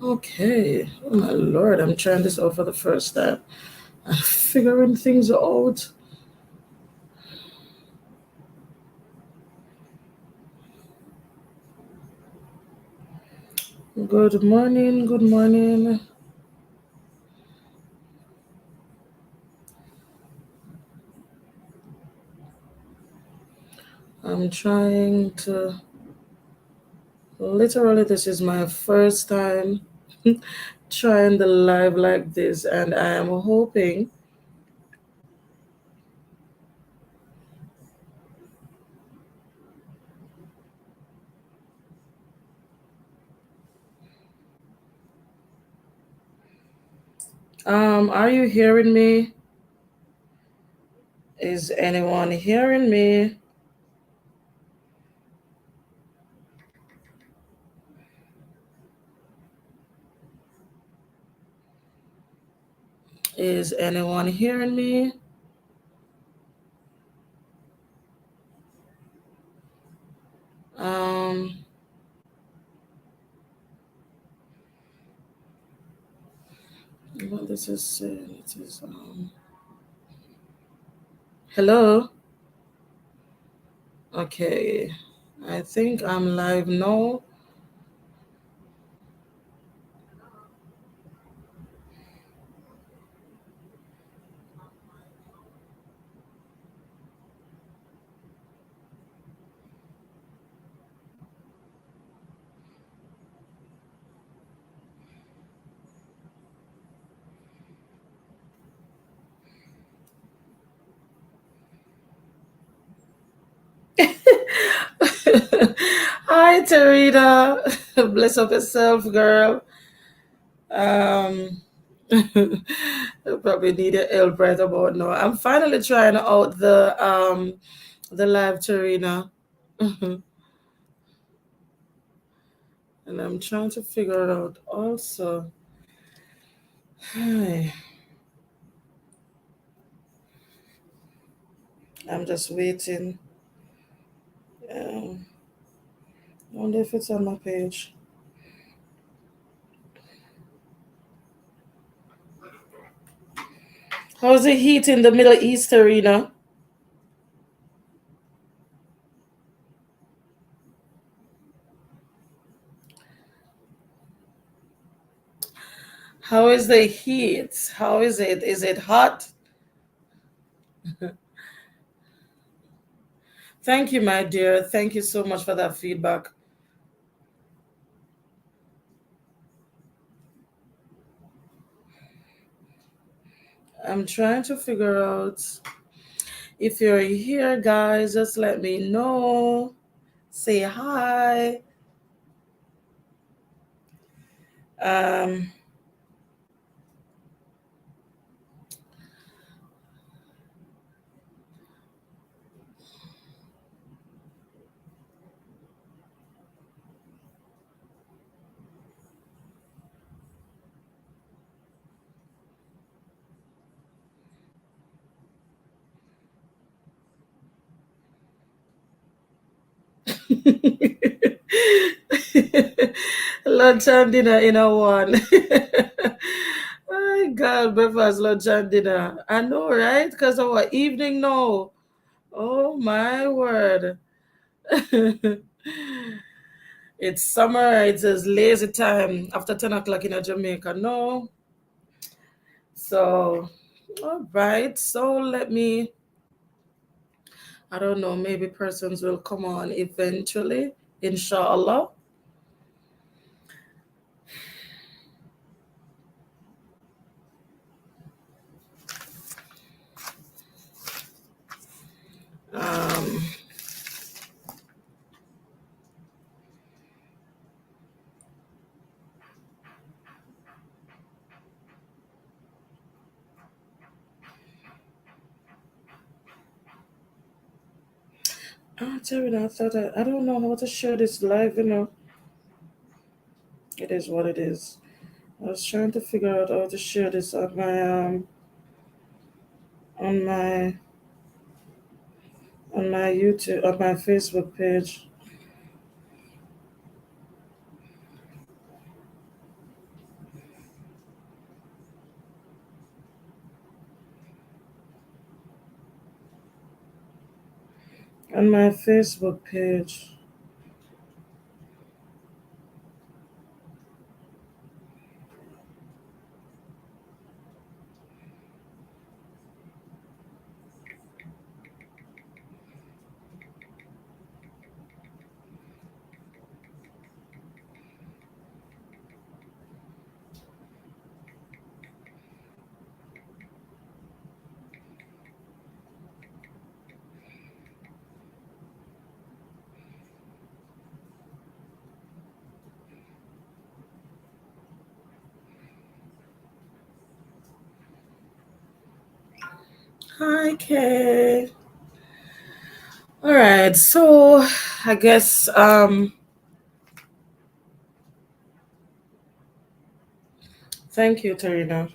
Okay. Oh my lord, I'm trying this out for the first time. I'm figuring things out. Good morning, good morning. I'm trying to, literally, this is my first time trying the live like this, and I am hoping. Are you hearing me? Is anyone hearing me? Is anyone hearing me? Um, what this is saying, it is, hello? Okay, I think I'm live now. Hi, Terita. Bless up yourself, girl. Um, you probably need your help right about now. I'm finally trying out the live, Terina. And I'm trying to figure out also. Hi, I'm just waiting. I wonder if it's on my page. How's the heat in the Middle East, Terina? How is the heat? How is it? Is it hot? Thank you, my dear. Thank you so much for that feedback. I'm trying to figure out if you're here, guys. Just let me know. Say hi. Um, lunch and dinner in a one. My God, breakfast, lunch, and dinner. I know, right? Because our evening now. Oh my word. It's summer, it's a lazy time after 10 o'clock in Jamaica. No. So, all right. So let me, I don't know, maybe persons will come on eventually, inshallah. Um, Terry, I thought I don't know how to share this live. It is what it is. I was trying to figure out how to share this on my on my YouTube on my Facebook page. On my Facebook page. Hi, Kay. All right, so I guess thank you, Tarina.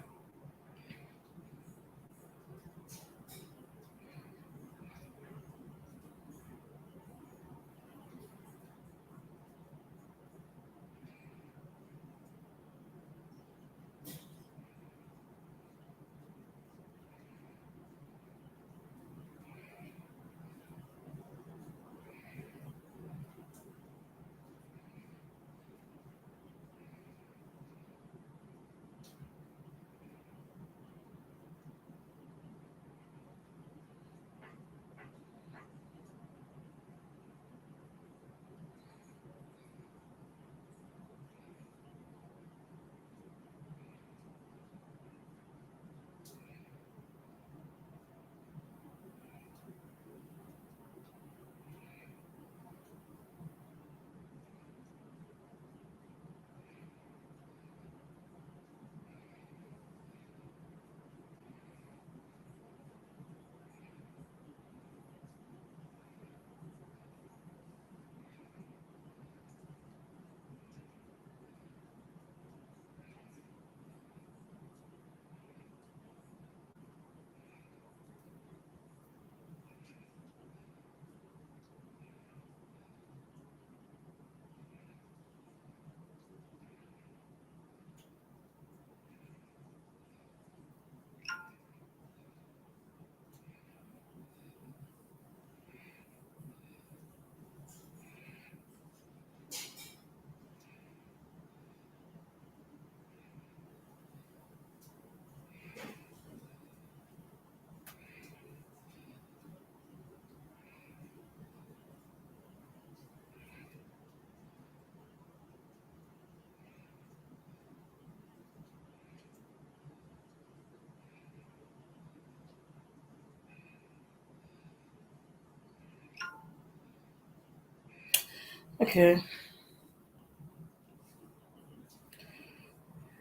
Okay,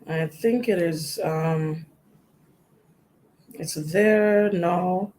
I think it is. It's there now.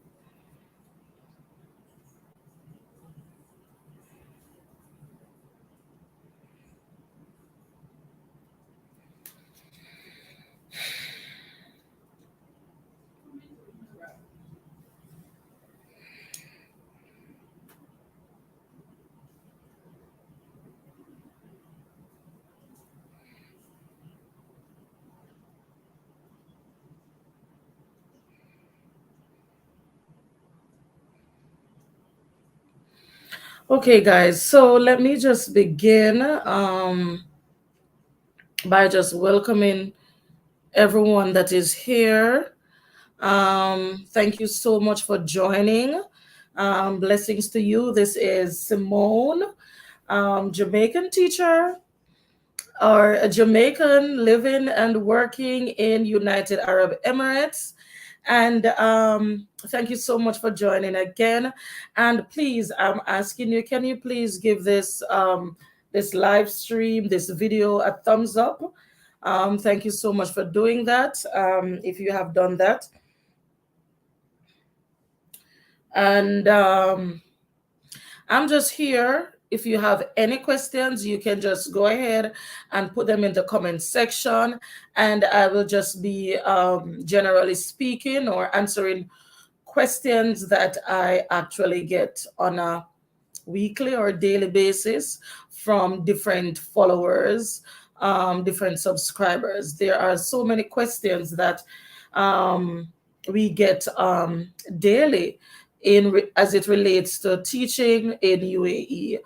Okay, guys. So let me just begin by just welcoming everyone that is here. Thank you so much for joining. Blessings to you. This is Simone, Jamaican teacher or a Jamaican living and working in United Arab Emirates. And thank you so much for joining again. And please, I'm asking you, can you please give this live stream, this video, a thumbs up? Thank you so much for doing that. If you have done that, and I'm just here. If you have any questions, you can just go ahead and put them in the comment section, and I will just be generally speaking or answering questions that I actually get on a weekly or daily basis from different followers, different subscribers. There are so many questions that um, we get daily as it relates to teaching in UAE.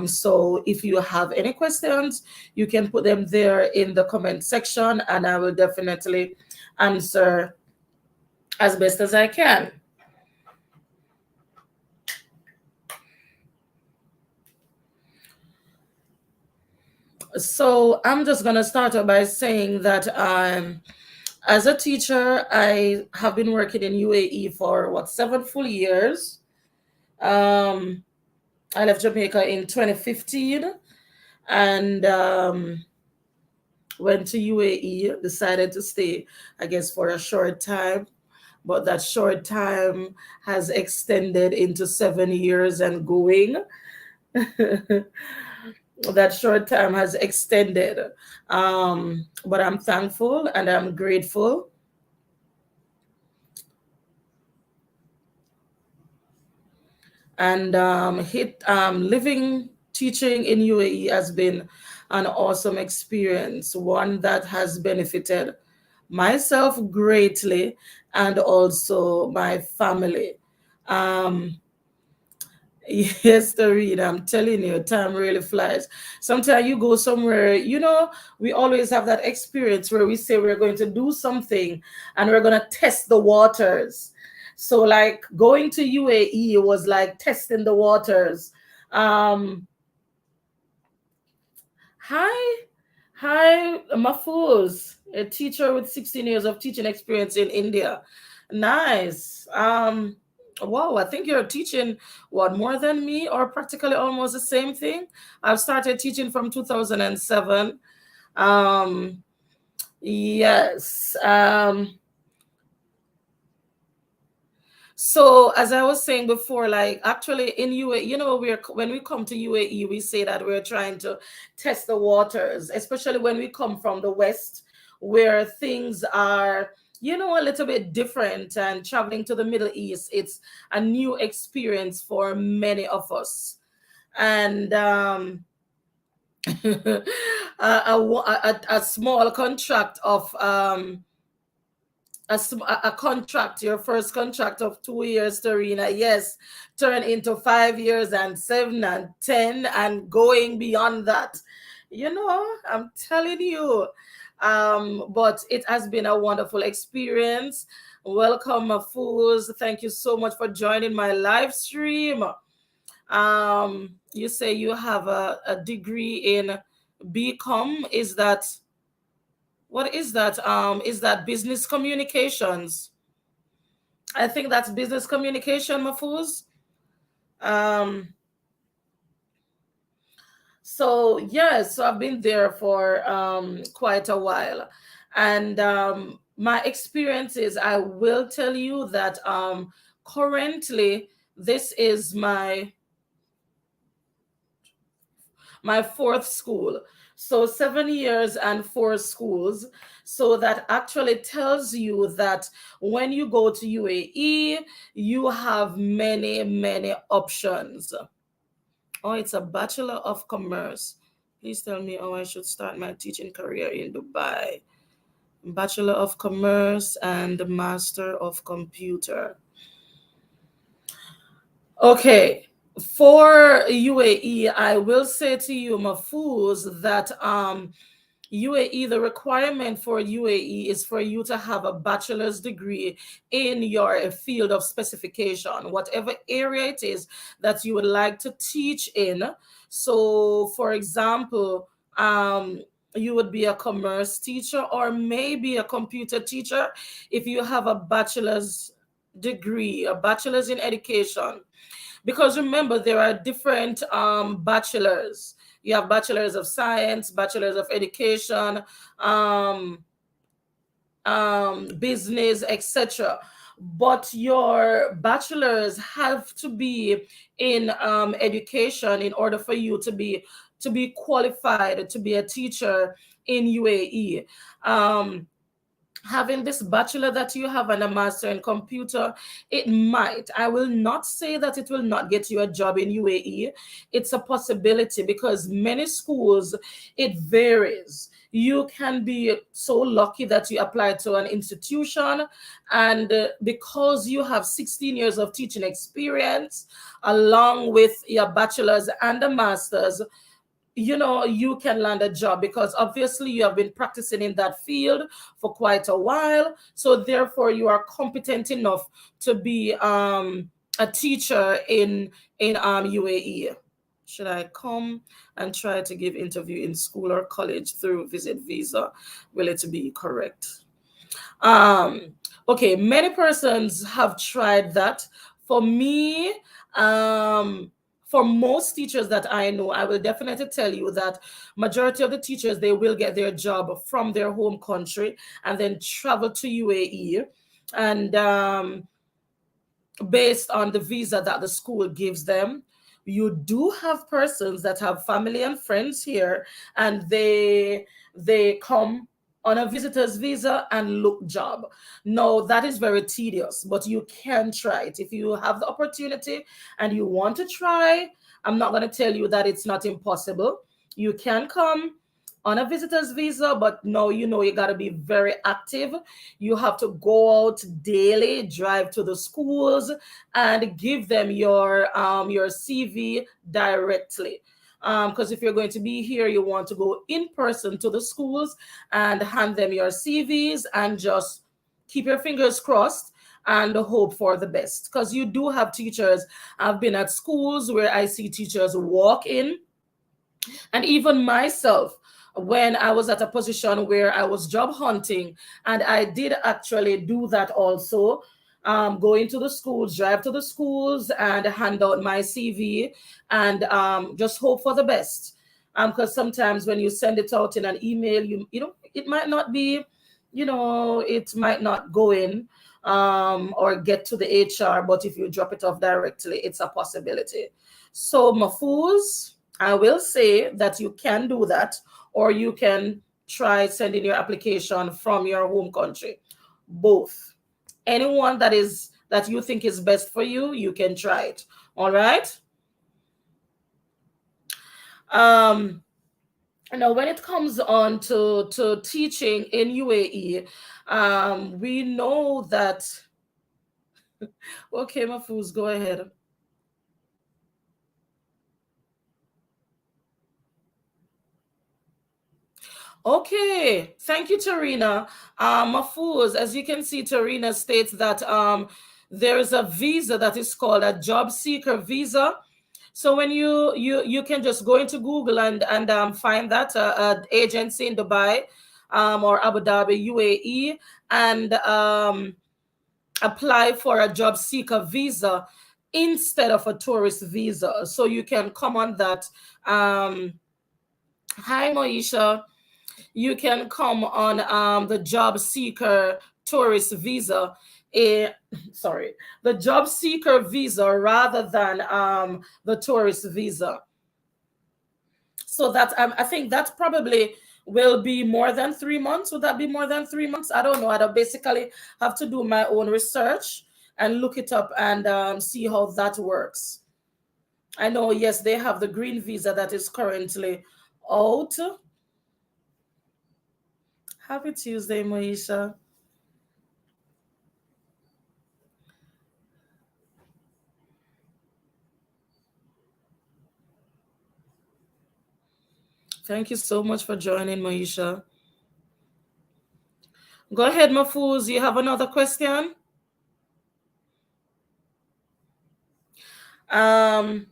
So if you have any questions, you can put them there in the comment section, and I will definitely answer as best as I can. So I'm just gonna start out by saying that as a teacher, I have been working in UAE for what, 7 full years. Um, I left Jamaica in 2015 and went to UAE. Decided to stay, I guess, for a short time, but that short time has extended into 7 years and going. That short time has extended. But I'm thankful and I'm grateful. And living, teaching in UAE has been an awesome experience, one that has benefited myself greatly and also my family. Um, Yes, Doreen, I'm telling you, time really flies. Sometimes you go somewhere, we always have that experience where we say we're going to do something and we're going to test the waters. So, like going to UAE was like testing the waters. Um, Hi, hi, Mahfouz, a teacher with 16 years of teaching experience in India. Nice. Wow, I think you're teaching what, more than me, or practically almost the same thing. I've started teaching from 2007. Um, yes. So as I was saying before, like actually in UAE, we're when we come to UAE, we say that we're trying to test the waters, especially when we come from the West, where things are, a little bit different. And traveling to the Middle East, it's a new experience for many of us. And a small contract of a contract, your first contract of 2 years, Tarina, yes, turn into 5 years and 7 and 10 and going beyond that. I'm telling you. But it has been a wonderful experience. Welcome, Mahfouz. Thank you so much for joining my live stream. You say you have a degree in BCom. What is that? Is that business communications? I think that's business communication, Mahfouz. Um, so yes, so I've been there for quite a while, and my experiences, I will tell you that currently this is my fourth school. So 7 years and four schools. So that actually tells you that when you go to UAE, you have many, many options. Oh, it's a Bachelor of Commerce. Please tell me how I should start my teaching career in Dubai. Bachelor of Commerce and Master of Computer. Okay, for UAE, I will say to you, Mahfouz, that UAE, the requirement for UAE is for you to have a bachelor's degree in your field of specification, whatever area it is that you would like to teach in. So, for example, you would be a commerce teacher or maybe a computer teacher if you have a bachelor's degree, a bachelor's in education. Because remember, there are different bachelors. You have bachelors of science, bachelors of education, um, business, etc. But your bachelors have to be in education in order for you to be qualified to be a teacher in UAE. Um, having this bachelor that you have and a master in computer, it might, I will not say that it will not get you a job in UAE. It's a possibility because many schools, it varies. You can be so lucky that you apply to an institution, and because you have 16 years of teaching experience along with your bachelor's and a master's, you can land a job because obviously you have been practicing in that field for quite a while, so therefore you are competent enough to be a teacher in UAE. Should I come and try to give interview in school or college through visit visa? Will it be correct? um okay, many persons have tried that. For me, um for most teachers that I know, I will definitely tell you that majority of the teachers, they will get their job from their home country and then travel to UAE, and based on the visa that the school gives them. You do have persons that have family and friends here, and they come on a visitor's visa and look job. No, that is very tedious, but you can try it if you have the opportunity and you want to try. I'm not going to tell you that it's not impossible. You can come on a visitor's visa, but no, you got to be very active. You have to go out daily, drive to the schools, and give them your CV directly. Because if you're going to be here, you want to go in person to the schools and hand them your CVs and just keep your fingers crossed and hope for the best. Because you do have teachers. I've been at schools where I see teachers walk in, and even myself, when I was at a position where I was job hunting, and I did actually do that also, go into the schools, drive to the schools, and hand out my CV, and just hope for the best. Because sometimes when you send it out in an email, it might not be, it might not go in or get to the HR, but if you drop it off directly, it's a possibility. So, Mafuz, I will say that you can do that, or you can try sending your application from your home country. Both. Anyone that you think is best for you, you can try it. All right. Um, Now, when it comes on to teaching in UAE, we know that. Okay, Mafuz, go ahead. Okay, thank you, Tarina. Mafuz, as you can see, Tarina states that there is a visa that is called a job seeker visa. So when you can just go into Google and find that agency in Dubai, or Abu Dhabi, UAE, and apply for a job seeker visa instead of a tourist visa. So you can come on that. Hi, Moisha. You can come on the job seeker tourist visa. eh, Sorry, the job seeker visa rather than the tourist visa. So that I think that probably will be more than 3 months. Would that be more than 3 months? I don't know. I'd basically have to do my own research and look it up and see how that works. I know, yes, they have the green visa that is currently out. Happy Tuesday, Moisha. Thank you so much for joining, Moisha. Go ahead, Mafuz. You have another question? Um,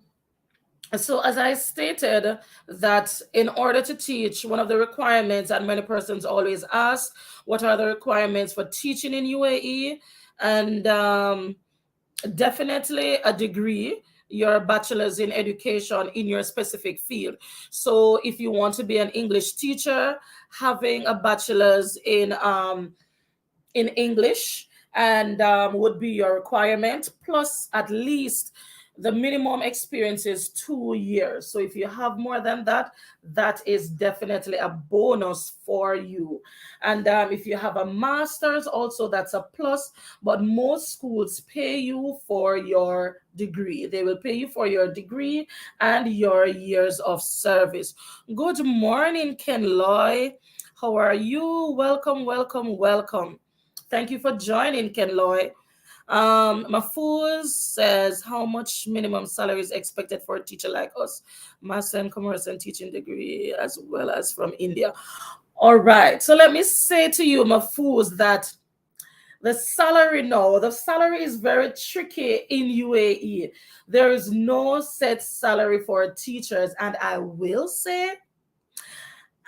so as I stated, that in order to teach, one of the requirements, and many persons always ask, what are the requirements for teaching in UAE? And definitely a degree, your bachelor's in education in your specific field. So if you want to be an English teacher, having a bachelor's in English and would be your requirement, plus at least The minimum experience is 2 years. So if you have more than that, that is definitely a bonus for you. And if you have a master's, also that's a plus. But most schools pay you for your degree. They will pay you for your degree and your years of service. Good morning, Ken Loy. How are you? Welcome, welcome, welcome. Thank you for joining, Ken Loy. Mahfouz says, how much minimum salary is expected for a teacher like us? Master in commerce and teaching degree, as well as from India. All right. So let me say to you, Mahfouz, that the salary is very tricky in UAE. There is no set salary for teachers. And I will say,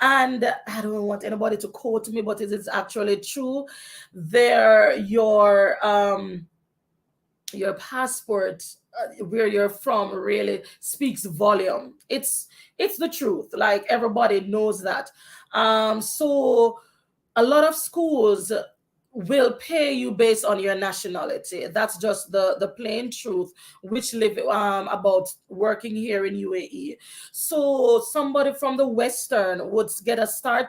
and I don't want anybody to quote me, but it is actually true. There, your passport, where you're from, really speaks volume. It's the truth, like everybody knows that. So a lot of schools will pay you based on your nationality. That's just the plain truth, which live about working here in UAE. So somebody from the Western would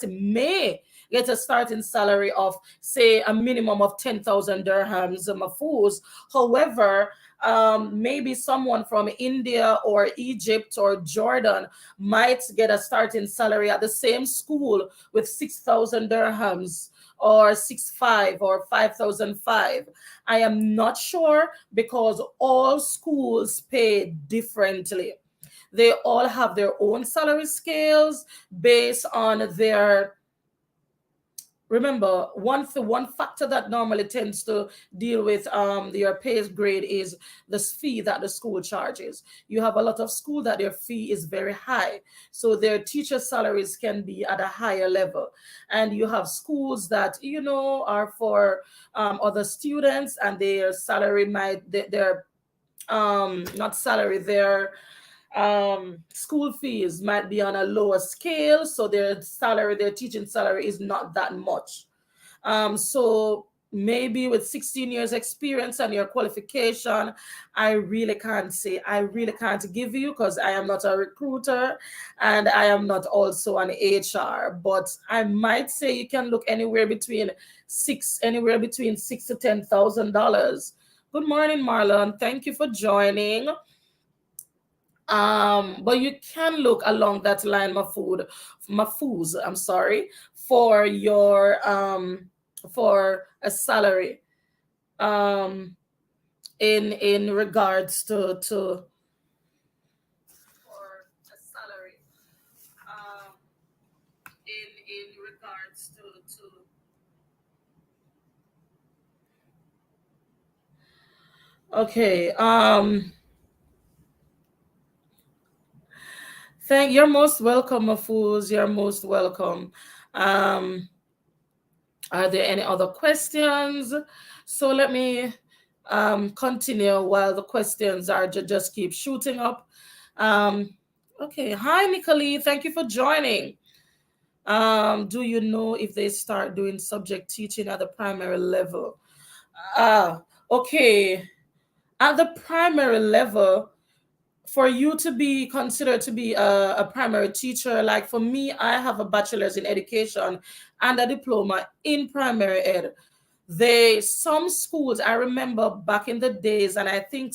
may get a starting salary of, say, a minimum of 10,000 dirhams, mafuz. However, maybe someone from India or Egypt or Jordan might get a starting salary at the same school with 6,000 dirhams or 6,500 or 5,005. I am not sure because all schools pay differently. They all have their own salary scales based on their, remember, one factor that normally tends to deal with your pay grade is the fee that the school charges. You have a lot of school that their fee is very high, so their teacher salaries can be at a higher level. And you have schools that are for other students, and their salary might their not salary, their school fees might be on a lower scale, so their teaching salary is not that much. So maybe with 16 years experience and your qualification, I really can't give you, because I am not a recruiter and I am not also an HR, but I might say you can look anywhere between $6,000 to $10,000. Good morning, Marlon. Thank you for joining. But you can look along that line, Mafuz, I'm sorry, for your for a salary um in regards to for a salary um in regards to okay. You're most welcome, Mafuz. You're most welcome. um Are there any other questions? So let me continue while the questions are just keep shooting up. Um, okay. Hi, Nicole. Thank you for joining. Do you know if they start doing subject teaching at the primary level? Ah, okay. At the primary level, for you to be considered to be a primary teacher, like for me, I have a bachelor's in education and a diploma in primary ed. Some schools, I remember back in the days, and I think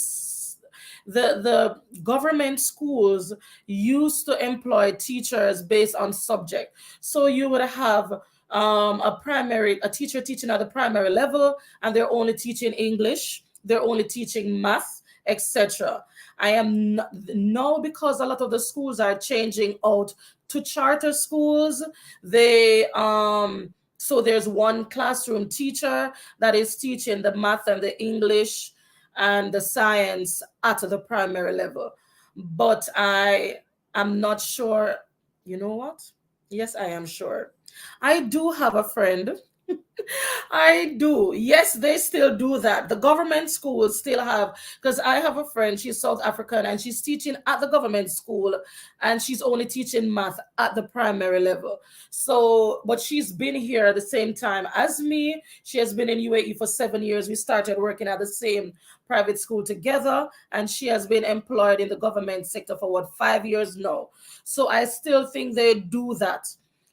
the government schools used to employ teachers based on subject. So you would have a teacher teaching at the primary level, and they're only teaching English, they're only teaching math, etc. I am now, because a lot of the schools are changing out to charter schools. They So there's one classroom teacher that is teaching the math and the English and the science at the primary level. But I am not sure. You know what? Yes, I am sure. I do have a friend. I do. Yes, they still do that. The government schools still have, because I have a friend, she's South African and she's teaching at the government school and she's only teaching math at the primary level. So, but she's been here at the same time as me. She has been in UAE for 7 years. We started working at the same private school together and she has been employed in the government sector for what, 5 years now. So I still think they do that.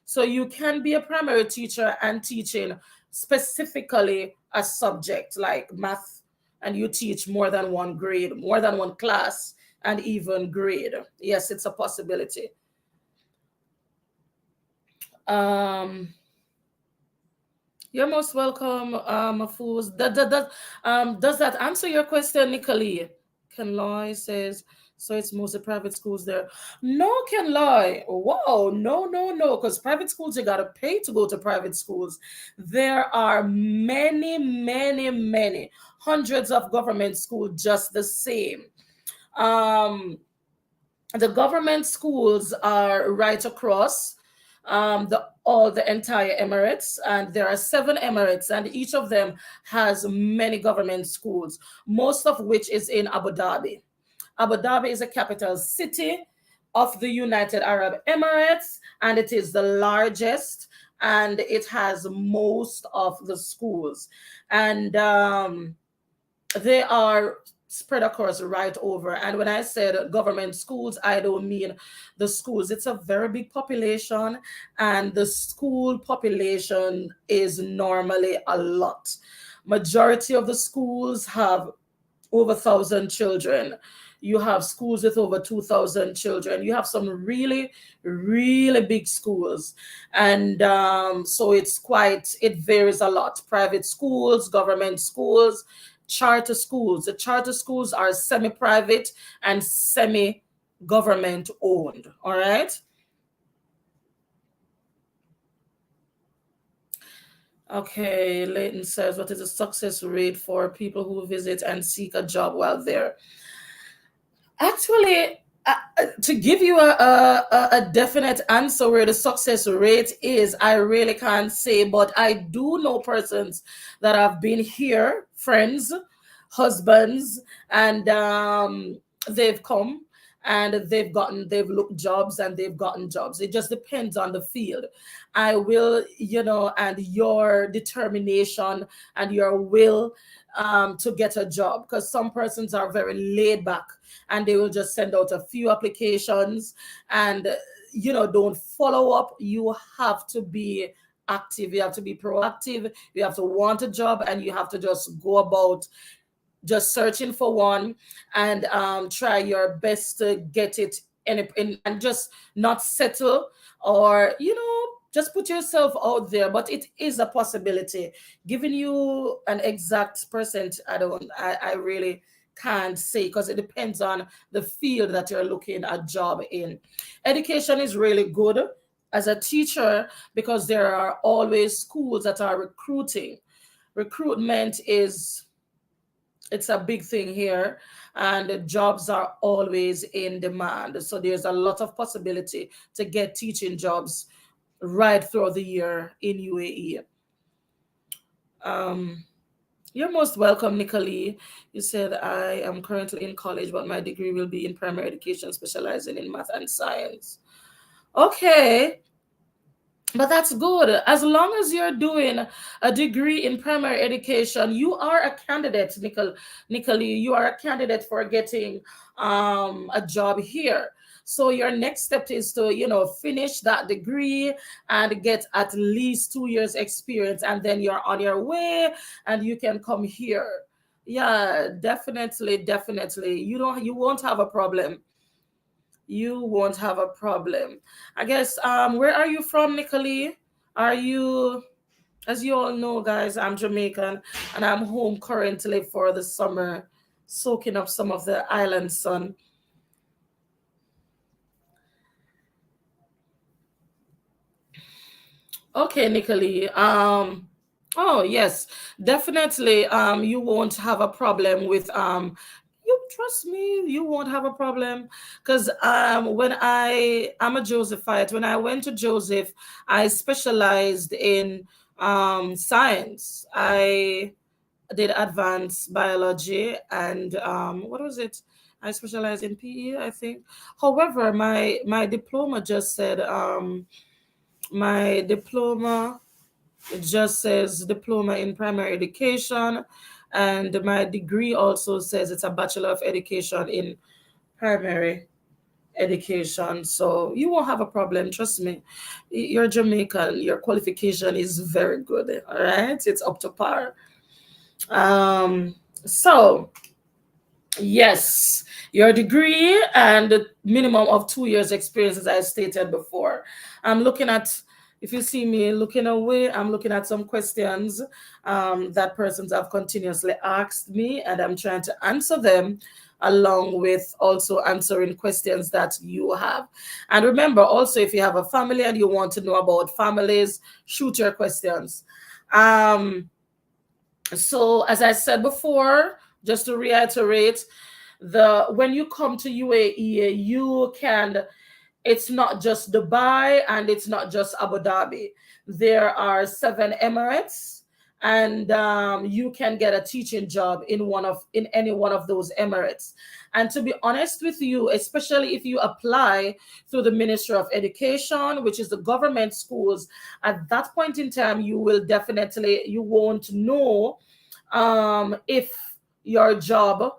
So you can be a primary teacher and teaching specifically a subject like math, and you teach more than one grade, more than one class, and even grade. Yes, it's a possibility. Um, you're most welcome, Mahfouz. Does that answer your question, Nicole? Ken Loy says, so it's mostly private schools there. No, Ken Loy. Whoa, no, no, no. Because private schools, you got to pay to go to private schools. There are many, many, many hundreds of government schools just the same. Um, the government schools are right across the entire Emirates, and there are 7 Emirates, and each of them has many government schools, most of which is in Abu Dhabi. Abu Dhabi is a capital city of the United Arab Emirates, and it is the largest, and it has most of the schools, and they are spread across right over. And when I said government schools, I don't mean the schools. It's a very big population, and the school population is normally a lot. Majority of the schools have over 1,000 children. You have schools with over 2,000 children. You have some really, really big schools. And so it varies a lot. Private schools, government schools, charter schools. The charter schools are semi private and semi government owned. All right. Okay, Leighton says, what is the success rate for people who visit and seek a job while there? Actually, to give you a definite answer where the success rate is, I really can't say, but I do know persons that have been here, friends, husbands, and they've come and they've looked jobs and they've gotten jobs. It just depends on the field. I will, and your determination and your will to get a job, because some persons are very laid back and they will just send out a few applications and don't follow up. You have to be active, you have to be proactive, you have to want a job, and you have to just go about just searching for one and try your best to get it and just not settle, or just put yourself out there. But it is a possibility. Giving you an exact percent, I really can't say, because it depends on the field that you're looking a job in. Education is really good as a teacher because there are always schools that are recruiting. Recruitment is it's a big thing here, and the jobs are always in demand, so there's a lot of possibility to get teaching jobs right throughout the year in UAE. um, you're most welcome, Nicole. You said, I am currently in college, but my degree will be in primary education, specializing in math and science. Okay, but that's good. As long as you're doing a degree in primary education, you are a candidate, Nicole. You are a candidate for getting a job here. So your next step is to, finish that degree and get at least 2 years experience, and then you're on your way and you can come here. Yeah, definitely, definitely. You won't have a problem. You won't have a problem. I guess where are you from, Nicole? Are you, as you all know, guys, I'm Jamaican and I'm home currently for the summer, soaking up some of the island sun. Okay, Nicole. Oh yes, definitely. You won't have a problem with you trust me, you won't have a problem. Because when I'm a Josephite, when I went to Joseph, I specialized in Science. I did advanced biology and what was it? I specialized in PE, I think. However, my diploma just said my diploma just says diploma in primary education, and my degree also says it's a bachelor of education in primary education. So you won't have a problem, trust me. You're Jamaican, your qualification is very good. All right, it's up to par. So yes, your degree and the minimum of 2 years experience, as I stated before. I'm looking at, if you see me looking away, I'm looking at some questions that persons have continuously asked me, and I'm trying to answer them along with also answering questions that you have. And remember, also, if you have a family and you want to know about families, shoot your questions. Um, so, as I said before, just to reiterate, the when you come to UAE, you can, it's not just Dubai and it's not just Abu Dhabi. There are 7 Emirates, and you can get a teaching job in any one of those Emirates. And to be honest with you, especially if you apply through the Ministry of Education, which is the government schools, at that point in time, you won't know if your job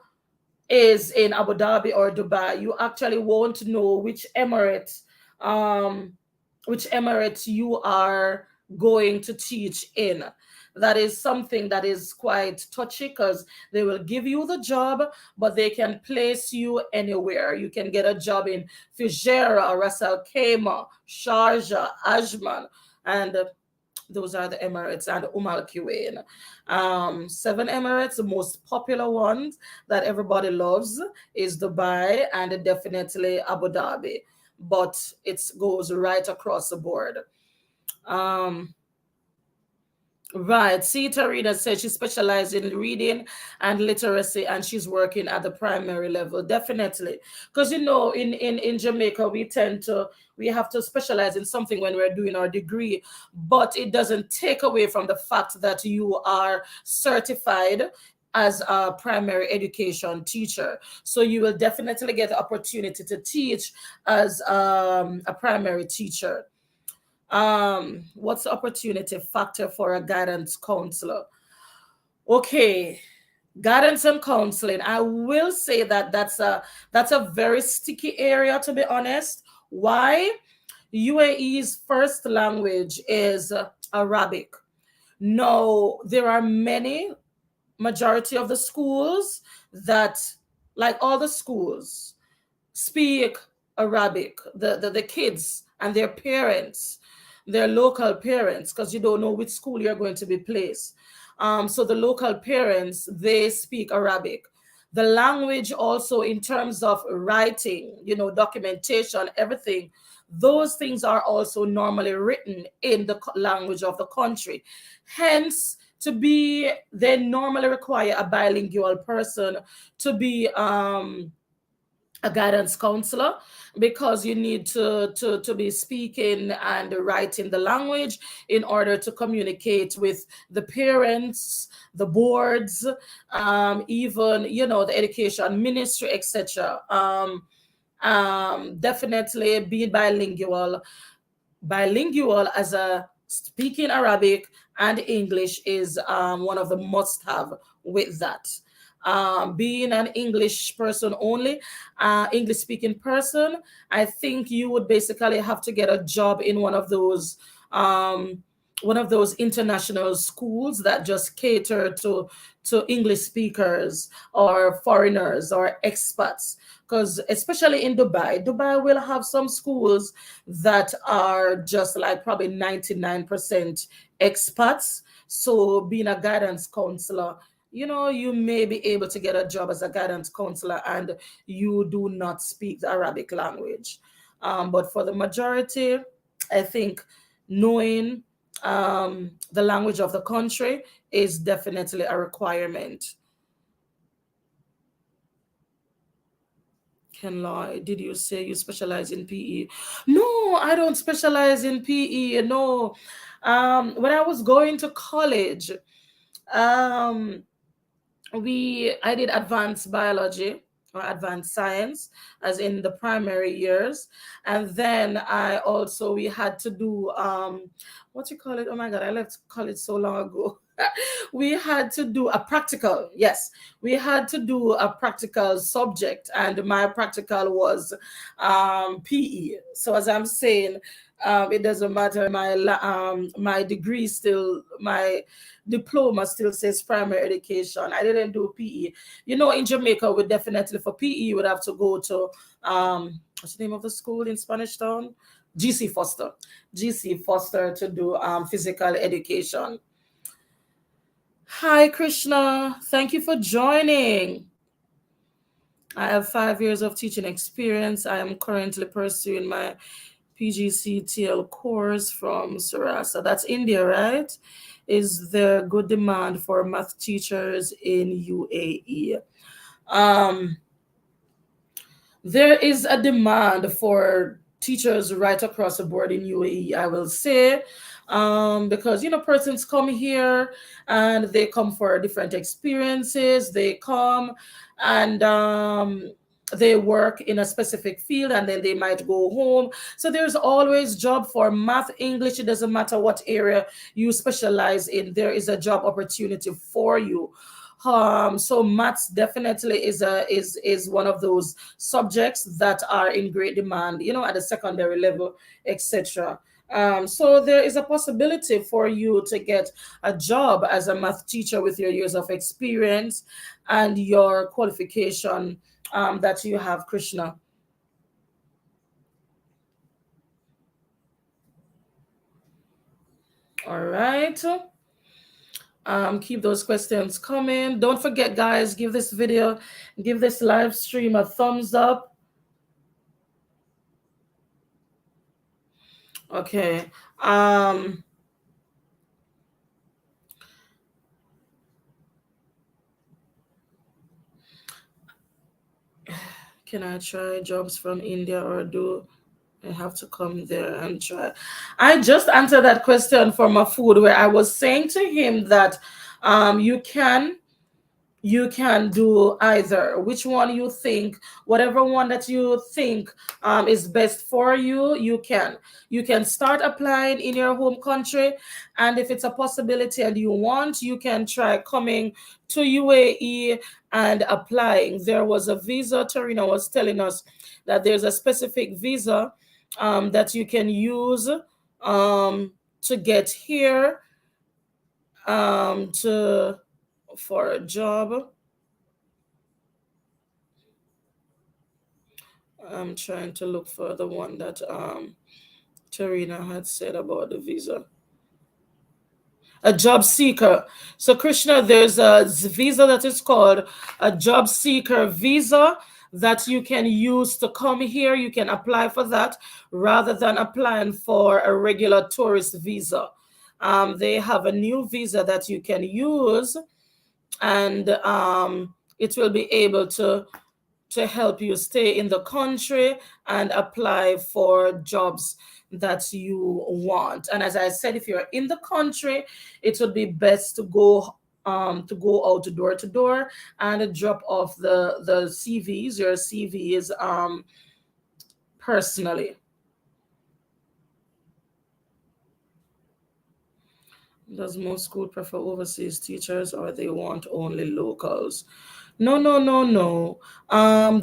is in Abu Dhabi or Dubai. You actually won't know um, which Emirate you are going to teach in. That is something that is quite touchy because they will give you the job, but they can place you anywhere. You can get a job in Fujairah, Ras Al Khaimah, Sharjah, Ajman, and those are the Emirates and Al Quwain. 7 Emirates, the most popular ones that everybody loves is Dubai and definitely Abu Dhabi, but it goes right across the board. Um, Right. See, Tarina said she specializes in reading and literacy, and she's working at the primary level. Definitely. Because, in Jamaica, we have to specialize in something when we're doing our degree, but it doesn't take away from the fact that you are certified as a primary education teacher. So you will definitely get the opportunity to teach as a primary teacher. What's the opportunity factor for a guidance counselor? Okay, guidance and counseling, I will say that that's a very sticky area, to be honest. Why? UAE's first language is Arabic. No, there are many, majority of the schools that, like all the schools, speak Arabic. The kids and their parents, their local parents, because you don't know which school you're going to be placed. So the local parents, they speak Arabic. The language also, in terms of writing, documentation, everything, those things are also normally written in the language of the country. Hence, they normally require a bilingual person to be a guidance counselor, because you need to be speaking and writing the language in order to communicate with the parents, the boards, even the education ministry, etc. Definitely being bilingual as a speaking Arabic and English is one of the must have with that. Being an English person only, English speaking person, I think you would basically have to get a job in one of those international schools that just cater to English speakers or foreigners or expats. Because especially in Dubai will have some schools that are just like probably 99% expats. So being a guidance counselor, you may be able to get a job as a guidance counselor and you do not speak the Arabic language. But for the majority, I think knowing the language of the country is definitely a requirement. Ken Law, did you say you specialize in PE? No, I don't specialize in PE. No, When I was going to college, um, I did advanced biology or advanced science as in the primary years, and then I also we had to do what you call it, oh my god, I left college so long ago. We had to do a practical, yes, we had to do a practical subject, and my practical was PE. So as I'm saying, it doesn't matter, my degree still, my diploma still says primary education. I didn't do PE. You know, in Jamaica, we definitely for PE you would have to go to what's the name of the school in Spanish Town? GC Foster. GC Foster to do physical education. Hi Krishna, thank you for joining. I have 5 years of teaching experience. I am currently pursuing my PGCTL course from Sarasa. That's India, right? Is there good demand for math teachers in UAE? Um, there is a demand for teachers right across the board in UAE, I will say, because persons come here and they come for different experiences. They come and they work in a specific field and then they might go home. So there's always job for math, English. It doesn't matter what area you specialize in. There is a job opportunity for you. So maths definitely is one of those subjects that are in great demand, at the secondary level, etc. So there is a possibility for you to get a job as a math teacher with your years of experience and your qualification that you have, Krishna. All right. Keep those questions coming. Don't forget, guys, give this video, give this live stream a thumbs up. Okay. Can I try jobs from India or do I have to come there and try? I just answered that question for my food where I was saying to him that you can do either, which one you think, whatever one that you think is best for you. You can start applying in your home country, and if it's a possibility and you want, you can try coming to UAE and applying. There was a visa, Tarina was telling us that there's a specific visa that you can use to get here to for a job. I'm trying to look for the one that Tarina had said about the visa. A job seeker. So Krishna, there's a visa that is called a job seeker visa that you can use to come here. You can apply for that rather than applying for a regular tourist visa. They have a new visa that you can use, and it will be able to help you stay in the country and apply for jobs that you want. And as I said, if you're in the country, it would be best to go out door to door and drop off the CVs, your CVs personally. Does most school prefer overseas teachers or they want only locals? No, no, no, no.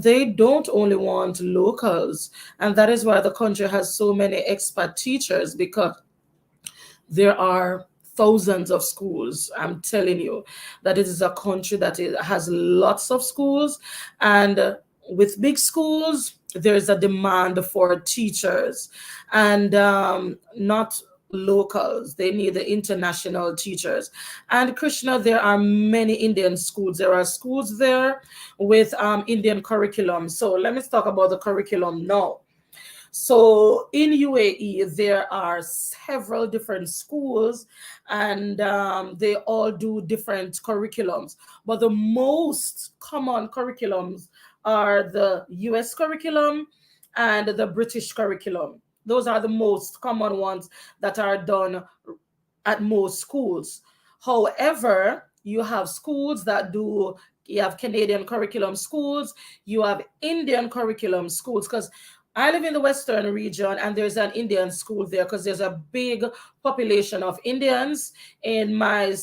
They don't only want locals. And that is why the country has so many expat teachers, because there are thousands of schools. I'm telling you that it is a country that has lots of schools, and with big schools, there's a demand for teachers, and not locals. They need the international teachers. And Krishna, there are many Indian schools. There are schools there with Indian curriculum. So let me talk about the curriculum now. So in UAE, there are several different schools, and they all do different curriculums. But the most common curriculums are the US curriculum and the British curriculum. Those are the most common ones that are done at most schools. However, you have schools that do, you have Canadian curriculum schools, you have Indian curriculum schools, because I live in the Western region and there's an Indian school there because there's a big population of Indians in my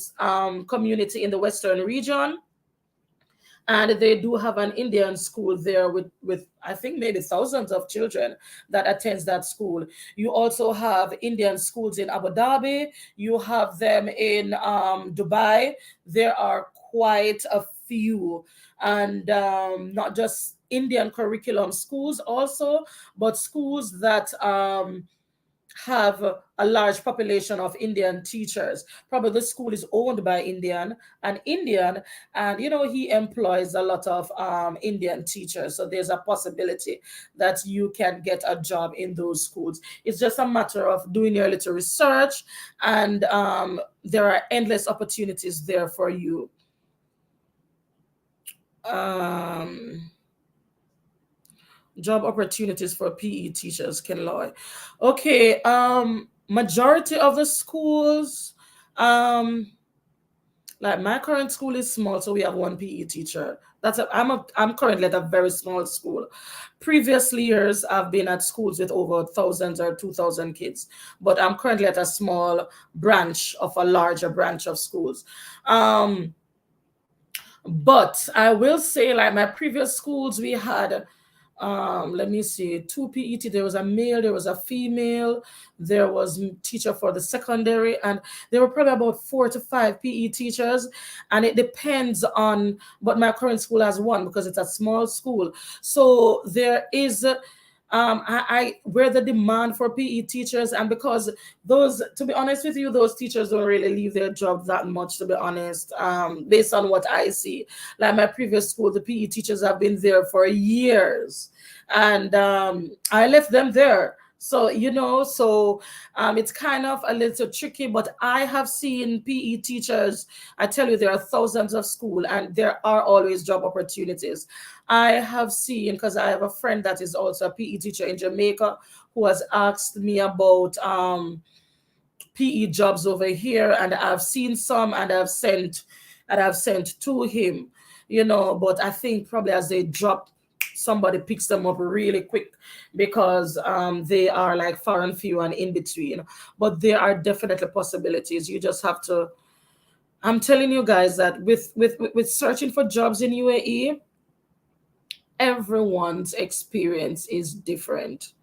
community in the Western region, and they do have an Indian school there with I think maybe thousands of children that attends that school. You also have Indian schools in Abu Dhabi. You have them in Dubai. There are quite a few, and not just Indian curriculum schools also, but schools that have a large population of Indian teachers. Probably the school is owned by an Indian, and he employs a lot of Indian teachers. So there's a possibility that you can get a job in those schools. It's just a matter of doing your little research, and there are endless opportunities there for you. Um, Job opportunities for PE teachers, Ken Loy. Okay, majority of the schools, um, like my current school is small, so we have one PE teacher. I'm currently at a very small school. Previously years, I've been at schools with over thousands or 2,000 kids, but I'm currently at a small branch of a larger branch of schools. Um, but I will say, like my previous schools, we had let me see, two PET. There was a male, there was a female, there was teacher for the secondary, and there were probably about 4 to 5 PE teachers. And it depends on, but my current school has one because it's a small school. So there is I where the demand for PE teachers, and because those, to be honest with you, those teachers don't really leave their job that much, to be honest, based on what I see. Like my previous school, the PE teachers have been there for years, and I left them there. So it's kind of a little tricky, but I have seen PE teachers. I tell you, there are thousands of school, and there are always job opportunities. I have seen, because I have a friend that is also a PE teacher in Jamaica, who has asked me about PE jobs over here, and I've seen some, and I've sent to him, but I think probably as they drop, somebody picks them up really quick, because they are like far and few and in between. But there are definitely possibilities. You just have to. I'm telling you guys that with searching for jobs in UAE, everyone's experience is different.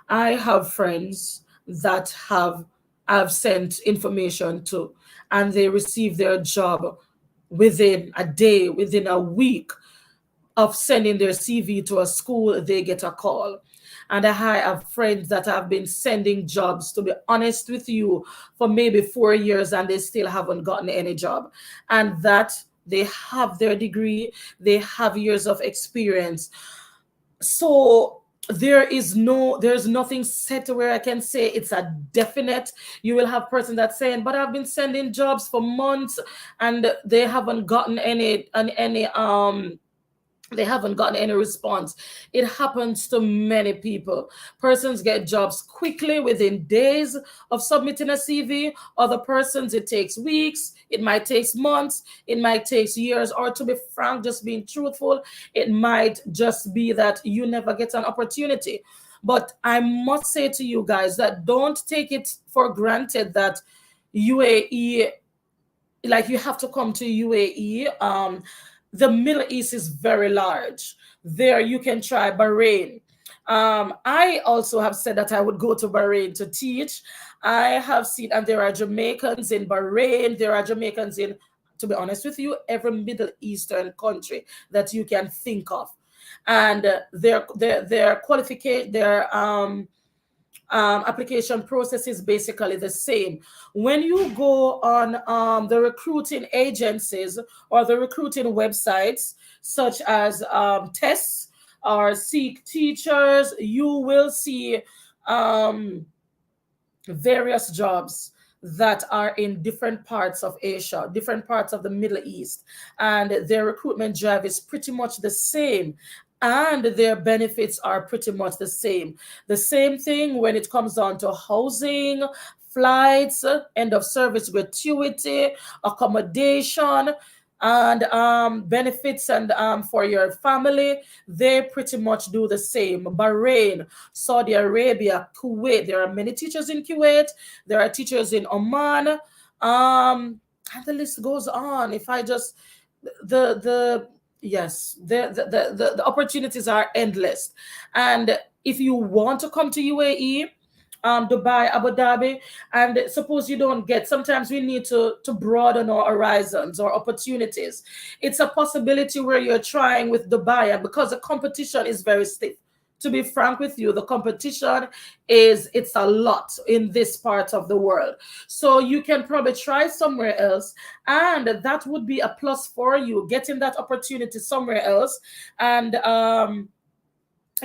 I have friends that I've sent information to, and they receive their job within a day, within a week of sending their CV to a school. They get a call. And I have friends that have been sending jobs, to be honest with you, for maybe 4 years, and they still haven't gotten any job. And that they have their degree, they have years of experience. So there's nothing set where I can say it's a definite. You will have person that's saying, but I've been sending jobs for months, and they haven't gotten any response. It happens to many people. Persons get jobs quickly within days of submitting a CV. Other persons, it takes weeks, it might take months, it might take years, or to be frank, just being truthful, it might just be that you never get an opportunity. But I must say to you guys that don't take it for granted that UAE, like you have to come to UAE. The Middle East is very large. There you can try Bahrain. I also have said that I would go to Bahrain to teach. I have seen, and there are Jamaicans in Bahrain. There are Jamaicans in, to be honest with you, every Middle Eastern country that you can think of, and their qualification, their application process is basically the same. When you go on the recruiting agencies or the recruiting websites, such as Tests or Seek Teachers, you will see um, various jobs that are in different parts of Asia, different parts of the Middle East, and their recruitment drive is pretty much the same. And their benefits are pretty much the same. The same thing when it comes down to housing, flights, end of service gratuity, accommodation, and benefits and for your family. They pretty much do the same. Bahrain, Saudi Arabia, Kuwait. There are many teachers in Kuwait. There are teachers in Oman. And the list goes on. If I just the yes, the opportunities are endless. And if you want to come to UAE, Dubai, Abu Dhabi, and suppose you don't get, sometimes we need to broaden our horizons or opportunities. It's a possibility where you're trying with Dubai, and because the competition is very stiff. To be frank with you, the competition it's a lot in this part of the world. So you can probably try somewhere else, and that would be a plus for you, getting that opportunity somewhere else, and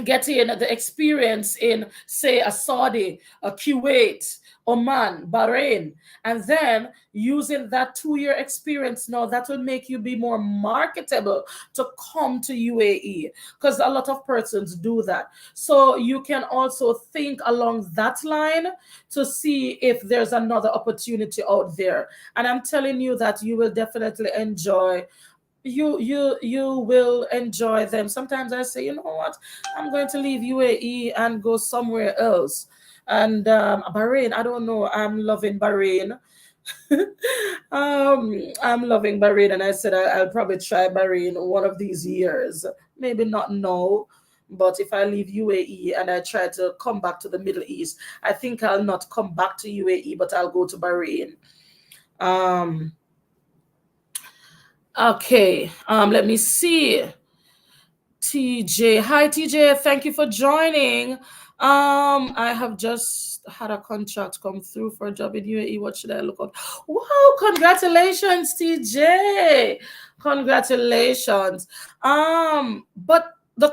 getting the experience in, say, a Saudi, a Kuwait, Oman, Bahrain, and then using that 2 year experience now, that will make you be more marketable to come to UAE, because a lot of persons do that. So you can also think along that line to see if there's another opportunity out there. And I'm telling you that you will definitely enjoy, you will enjoy them. Sometimes I say, you know what, I'm going to leave UAE and go somewhere else. And Bahrain, I don't know, I'm loving Bahrain. I'm loving Bahrain, and I said I'll probably try Bahrain one of these years. Maybe not now, but if I leave UAE and I try to come back to the Middle East, I think I'll not come back to UAE, but I'll go to Bahrain. um Okay, let me see. TJ, hi TJ, thank you for joining. I have just had a contract come through for a job in UAE. What should I look up? Wow, congratulations, TJ. Congratulations. But your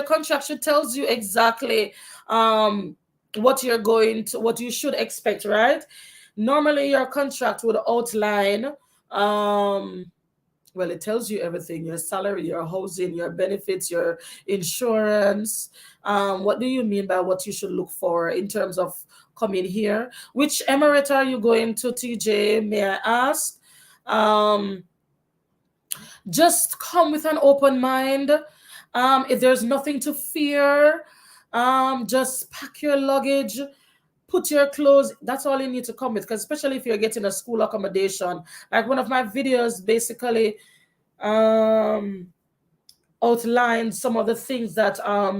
contract should tells you exactly what you should expect, right? Normally your contract would outline well, it tells you everything: your salary, your housing, your benefits, your insurance. What do you mean by what you should look for in terms of coming here? Which emirate are you going to, TJ? May I ask? Um, just come with an open mind. If there's nothing to fear, just pack your luggage, put your clothes. That's all you need to come with, because especially if you're getting a school accommodation, like one of my videos basically um outline some of the things that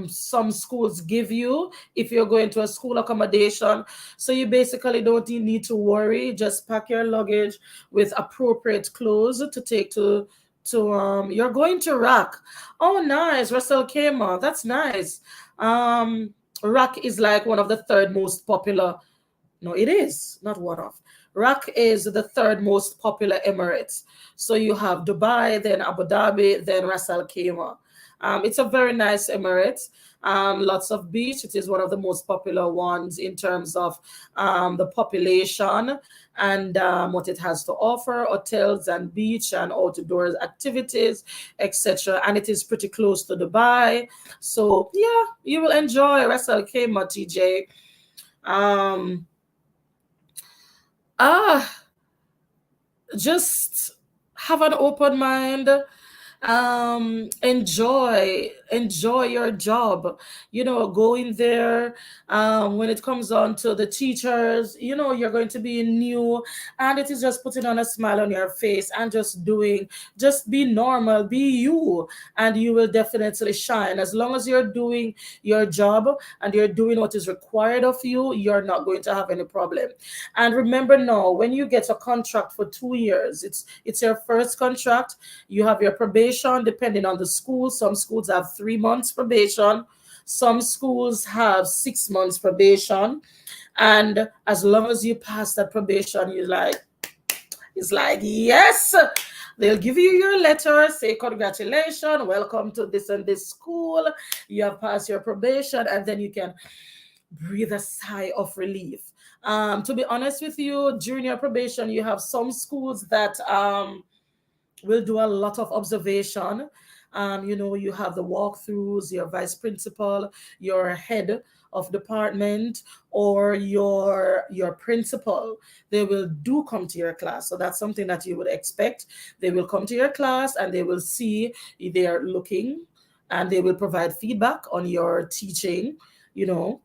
some schools give you if you're going to a school accommodation. So you basically don't need to worry. Just pack your luggage with appropriate clothes to take to you're going to Iraq. Oh, nice. Russell Kema, that's nice. Iraq is like one of the third most popular, no, it is not one of. Iraq is the third most popular Emirates. So you have Dubai, then Abu Dhabi, then Ras Al Khaimah. It's a very nice Emirates. Lots of beach. It is one of the most popular ones in terms of the population and what it has to offer: hotels and beach and outdoor activities, etc. And it is pretty close to Dubai. So yeah, you will enjoy Ras Al Khaimah, TJ. Um, ah, just have an open mind. Enjoy your job, going there. When it comes on to the teachers, you're going to be new, and it is just putting on a smile on your face and just be normal, be you, and you will definitely shine. As long as you're doing your job and you're doing what is required of you, you're not going to have any problem. And remember, now when you get a contract for 2 years, it's your first contract. You have your probation, depending on the school. Some schools have 3 months probation. Some schools have 6 months probation. And as long as you pass that probation, it's like, yes, they'll give you your letter, say, congratulations, welcome to this and this school. You have passed your probation, and then you can breathe a sigh of relief. To be honest with you, during your probation, you have some schools that will do a lot of observation. You have the walkthroughs, your vice principal, your head of department, or your principal. They will do come to your class. So that's something that you would expect. They will come to your class and they will see, they are looking, and they will provide feedback on your teaching, you know,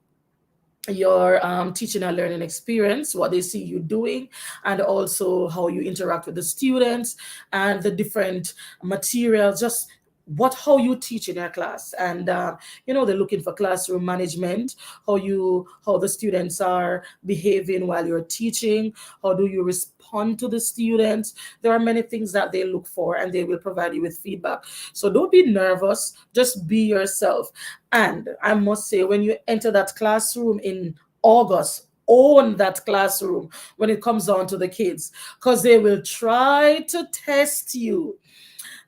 your teaching and learning experience, what they see you doing, and also how you interact with the students and the different materials, just what how you teach in your class. And they're looking for classroom management, how the students are behaving while you're teaching, how do you respond to the students. There are many things that they look for, and they will provide you with feedback. So don't be nervous, just be yourself. And I must say, when you enter that classroom in August, own that classroom when it comes down to the kids, because they will try to test you.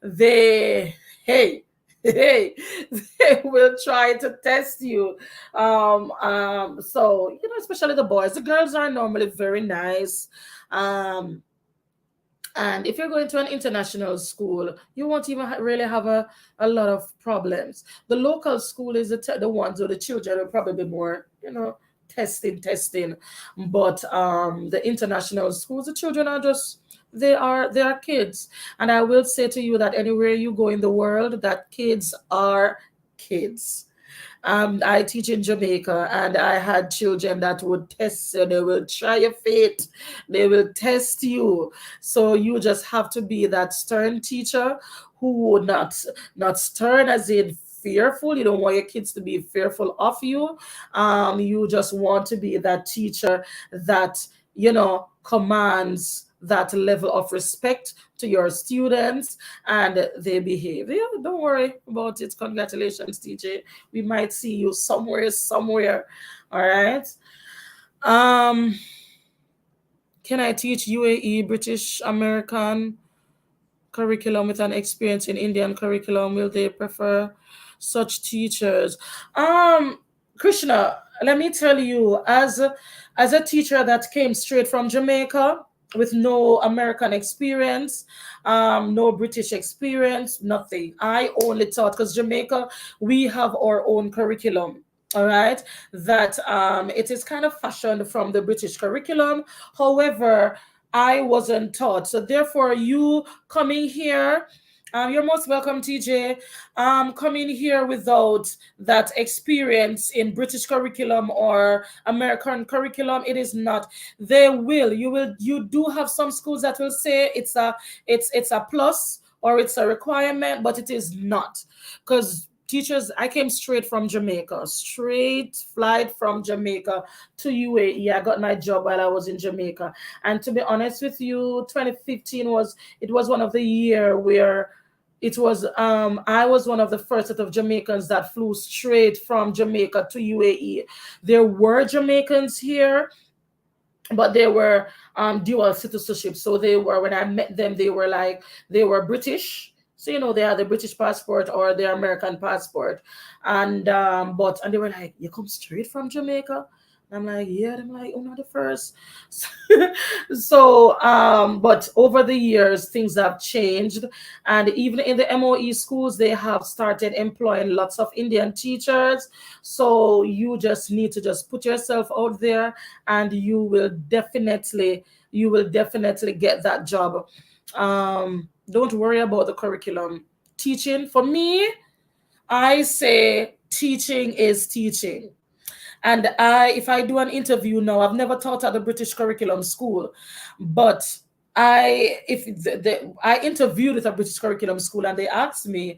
They, hey, hey, they will try to test you. So, especially the boys. The girls are normally very nice. Um, and if you're going to an international school, you won't even really have a lot of problems. The local school is the ones where the children will probably be more, testing. But the international schools, the children are just, they are kids. And I will say to you that anywhere you go in the world, that kids are kids. I teach in Jamaica, and I had children that would test you. They will try your fate. They will test you. So you just have to be that stern teacher who would not stern as in fearful. You don't want your kids to be fearful of you. You just want to be that teacher that commands that level of respect to your students, and they behave. Yeah, don't worry about it. Congratulations, TJ. We might see you somewhere. All right. Um, can I teach UAE, British, American curriculum with an experience in Indian curriculum? Will they prefer such teachers? Um, Krishna, let me tell you, as a teacher that came straight from Jamaica with no American experience, no British experience, nothing. I only taught because Jamaica, we have our own curriculum. All right, that it is kind of fashioned from the British curriculum. However, I wasn't taught. So therefore, you coming here, you're most welcome, TJ. Coming here without that experience in British curriculum or American curriculum, it is not. You do have some schools that will say it's a plus or it's a requirement, but it is not. Because teachers, I came straight from Jamaica, straight flight from Jamaica to UAE. I got my job while I was in Jamaica. And to be honest with you, 2015 was one of the year where it was I was one of the first set of Jamaicans that flew straight from Jamaica to UAE. There were Jamaicans here, but they were dual citizenship. So they were, when I met them, they were British. So they had the British passport or the American passport, and they were like, "You come straight from Jamaica?" And I'm like, "Yeah." I'm like, "Oh, not the first." So, but over the years, things have changed, and even in the MOE schools, they have started employing lots of Indian teachers. So you just need to just put yourself out there, and you will definitely get that job. Don't worry about the curriculum. Teaching, for me, I say teaching is teaching. And if I do an interview now, I've never taught at the British curriculum school, but I interviewed at a British curriculum school, and they asked me,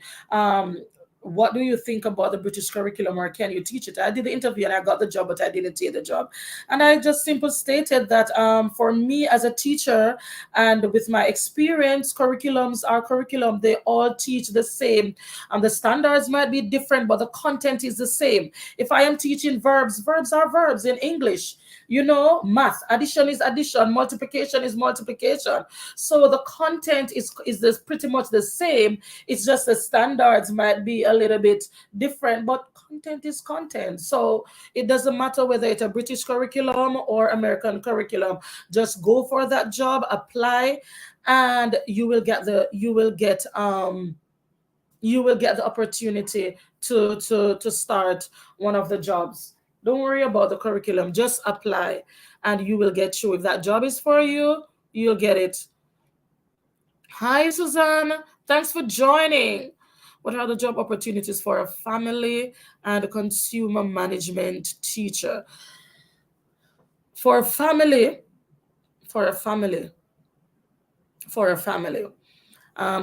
what do you think about the British curriculum, or can you teach it? I did the interview and I got the job, but I didn't take the job. And I just simply stated that for me as a teacher and with my experience, curriculums are curriculum. They all teach the same. The standards might be different, but the content is the same. If I am teaching verbs, verbs are verbs in English. Math, addition is addition, multiplication is multiplication. So the content is this pretty much the same. It's just the standards might be a little bit different, but content is content. So it doesn't matter whether it's a British curriculum or American curriculum. Just go for that job, apply, and you will get you will get the opportunity to start one of the jobs. Don't worry about the curriculum, just apply and you will get through. If that job is for you, you'll get it. Hi, Suzanne. Thanks for joining. What are the job opportunities for a family and consumer management teacher? For a family, for a family, for a family,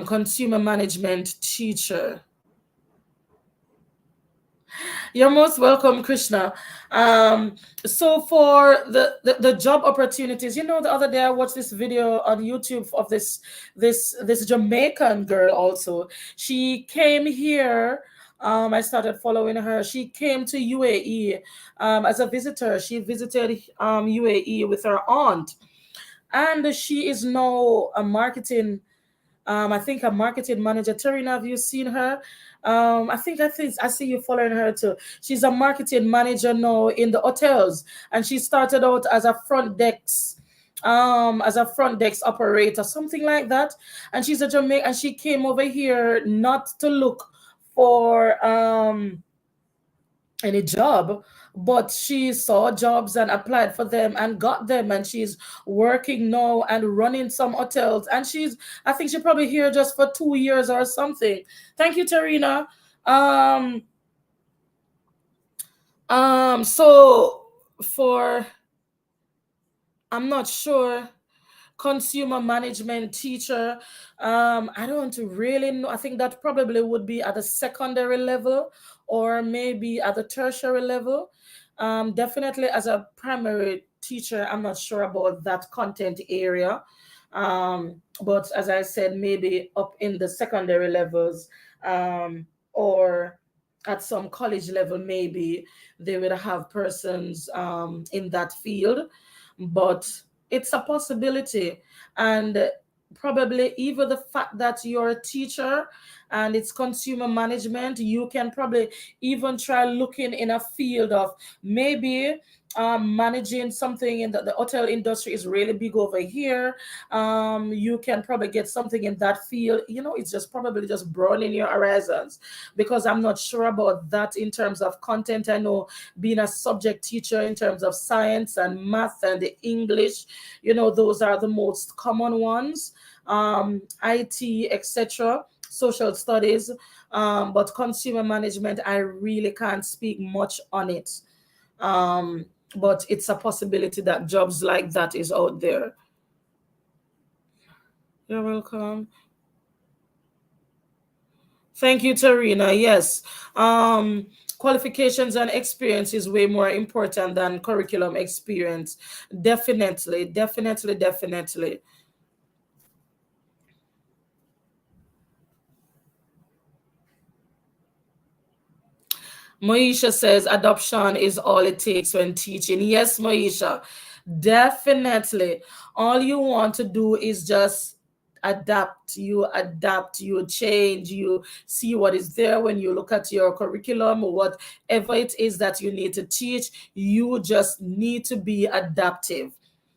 consumer management teacher. You're most welcome, Krishna. Um, so for the job opportunities, the other day I watched this video on YouTube of this Jamaican girl also. She came here. I started following her. She came to UAE as a visitor. She visited UAE with her aunt, and she is now a marketing I think a marketing manager. Tarina, have you seen her? I think I see you following her too. She's a marketing manager now in the hotels, and she started out as a front desk operator, something like that. And she's a Jamaican, and she came over here not to look for any job, but she saw jobs and applied for them and got them, and she's working now and running some hotels, and I think she's probably here just for 2 years or something. Thank you, Tarina. um so for I'm not sure, consumer management teacher. I don't really know. I think that probably would be at the secondary level or maybe at the tertiary level. Definitely as a primary teacher, I'm not sure about that content area. But as I said, maybe up in the secondary levels, or at some college level, maybe they would have persons in that field. But it's a possibility. And probably even the fact that you're a teacher and it's consumer management, you can probably even try looking in a field of maybe managing something in the hotel industry is really big over here. You can probably get something in that field. It's just probably just broadening your horizons, because I'm not sure about that in terms of content. I know being a subject teacher in terms of science and math and the English, those are the most common ones. IT, etc., social studies. But consumer management, I really can't speak much on it. Um, but it's a possibility that jobs like that is out there. You're welcome. Thank you, Tarina. Yes. Qualifications and experience is way more important than curriculum experience. Definitely, definitely, definitely. Moisha says adoption is all it takes when teaching. Yes, Moisha, definitely. All you want to do is just adapt, you change, you see what is there when you look at your curriculum, or whatever it is that you need to teach. You just need to be adaptive.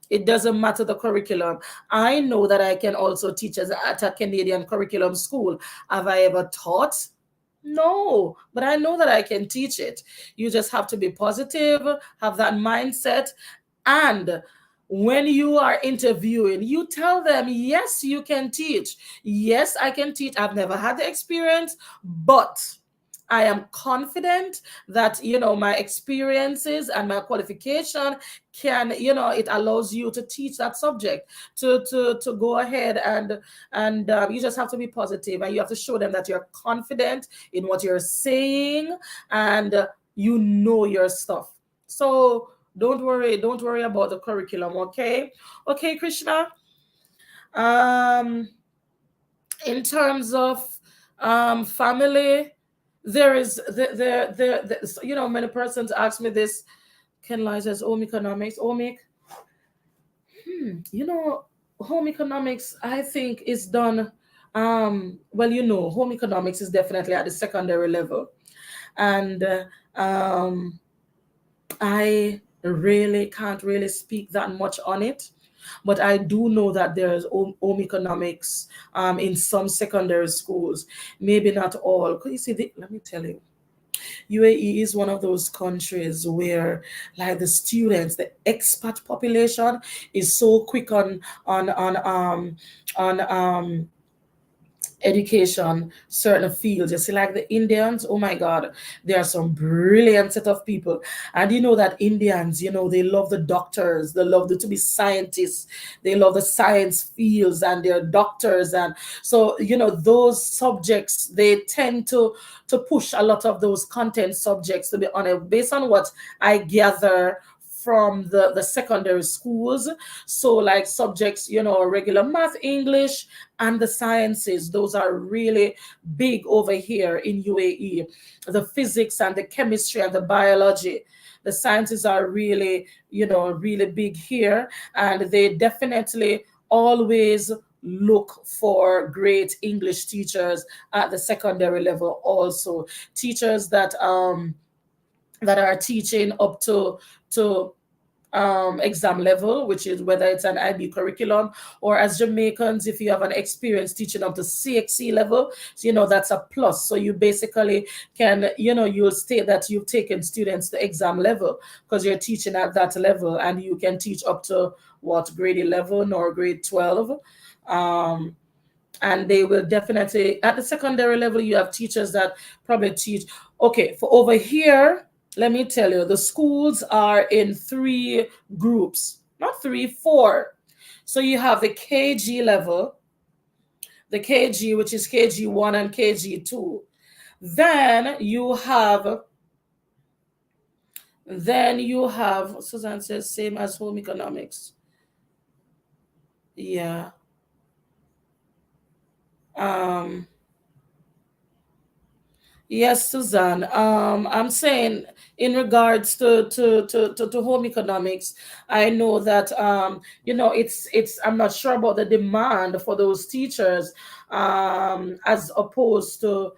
It doesn't matter the curriculum. I know that I can also teach at a Canadian curriculum school. Have I ever taught? No, but I know that I can teach it. You just have to be positive, have that mindset. And when you are interviewing, you tell them, yes, you can teach. Yes, I can teach. I've never had the experience, but I am confident that my experiences and my qualification can, it allows you to teach that subject, to go ahead, and you just have to be positive, and you have to show them that you're confident in what you're saying, and you know your stuff. So don't worry about the curriculum. Okay, Krishna. um in terms of family, there is there so, many persons ask me this. Ken Lai says home economics, you know home economics, I think, is done. Well, home economics is definitely at the secondary level, and I really can't really speak that much on it. But I do know that there's home economics in some secondary schools, maybe not all. 'Cause you see, let me tell you, UAE is one of those countries where, like, the students, the expat population is so quick on education, certain fields. You see, like the Indians, oh my God, there are some brilliant set of people. And you know that Indians, they love the doctors, they love to be scientists, they love the science fields, and they're doctors. And so, those subjects, they tend to push a lot of those content subjects, to be honest, based on what I gather from the secondary schools. So, like, subjects, regular math, English, and the sciences, those are really big over here in UAE. The physics and the chemistry and the biology, the sciences are really, really big here. And they definitely always look for great English teachers at the secondary level also. Teachers that are teaching up to exam level, which is whether it's an IB curriculum, or as Jamaicans, if you have an experience teaching up to CXC level, so, that's a plus. So you basically can, you'll state that you've taken students to exam level because you're teaching at that level, and you can teach up to what, grade 11 or grade 12. Um, and they will definitely, at the secondary level, you have teachers that probably teach. Okay, for over here, let me tell you, the schools are in three groups, not three, four. So you have the KG level, the KG, which is KG1 and KG2. Then you have, Suzanne says, same as home economics. Yeah. Um, Yes, Suzanne. I'm saying, in regards to home economics, I know that, it's I'm not sure about the demand for those teachers, as opposed to,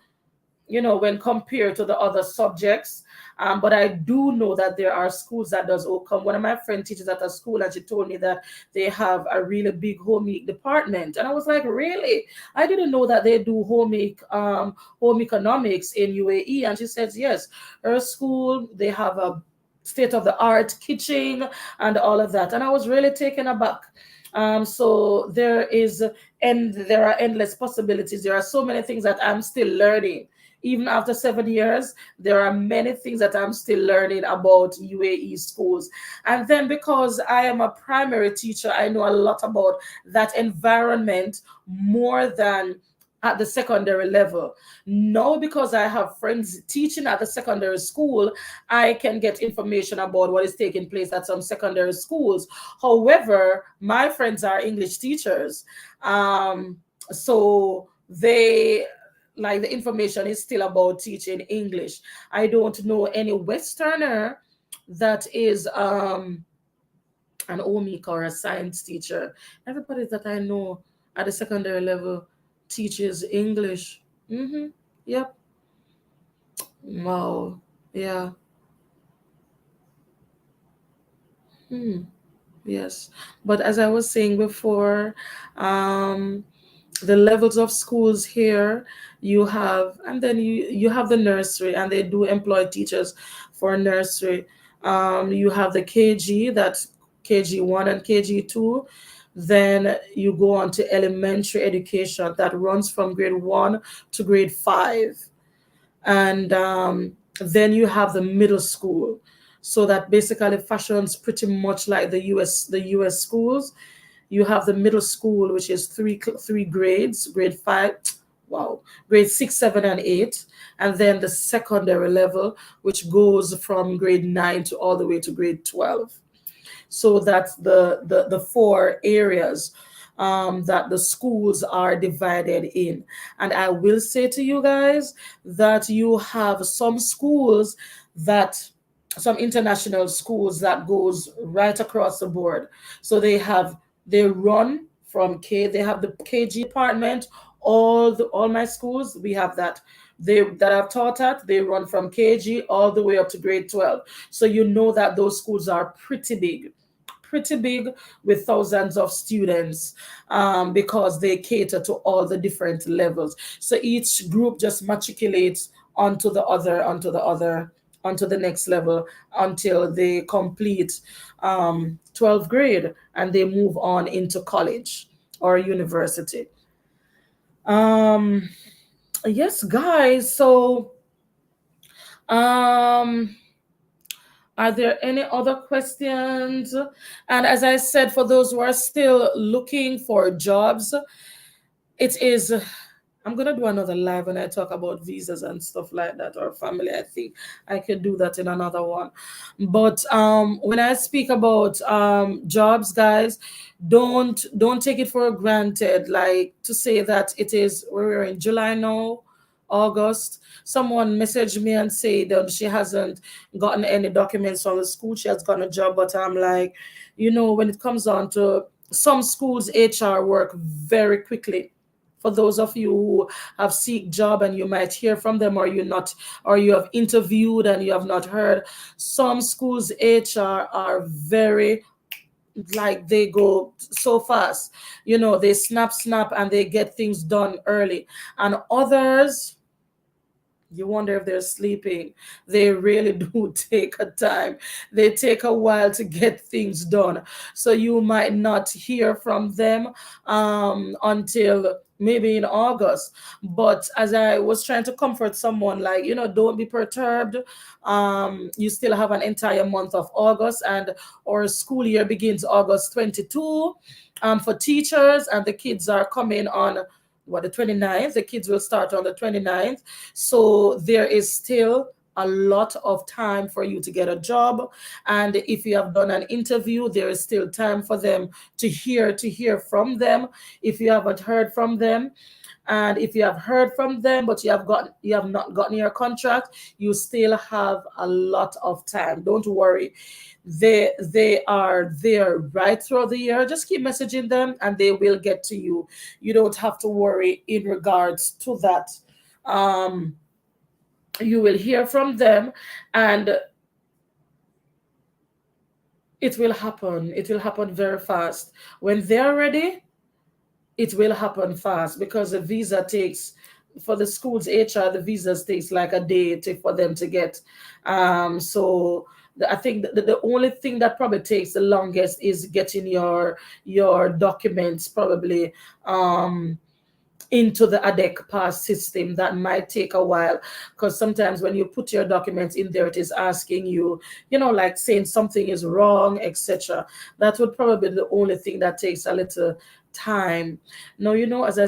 when compared to the other subjects. But I do know that there are schools that does come. One of my friends teaches at a school, and she told me that they have a really big home ec department. And I was like, really? I didn't know that they do home economics in UAE. And she says, yes, her school, they have a state of the art kitchen and all of that. And I was really taken aback. So there are endless possibilities. There are so many things that I'm still learning. Even after 7 years, there are many things that I'm still learning about UAE schools. And then, because I am a primary teacher, I know a lot about that environment more than at the secondary level. Now, because I have friends teaching at the secondary school, I can get information about what is taking place at some secondary schools. However, my friends are English teachers. So they, like, the information is still about teaching English. I don't know any Westerner that is an OMIC or a science teacher. Everybody that I know at the secondary level teaches English. Mm-hmm. Yep. Wow. Yeah. Hmm. Yes. But as I was saying before, um, the levels of schools here, you have, and then you have the nursery, and they do employ teachers for nursery. You have the KG, that's KG1 and KG2. Then you go on to elementary education that runs from grade 1 to grade 5. And then you have the middle school, so that basically functions pretty much like the US schools. You have the middle school, which is three grades, grade 5, wow, grade 6, 7, and 8. And then the secondary level, which goes from grade 9 to all the way to grade 12. So that's the four areas that the schools are divided in. And I will say to you guys that you have some schools that, some international schools that goes right across the board. So they run from they have the KG department. All my schools, we have that. They that I've taught at, they run from KG all the way up to grade 12. So you know that those schools are pretty big, pretty big with thousands of students, because they cater to all the different levels. So each group just matriculates onto the other, onto the other, onto the next level until they complete 12th grade and they move on into college or university. Um, yes, guys. So, um, are there any other questions? And as I said, for those who are still looking for jobs, it is, I'm gonna do another live when I talk about visas and stuff like that, or family. I think I could do that in another one. But when I speak about jobs, guys, don't take it for granted. Like, to say that it is, we're in July now, August. Someone messaged me and said that she hasn't gotten any documents from the school. She has gotten a job, but I'm like, when it comes on to some schools, HR work very quickly. For those of you who have seek job and you might hear from them, or you not, or you have interviewed and you have not heard, some schools HR are very, like, they go so fast. They snap and they get things done early. And others, you wonder if they're sleeping. They really do take a time. They take a while to get things done. So you might not hear from them until maybe in August. But as I was trying to comfort someone, like, don't be perturbed. You still have an entire month of August, and our school year begins August 22 for teachers, and the kids are coming on what, the 29th. The kids will start on the 29th. So there is still a lot of time for you to get a job. And if you have done an interview, there is still time for them to hear from them if you haven't heard from them. And if you have heard from them but you have not gotten your contract, you still have a lot of time. Don't worry. They are there right throughout the year. Just keep messaging them and they will get to you. You don't have to worry in regards to that. um you will hear from them, and it will happen very fast. When they're ready, it will happen fast, because the visa takes, for the school's HR, the visas takes like a day for them to get. So I think the only thing that probably takes the longest is getting your documents, probably into the ADEC pass system. That might take a while, because sometimes when you put your documents in there, it is asking you, like, saying something is wrong, etc. That would probably be the only thing that takes a little time. Now, as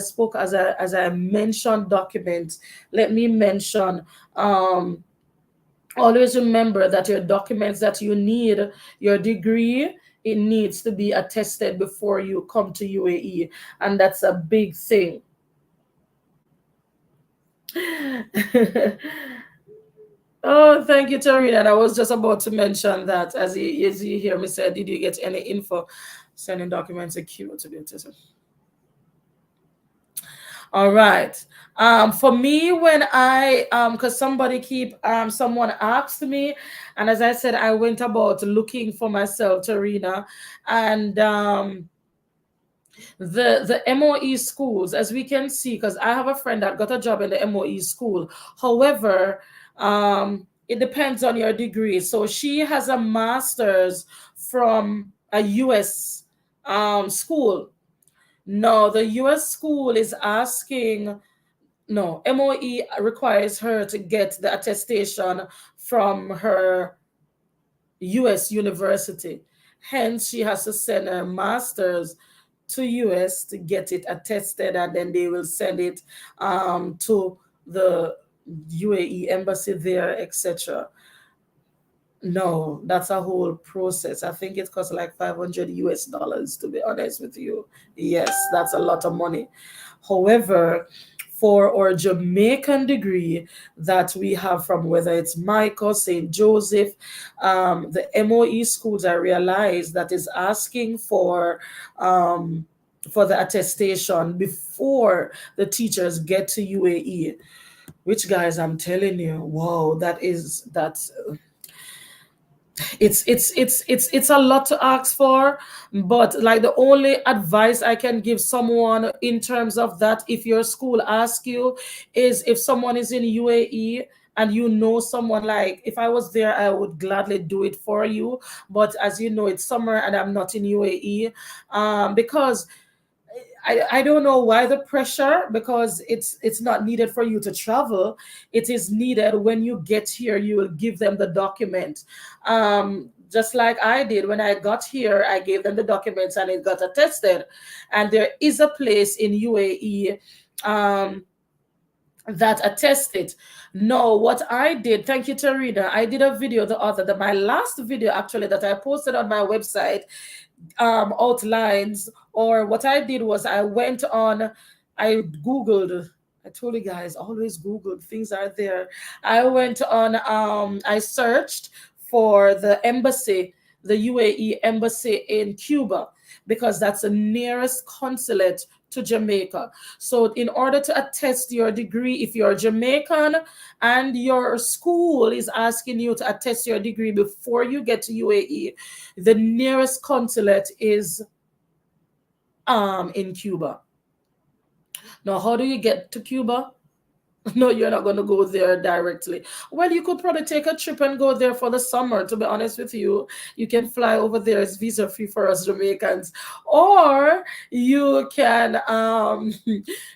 I mentioned documents, let me mention, um always remember that your documents that you need, your degree, it needs to be attested before you come to UAE, and that's a big thing. Oh, thank you, Tarina. And I was just about to mention that, as you hear me say, did you get any info? Sending documents a queue to be attested. All right. For me, when because someone asked me, and as I said, I went about looking for myself, Tarina, and the MOE schools, as we can see, because I have a friend that got a job in the MOE school. However, it depends on your degree. So she has a master's from a US school. No, the US school is asking, no, MOE requires her to get the attestation from her US university. Hence, she has to send her master's to US to get it attested, and then they will send it to the UAE embassy there, etc. No, that's a whole process. I think it costs like 500 US dollars, to be honest with you. Yes, that's a lot of money. However, for our Jamaican degree that we have from, whether it's Michael, St. Joseph, the MOE schools, I realize that is asking for the attestation before the teachers get to UAE. Which, guys, I'm telling you, wow, that's It's a lot to ask for, but like the only advice I can give someone in terms of that, if your school asks you, is if someone is in UAE and you know someone, like if I was there I would gladly do it for you, but as you know it's summer and I'm not in UAE, because I don't know why the pressure, because it's not needed for you to travel. It is needed when you get here, you will give them the document. Just like I did when I got here, I gave them the documents and it got attested. And there is a place in UAE um, that attested. No, what I did, thank you, Tarina. I did a video the other, my last video actually that I posted on my website, outlines, or what I did was I went on, I Googled, I told you guys, always Googled, things are there. I went on, I searched for the embassy, the UAE embassy in Cuba, because that's the nearest consulate to Jamaica. So, in order to attest your degree, if you're Jamaican and your school is asking you to attest your degree before you get to UAE, the nearest consulate is in Cuba. Now, how do you get to Cuba? No, you're not going to go there directly. Well, you could probably take a trip and go there for the summer. To be honest with you, you can fly over there. It's visa free for us Jamaicans, or you can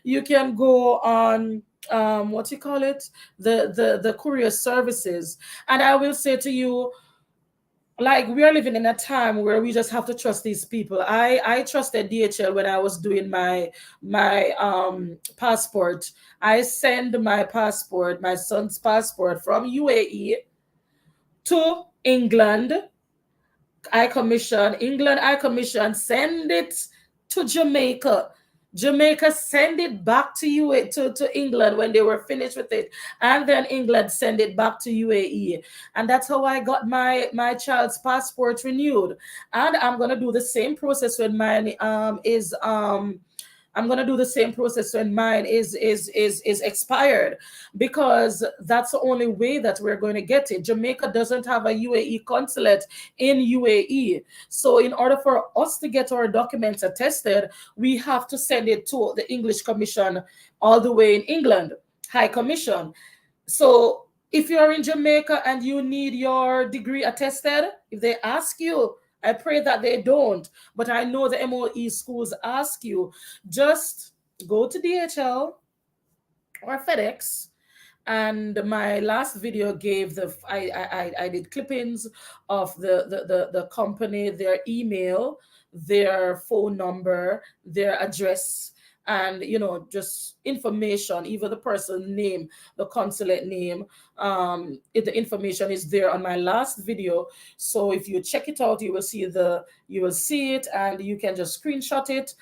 you can go on what you call it, the courier services. And I will say to you, like we are living in a time where we just have to trust these people. I trusted DHL when I was doing my passport. I send my passport, my son's passport, from UAE to England. I commission, send it to Jamaica. Jamaica send it back to to England when they were finished with it, and then England send it back to UAE, and that's how I got my child's passport renewed. And I'm gonna do the same process when mine is I'm gonna do the same process when mine is expired, because that's the only way that we're going to get it. Jamaica doesn't have a UAE consulate in UAE, so in order for us to get our documents attested, we have to send it to the English Commission all the way in England, High Commission. So if you're in Jamaica and you need your degree attested, if they ask you, I pray that they don't, but I know the MOE schools ask you, just go to DHL or FedEx. And my last video gave I did clippings of the company, their email, their phone number, their address, and just information, even the person name, the consulate name. The information is there on my last video, so if you check it out, you will see it, and you can just screenshot it,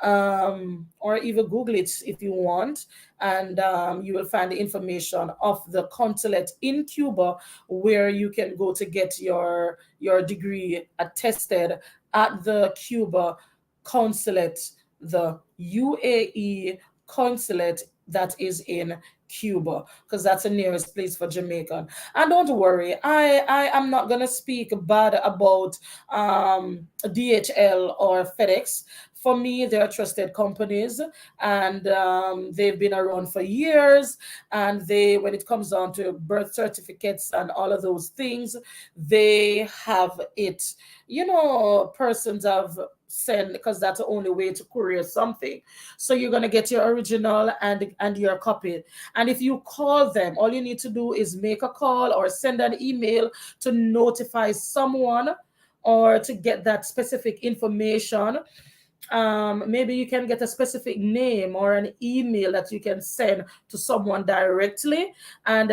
or even Google it if you want, and you will find the information of the consulate in Cuba where you can go to get your degree attested at the Cuba consulate, the UAE consulate that is in Cuba, because that's the nearest place for Jamaican. And don't worry, I am not gonna speak bad about DHL or FedEx. For me, they're trusted companies, and they've been around for years. And when it comes down to birth certificates and all of those things, they have it. Persons have sent, because that's the only way to courier something. So you're gonna get your original and your copy. And if you call them, all you need to do is make a call or send an email to notify someone, or to get that specific information. Maybe you can get a specific name or an email that you can send to someone directly, and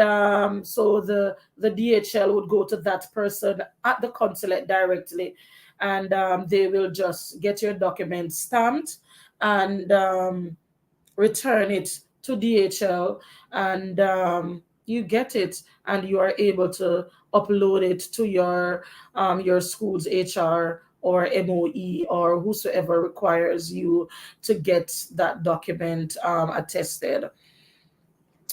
so the DHL would go to that person at the consulate directly, and they will just get your document stamped and return it to DHL, and you get it, and you are able to upload it to your school's HR or MOE or whosoever requires you to get that document attested.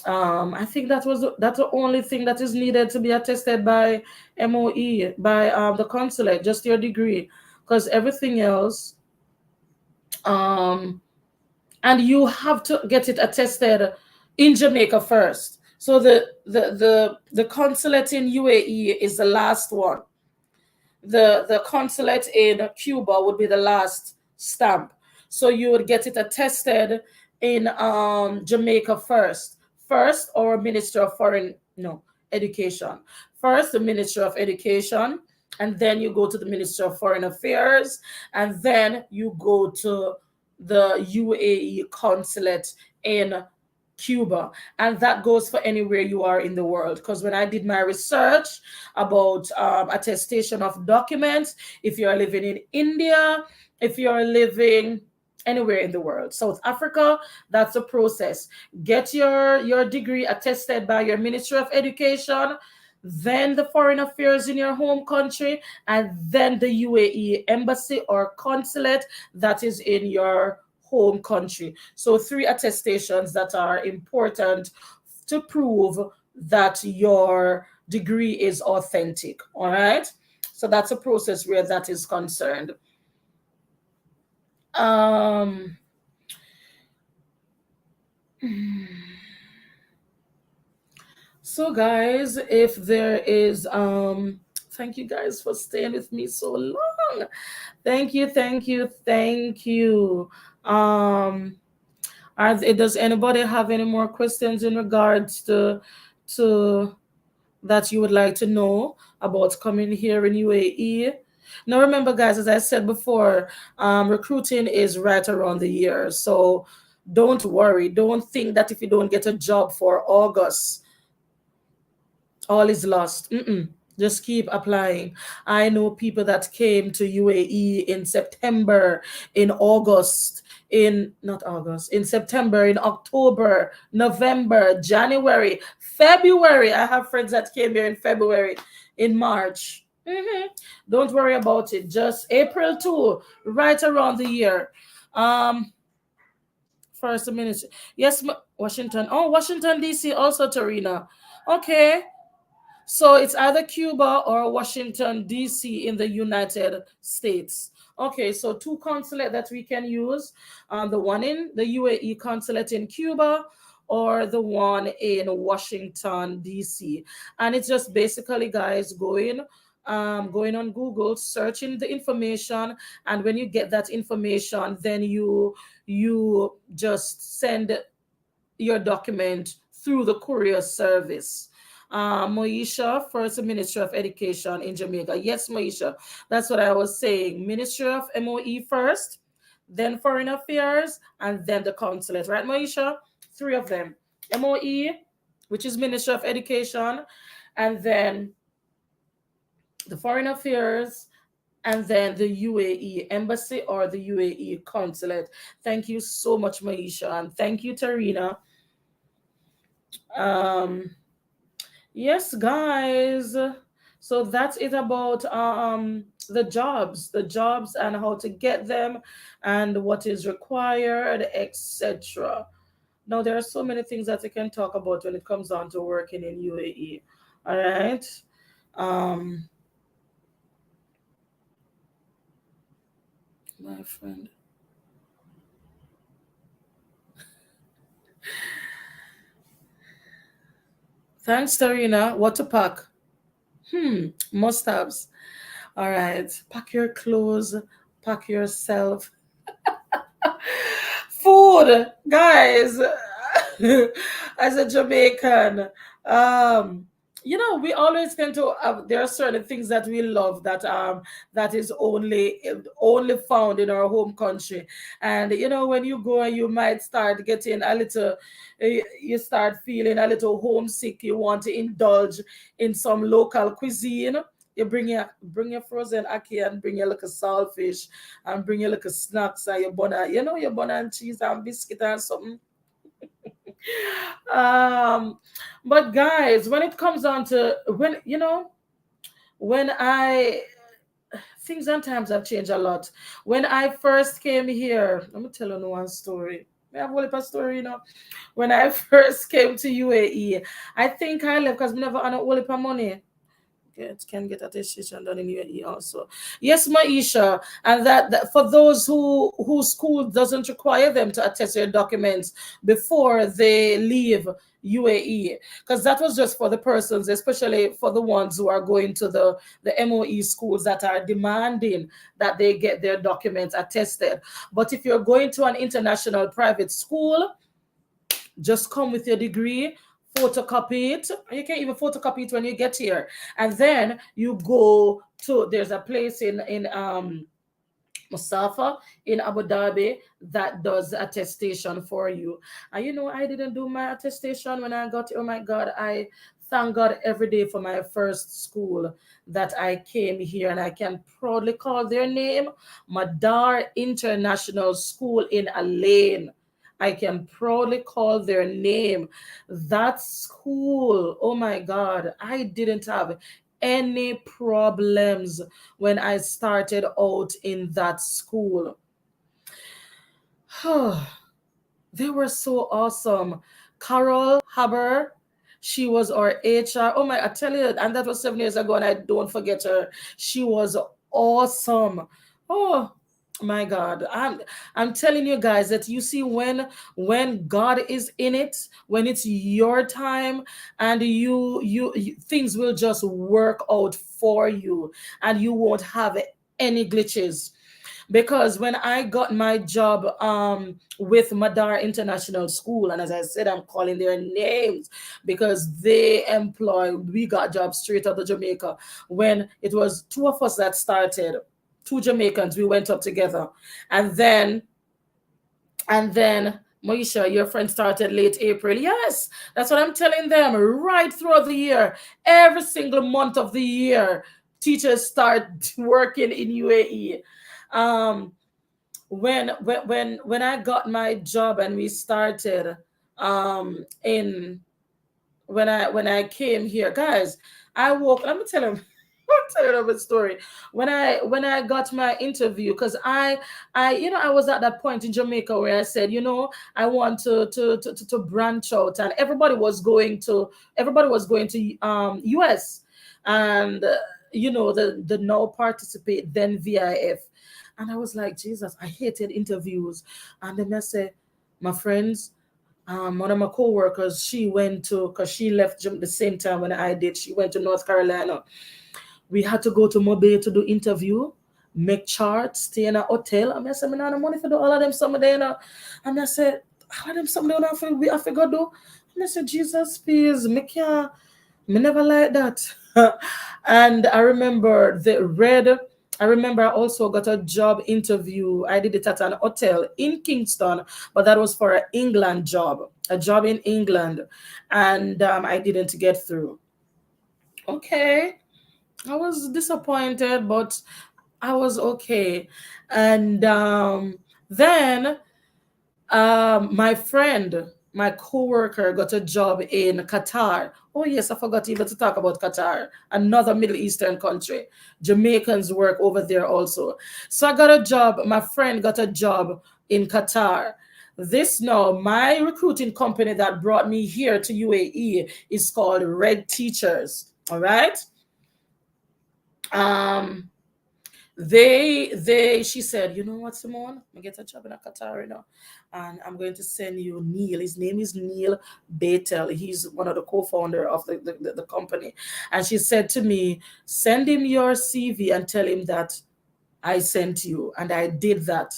I think that's the only thing that is needed to be attested by MOE, by the consulate, just your degree, because everything else, um, and you have to get it attested in Jamaica first. So the consulate in UAE is the last one. The consulate in Cuba would be the last stamp. So you would get it attested in Jamaica first. First, or Minister of Foreign, no, Education. First, the Minister of Education, and then you go to the Minister of Foreign Affairs, and then you go to the UAE consulate in Cuba. And that goes for anywhere you are in the world. Because when I did my research about attestation of documents, if you're living in India, if you're living anywhere in the world, South Africa, that's the process. Get your degree attested by your Ministry of Education, then the Foreign Affairs in your home country, and then the UAE embassy or consulate that is in your home country. So three attestations that are important to prove that your degree is authentic. All right. So that's a process where that is concerned. Um, so guys, if there is thank you guys for staying with me so long. Thank you, thank you, thank you. Um does anybody have any more questions in regards to that you would like to know about coming here in UAE? Now, remember, guys, as I said before, recruiting is right around the year. So don't worry. Don't think that if you don't get a job for August, all is lost. Mm-mm. Just keep applying. I know people that came to UAE in September, in August, in not August, in September, in October, November, January, February. I have friends that came here in February, in March. Don't worry about it. Just April too, right around the year. Um, First minister. Yes, Washington. Oh, Washington D.C. also, Tarina. Okay. So it's either Cuba or Washington, D.C. in the United States. Okay, so two consulate that we can use, the one in the UAE consulate in Cuba or the one in Washington, D.C. And it's just basically, guys, going on Google, searching the information, and when you get that information, then you just send your document through the courier service. Moisha, first Ministry of Education in Jamaica. Yes, Moisha, that's what I was saying. Ministry of MOE first, then Foreign Affairs, and then the consulate. Right, Moisha? Three of them. MOE, which is Ministry of Education, and then the Foreign Affairs, and then the UAE Embassy or the UAE Consulate. Thank you so much, Maisha, and thank you, Tarina. Um, yes, guys. So that's it about the jobs and how to get them and what is required, etc. Now there are so many things that we can talk about when it comes down to working in UAE. All right. Um, my friend. Thanks, Tarina. What to pack? Must-haves. All right. Pack your clothes, pack yourself. Food, guys. As a Jamaican, um, we always tend to there are certain things that we love that is only found in our home country. And when you go and you might start getting a little you start feeling a little homesick, you want to indulge in some local cuisine. You bring your frozen ackee and bring your little saltfish and bring your little snacks and your bun and cheese and biscuit and something. um but guys, when it comes down to when I things and times have changed a lot. When I first came here, let me tell you one story. I have a story, When I first came to UAE, I think I left because I never earned a whole heap of money. Can get attestation done in UAE also. Yes, Maisha, and that for those whose school doesn't require them to attest their documents before they leave UAE, because that was just for the persons, especially for the ones who are going to the MOE schools that are demanding that they get their documents attested. But if you're going to an international private school, just come with your degree, photocopy it. You can even photocopy it when you get here, and then you go to, there's a place in Mustafa in Abu Dhabi that does attestation for you. And I didn't do my attestation when I got. Oh my God, I thank God every day for my first school that I came here, and I can proudly call their name Madar International School in Alain. I can proudly call their name. That school, oh my God, I didn't have any problems when I started out in that school. They were so awesome. Carol Haber, she was our HR. Oh my, I tell you, and that was 7 years ago, and I don't forget her. She was awesome. Oh my God. I'm telling you guys that you see when God is in it, when it's your time, and things will just work out for you, and you won't have any glitches. Because when I got my job with Madar International School, and as I said, I'm calling their names because we got jobs straight out of Jamaica. When it was two of us that started, two Jamaicans, we went up together. And then Moisha, your friend started late April. Yes, that's what I'm telling them. Right throughout the year, every single month of the year, teachers start working in UAE. Um, when I got my job and we started in when I came here, guys, I woke. Let me tell them. I'll tell you a story. When I got my interview, because I was at that point in Jamaica where I said, I want to branch out, and everybody was going to US, and the now participate, then VIF. And I was like, Jesus, I hated interviews. And then I say, my friends, one of my co-workers, she went to, because she left the same time when I did, she went to North Carolina. We had to go to Mobile to do interview, make charts, stay in a hotel. I said, I have money for do all of them something there. And I said, all of them something there we have to go do. And I said, Jesus, please, me never like that. And I remember I also got a job interview. I did it at an hotel in Kingston, but that was for an England job, a job in England. And I didn't get through. Okay. I was disappointed, but I was okay. And then my friend, my coworker, got a job in Qatar. Oh yes, I forgot even to talk about Qatar, another Middle Eastern country. Jamaicans work over there also. So I got a job. My friend got a job in Qatar. This now, my recruiting company that brought me here to UAE is called Red Teachers. All right. Um, she said, you know what, Simone, I get a job in a Qatar, and I'm going to send you Neil. His name is Neil Batel. He's one of the co-founder of the company. And she said to me, send him your CV and tell him that I sent you. And I did that.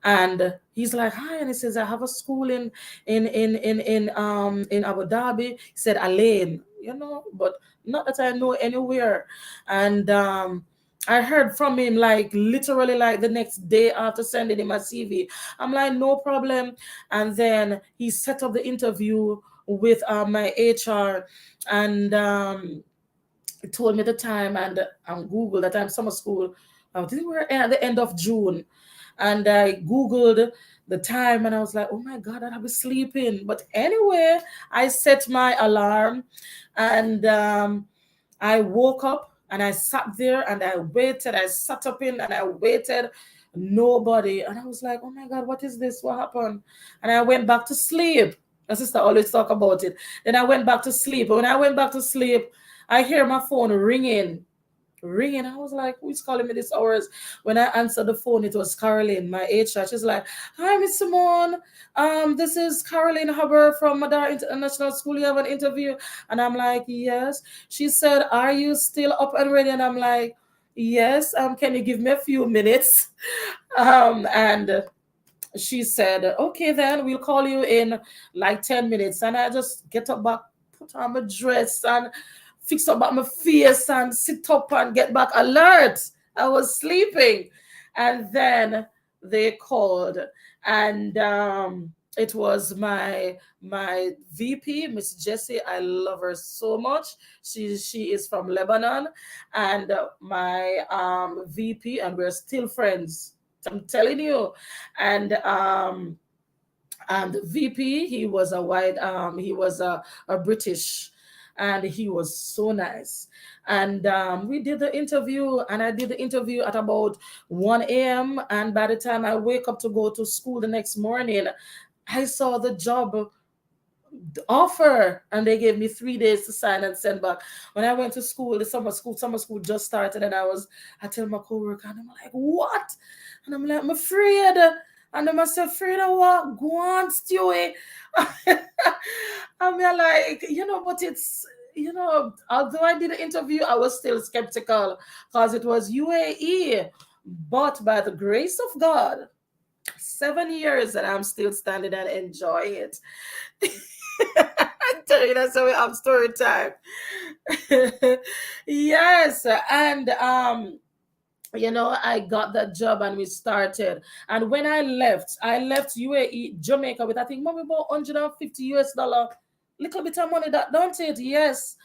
And he's like, hi, and he says, I have a school in Abu Dhabi. He said, Alain, but not that I know anywhere. And I heard from him like literally like the next day after sending him a CV. I'm like, no problem. And then he set up the interview with my HR, and he told me the time, and on Google that time summer school. I think we were at the end of June, and I Googled the time, and I was like, oh my God, I'll be sleeping. But anyway, I set my alarm, and I woke up And I sat there and I waited. I sat up in and I waited. Nobody. And I was like, oh my God, what is this? What happened? And I went back to sleep. My sister always talk about it. Then I went back to sleep. When I went back to sleep, I hear my phone ringing. I was like, who's calling me this hours? When I answered the phone, it was Caroline, my HR. She's like, hi, Miss Simone. This is Caroline Huber from Madar International School. You have an interview. And I'm like, yes. She said, are you still up and ready? And I'm like, yes. Can you give me a few minutes? And she said, okay, then we'll call you in like 10 minutes. And I just get up back, put on my dress and fix up my face and sit up and get back alert. I was sleeping. And then they called, and it was my VP, Miss Jessie. I love her so much. She is from Lebanon, and my VP, and we're still friends. I'm telling you. And the VP, he was a white, he was a British, and he was so nice. And we did the interview, and I did the interview at about 1 a.m. And by the time I wake up to go to school the next morning, I saw the job offer, and they gave me 3 days to sign and send back. When I went to school, the summer school just started, and I tell my coworker, and I'm like, what? And I'm like, I'm afraid. And I'm afraid of what? Go on, Stewie. I'm like, but it's, although I did an interview, I was still skeptical because it was UAE. But by the grace of God, 7 years, and I'm still standing and enjoying it. I tell you, that's how we have story time. Yes, and I got that job and we started. And when I left UAE, Jamaica with I think maybe about $150, little bit of money that don't it? Yes.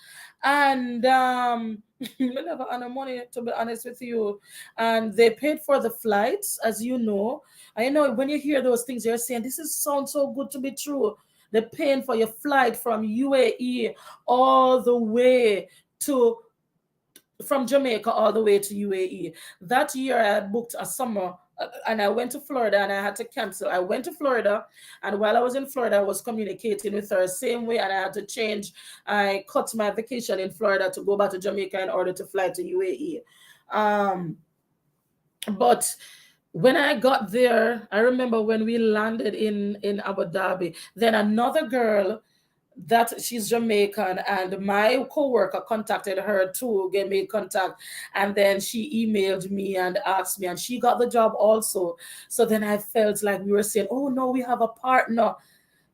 And we never had no money, to be honest with you. And they paid for the flights, as you know. I know when you hear those things, you're saying this is sounds so good to be true. They're paying for your flight from UAE all the way to from Jamaica all the way to UAE. That year I had booked a summer, and I went to Florida and I had to cancel. I went to Florida, and while I was in Florida, I was communicating with her same way, and I had to change. I cut my vacation in Florida to go back to Jamaica in order to fly to UAE. Um, but when I got there, I remember when we landed in Abu Dhabi, then another girl that she's Jamaican, and my coworker contacted her too, get me contact, and then she emailed me and asked me, and she got the job also. So then I felt like we were saying, oh no, we have a partner,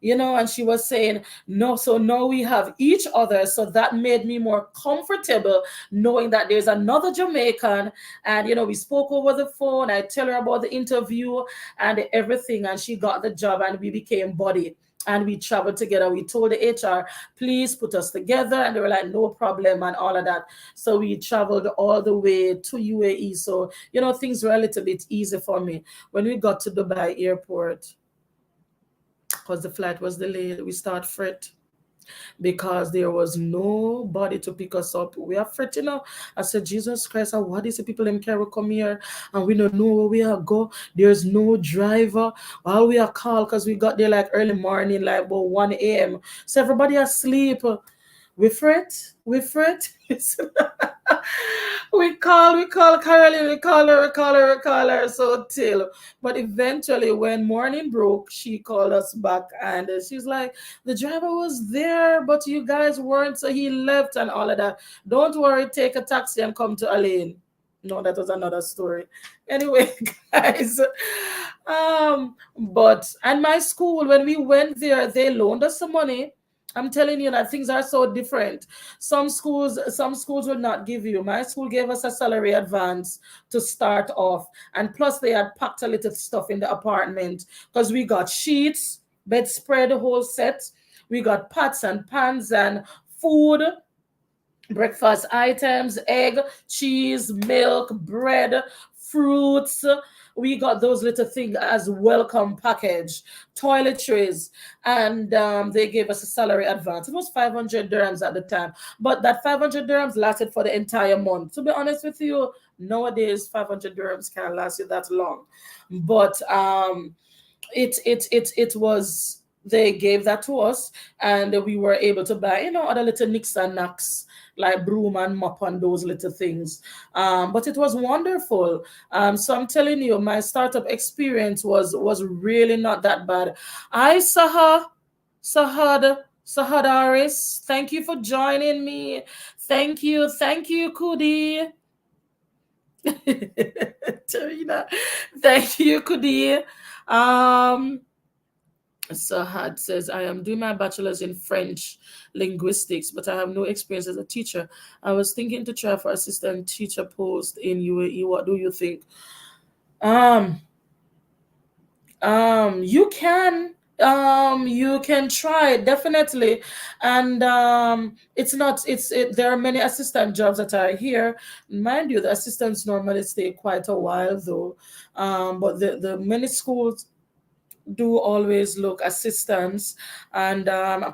and she was saying, no, so now we have each other. So that made me more comfortable knowing that there's another Jamaican, and we spoke over the phone. I tell her about the interview and everything, and she got the job, and we became buddy, and we traveled together. We told the HR, please put us together. And they were like, no problem, and all of that. So we traveled all the way to UAE. So, things were a little bit easy for me. When we got to Dubai airport, because the flight was delayed, we start fret because there was nobody to pick us up. We are fretting now. I said, Jesus Christ, what is the people in Carol come here and we don't know where we are go? There's no driver. While we are called, because we got there like early morning, like about 1 a.m. So everybody asleep. We fret. we call Caroline, we call her. So till, but eventually when morning broke, she called us back, and she's like, the driver was there, but you guys weren't, so he left and all of that. Don't worry, take a taxi and come to Elaine. No, that was another story. Anyway, guys, but and my school, when we went there, they loaned us some money. I'm telling you that things are so different. Some schools will not give you. My school gave us a salary advance to start off, and plus they had packed a little stuff in the apartment because we got sheets, bedspread, the whole set. We got pots and pans and food. breakfast items, egg, cheese, milk, bread, fruits. We got those little things as welcome package, toiletries, and they gave us a salary advance. It was 500 dirhams at the time, but that 500 dirhams lasted for the entire month. To be honest with you, nowadays 500 dirhams can't last you that long, but it was, they gave that to us, and we were able to buy, other little nicks and knacks like broom and mop and those little things. But it was wonderful. So I'm telling you, my startup experience was really not that bad. I Sahad Aris, thank you for joining me. Thank you, Kudi. Tarina, thank you, Kudi. Um, Sahad says, I am doing my bachelor's in French linguistics, but I have no experience as a teacher. I was thinking to try for assistant teacher post in UAE. What do you think? Um, you can try, definitely. And it's not, there are many assistant jobs that are here. Mind you, the assistants normally stay quite a while though. But the many schools do always look assistance, and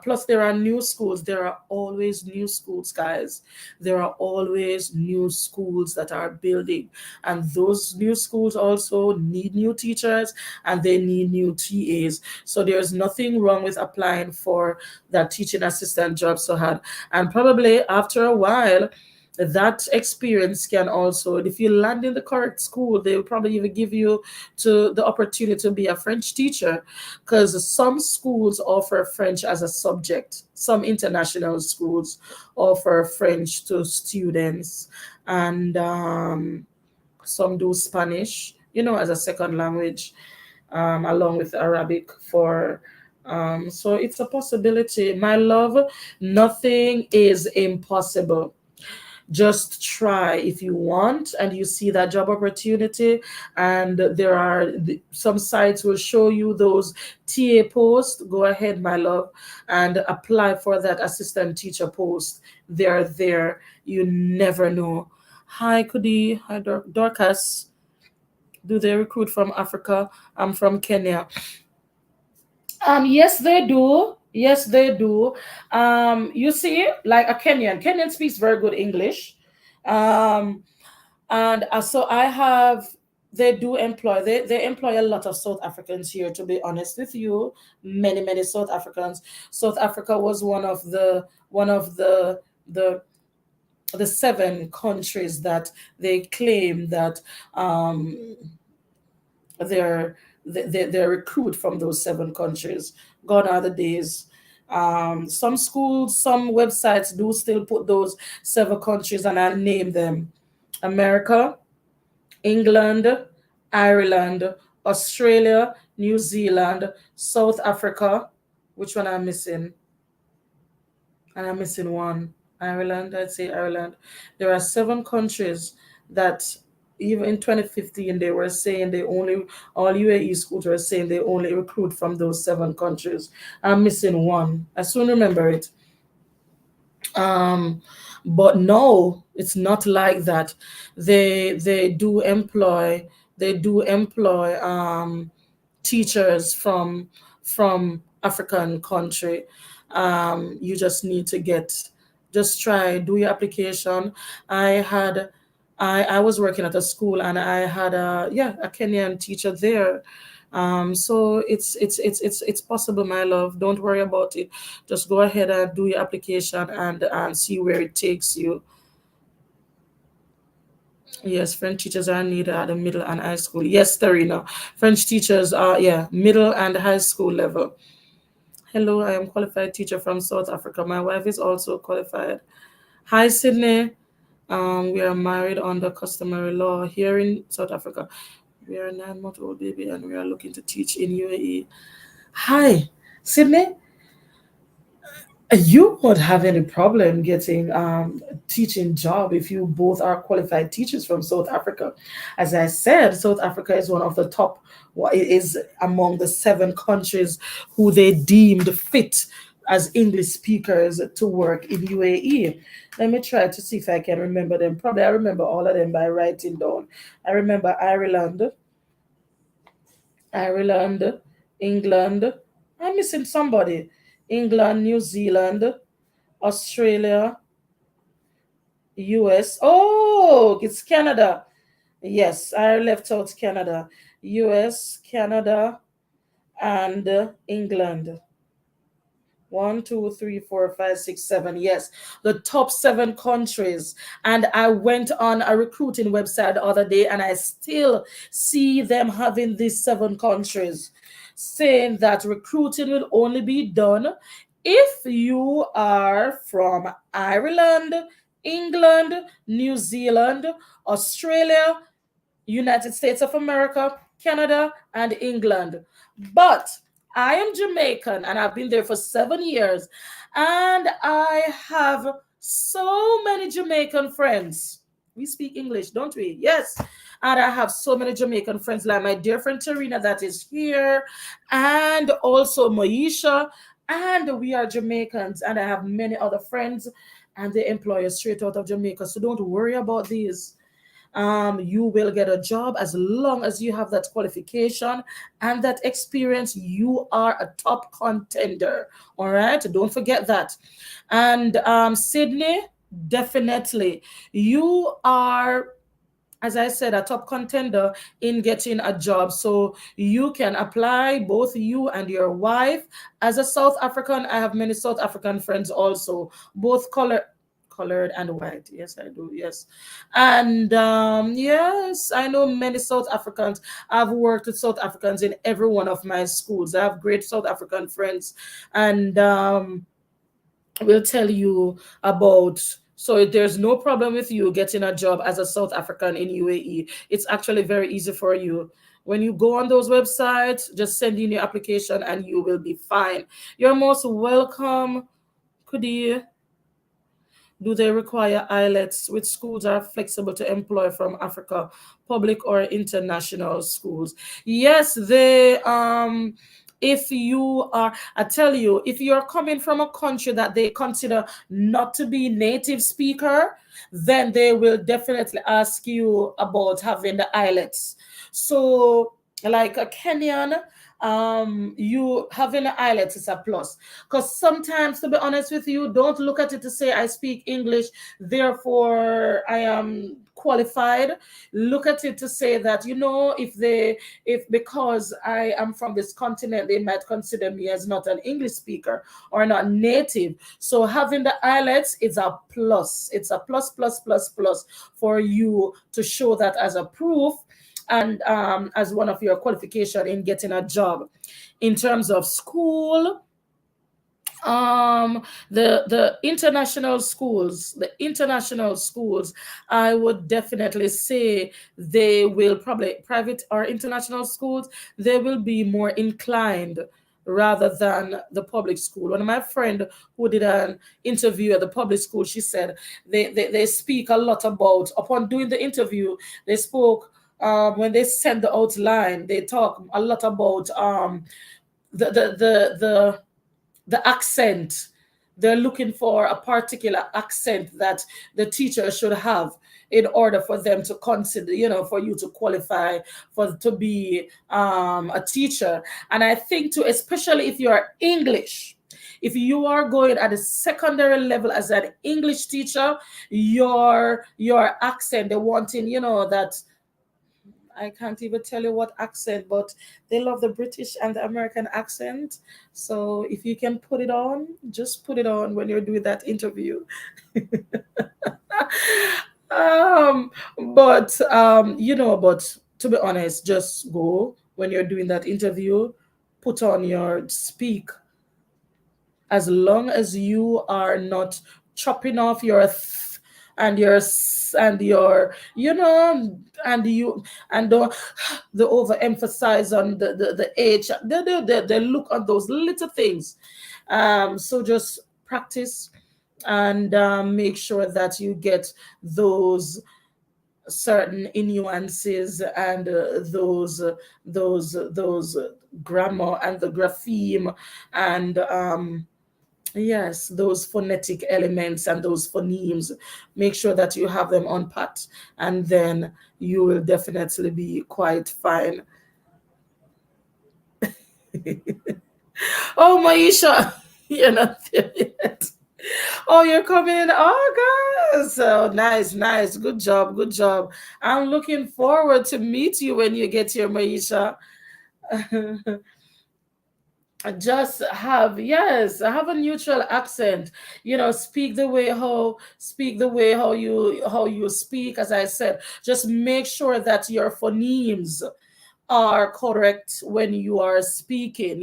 plus there are new schools, there are always new schools, guys. There are always new schools that are building, and those new schools also need new teachers, and they need new TAs. So there's nothing wrong with applying for that teaching assistant job, so hard. And probably after a while, that experience can also, if you land in the correct school, they will probably even give you to the opportunity to be a French teacher, because some schools offer French as a subject. Some international schools offer French to students, and some do Spanish, as a second language, along with Arabic for. So it's a possibility, my love. Nothing is impossible. Just try if you want and you see that job opportunity, and there are some sites will show you those TA posts. Go ahead, my love, and apply for that assistant teacher post. They're there. You never know. Hi, Kudi. Hi, Dorcas. Do they recruit from Africa? I'm from Kenya. Yes, they do. Yes, they do. You see, like a Kenyan speaks very good English. Um, and so I have, they do employ, they employ a lot of South Africans here, to be honest with you. Many South Africans. South Africa was one of the the seven countries that they claim that um they're they recruit from those seven countries. Gone are the days. Some schools, some websites do still put those seven countries, and I name them: America, England, Ireland, Australia, New Zealand, South Africa. Which one I'm missing? And I'm missing one. Ireland, I'd say Ireland. There are seven countries that even in 2015 they were saying they only, all UAE schools were saying they only recruit from those seven countries. I'm missing one. I soon remember it. Um, but no, it's not like that. They do employ, they do employ teachers from African country. You just need to get, just try, do your application. I had, I was working at a school, and I had a Kenyan teacher there. So it's possible, my love. Don't worry about it. Just go ahead and do your application, and see where it takes you. Yes, French teachers are needed at the middle and high school. Yes, Tarina. French teachers are, yeah, middle and high school level. Hello, I am qualified teacher from South Africa. My wife is also qualified. Hi, Sydney. We are married under customary law here in South Africa. We are a 9-month-old baby, and we are looking to teach in UAE. Hi, Sydney. You won't have any problem getting teaching job if you both are qualified teachers from South Africa. As I said, South Africa is one of the top, is among the seven countries who they deemed fit as English speakers to work in UAE. Let me try to see if I can remember them. Probably I remember all of them by writing down. I remember Ireland, England. I'm missing somebody. England, New Zealand, Australia, US. Oh, it's Canada. Yes, I left out Canada. US, Canada, and England. One, two, three, four, five, six, seven. Yes, the top seven countries. And I went on a recruiting website the other day and I still see them having these seven countries saying that recruiting will only be done if you are from Ireland, England, New Zealand, Australia, United States of America, Canada, and England. But I am Jamaican and I've been there for 7 years, and I have so many Jamaican friends. We speak English, don't we? Yes. And I have so many Jamaican friends, like my dear friend Tarina that is here, and also Moisha. And we are Jamaicans, and I have many other friends, and they employ us straight out of Jamaica. So don't worry about these. You will get a job as long as you have that qualification and that experience. You are a top contender. All right, don't forget that. And Sydney, definitely, you are, as I said, a top contender in getting a job. So you can apply, both you and your wife. As a South African, I have many South African friends also, both colored and white. Yes, I do. Yes. And yes, I know many South Africans. I've worked with South Africans in every one of my schools. I have great South African friends. And will tell you about. So there's no problem with you getting a job as a South African in UAE. It's actually very easy for you. When you go on those websites, just send in your application and you will be fine. You're most welcome. Could you? Do they require IELTS? Which schools are flexible to employ from Africa, public or international schools? Yes, they if you are, I tell you, if you're coming from a country that they consider not to be native speaker, then they will definitely ask you about having the IELTS. So like a Kenyan, you having an IELTS is a plus. Because sometimes, to be honest with you, don't look at it to say I speak English, therefore I am qualified. Look at it to say that, if because I am from this continent, they might consider me as not an English speaker or not native. So having the IELTS is a plus. It's a plus, plus, plus, plus for you to show that as a proof, and as one of your qualification in getting a job. In terms of school, the international schools, I would definitely say they will probably, private or international schools, they will be more inclined rather than the public school. One of my friend who did an interview at the public school, she said they speak a lot about, upon doing the interview, they spoke, when they send the outline, they talk a lot about the the the the the accent. They're looking for a particular accent that the teacher should have in order for them to consider, for you to qualify for to be a teacher. And I think too, especially if you are English, if you are going at a secondary level as an English teacher, your accent, they're wanting, that I can't even tell you what accent, but they love the British and the American accent. So if you can put it on, just put it on when you're doing that interview. um, but to be honest, just go when you're doing that interview, put on your speak, as long as you are not chopping off your and your and your and you and the overemphasize on the age. They look at those little things. So just practice and make sure that you get those certain nuances and those grammar and the grapheme and Yes, those phonetic elements and those phonemes, make sure that you have them on pat, and then you will definitely be quite fine. Oh, Maisha, you're not there yet. Oh, you're coming in August. So nice, nice. Good job, good job. I'm looking forward to meet you when you get here, Maisha. Just have, yes, have a neutral accent. Speak the way how you speak. As I said, just make sure that your phonemes are correct when you are speaking.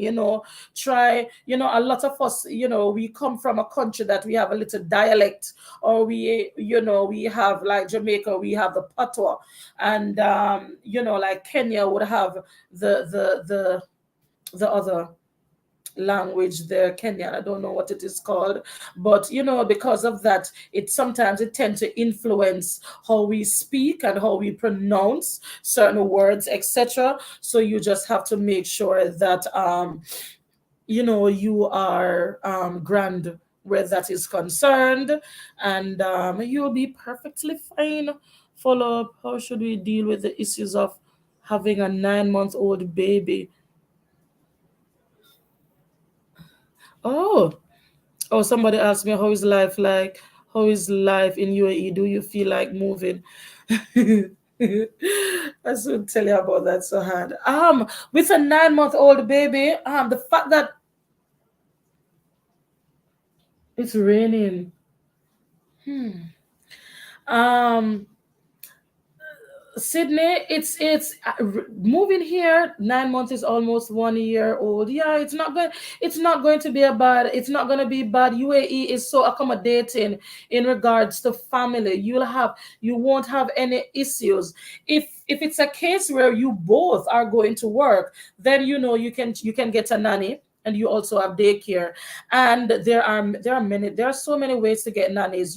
Try, a lot of us, we come from a country that we have a little dialect, or we have, like Jamaica, we have the patois, and like Kenya would have the other language there, Kenyan. I don't know what it is called, but because of that, it tends to influence how we speak and how we pronounce certain words, etc. So you just have to make sure that you are grand where that is concerned, and you'll be perfectly fine. Follow up: how should we deal with the issues of having a 9-month-old baby? Oh, Oh, somebody asked me, how is life like? How is life in UAE? Do you feel like moving? I should tell you about that so hard. With a 9-month-old baby, the fact that it's raining. Um, Sydney, moving here. 9 months is almost 1 year old. Yeah, It's not going to be a bad. It's not going to be bad. UAE is so accommodating in regards to family. You won't have any issues. If it's a case where you both are going to work, then you can get a nanny. And you also have daycare, and there are so many ways to get nannies.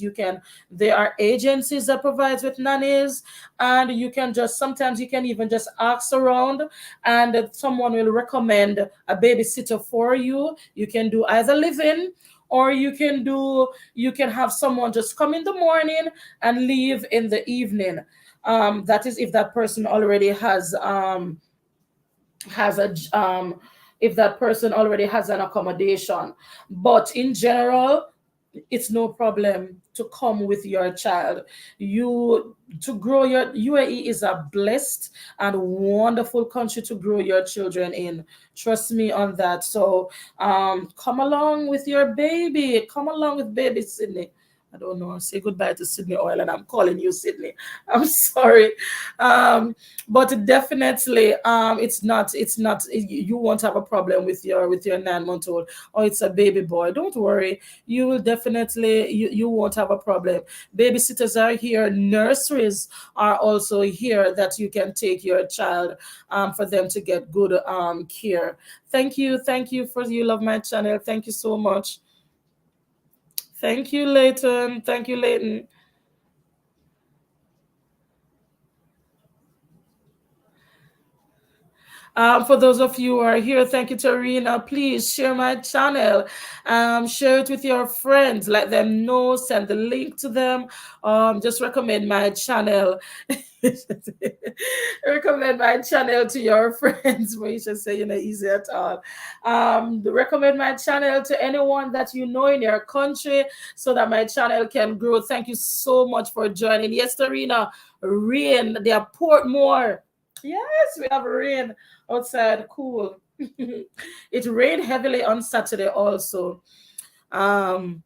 There are agencies that provides with nannies, and sometimes you can even just ask around, and someone will recommend a babysitter for you. You can do either live in, or you can have someone just come in the morning and leave in the evening. That is if that person already has a if that person already has an accommodation. But in general, it's no problem to come with your child. You to grow your UAE is a blessed and wonderful country to grow your children in. Trust me on that. So come along with your baby. Come along with baby Sydney. I don't know. Say goodbye to Sydney Oil, and I'm calling you Sydney. I'm sorry. But definitely, you won't have a problem with your 9-month-old, or it's a baby boy. Don't worry, you will definitely, you won't have a problem. Babysitters are here, nurseries are also here, that you can take your child, for them to get good care. Thank you for you love my channel. Thank you so much. Thank you, Leighton. For those of you who are here, thank you, Tarina. Please share my channel. Share it with your friends. Let them know. Send the link to them. Just recommend my channel. Recommend my channel to your friends. Maisha say you're not easy at all. Recommend my channel to anyone that you know in your country, so that my channel can grow. Thank you so much for joining. Yes, Tarina, rain. They are Portmore. Yes, we have rain outside. Cool. It rained heavily on Saturday also. Um,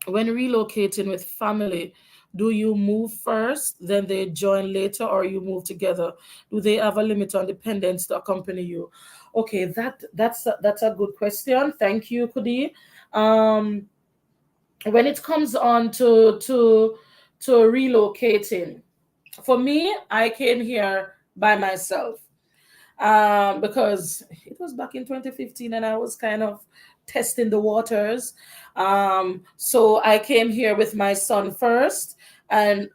when relocating with family, do you move first, then they join later, or you move together? Do they have a limit on dependents to accompany you? Okay, that's a good question. Thank you, Kudi. Um, when it comes on to relocating, for me, I came here by myself, because it was back in 2015, and I was kind of testing the waters. So I came here with my son first, and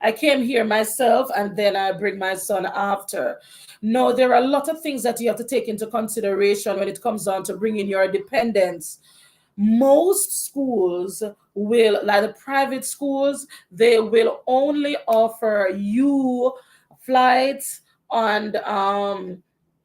I came here myself, and then I bring my son after. No, there are a lot of things that you have to take into consideration when it comes down to bringing your dependents. Most schools will, like the private schools, they will only offer you flights and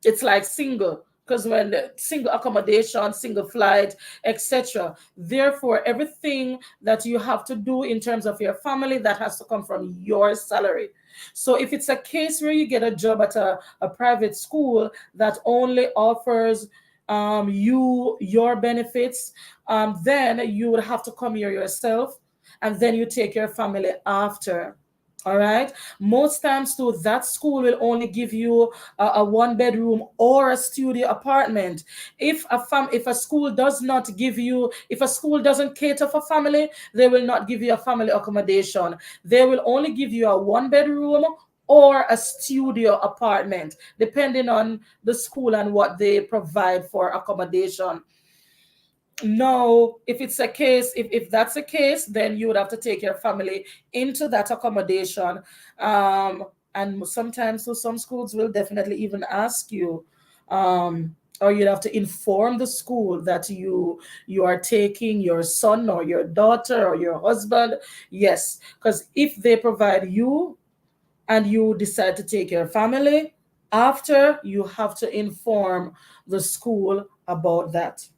it's like single, because when the single accommodation, single flight, etc. Therefore, everything that you have to do in terms of your family, that has to come from your salary. So if it's a case where you get a job at a private school that only offers you your benefits, then you would have to come here yourself, and then you take your family after. All right. Most times, too, that school will only give you a one bedroom or a studio apartment. If a school does not give you, if a school doesn't cater for family, they will not give you a family accommodation. They will only give you a one bedroom or a studio apartment, depending on the school and what they provide for accommodation. No, if it's a case, if that's the case, then you would have to take your family into that accommodation. And sometimes, so some schools will definitely even ask you, or you'd have to inform the school that you are taking your son or your daughter or your husband. Yes, because if they provide you and you decide to take your family after, you have to inform the school about that.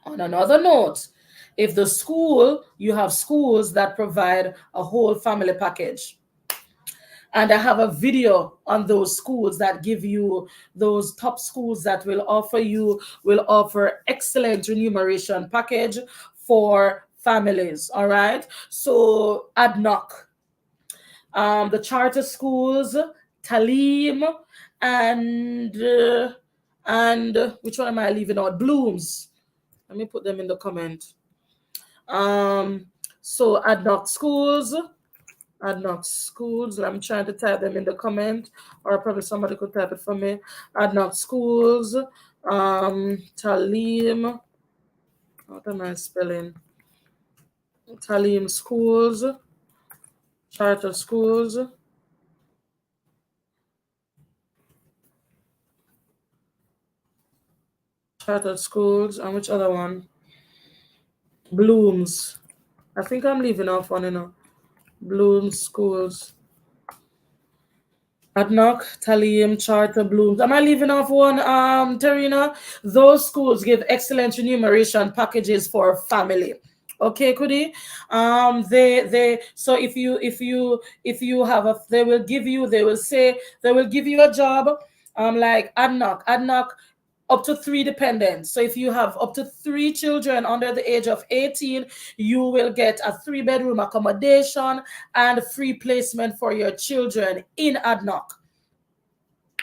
On another note, if the school, you have schools that provide a whole family package. And I have a video on those schools that give you, those top schools that will offer excellent remuneration package for families. All right. So ADNOC, the charter schools, Talim, and which one am I leaving out? Blooms. Let me put them in the comment. Um, so ADNOC schools. I'm trying to type them in the comment, or probably somebody could type it for me. ADNOC schools, Talim. What am I spelling? Talim schools, charter schools, and which other one? Blooms. I think I'm leaving off one, Blooms schools. Adnock, Talim, Charter, Blooms. Am I leaving off one, Terina? Those schools give excellent remuneration packages for family. Okay, Kudi. So if you have they will give you, they will give you a job, like Adnock, up to three dependents. So if you have up to three children under the age of 18, you will get a three-bedroom accommodation and free placement for your children in ADNOC.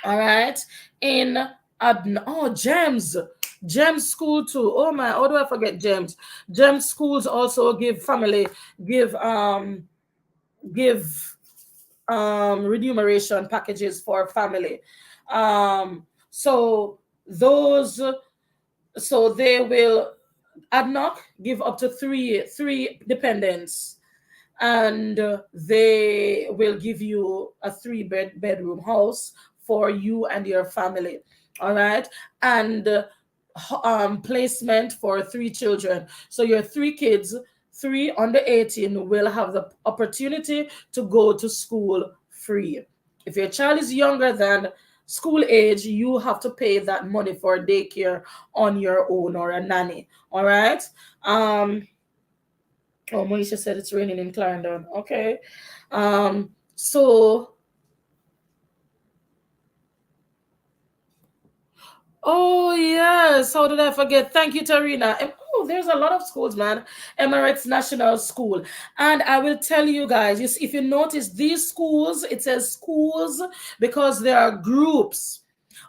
All right. In ADNOC. Oh, GEMS. GEMS school too. Oh my, how do I forget GEMS? GEMS schools also give give remuneration packages for family. So those so they will ADNOC give up to three dependents, and they will give you a bedroom house for you and your family. All right. And placement for three children. So your three kids, three under 18, will have the opportunity to go to school free. If your child is younger than school age, you have to pay that money for daycare on your own, or a nanny. All right. Oh, Moisha said it's raining in Clarendon. Okay. So, oh yes, how did I forget? Thank you, Tarina. Oh, there's a lot of schools, man. Emirates National School. And I will tell you guys, if you notice these schools, it says schools because there are groups.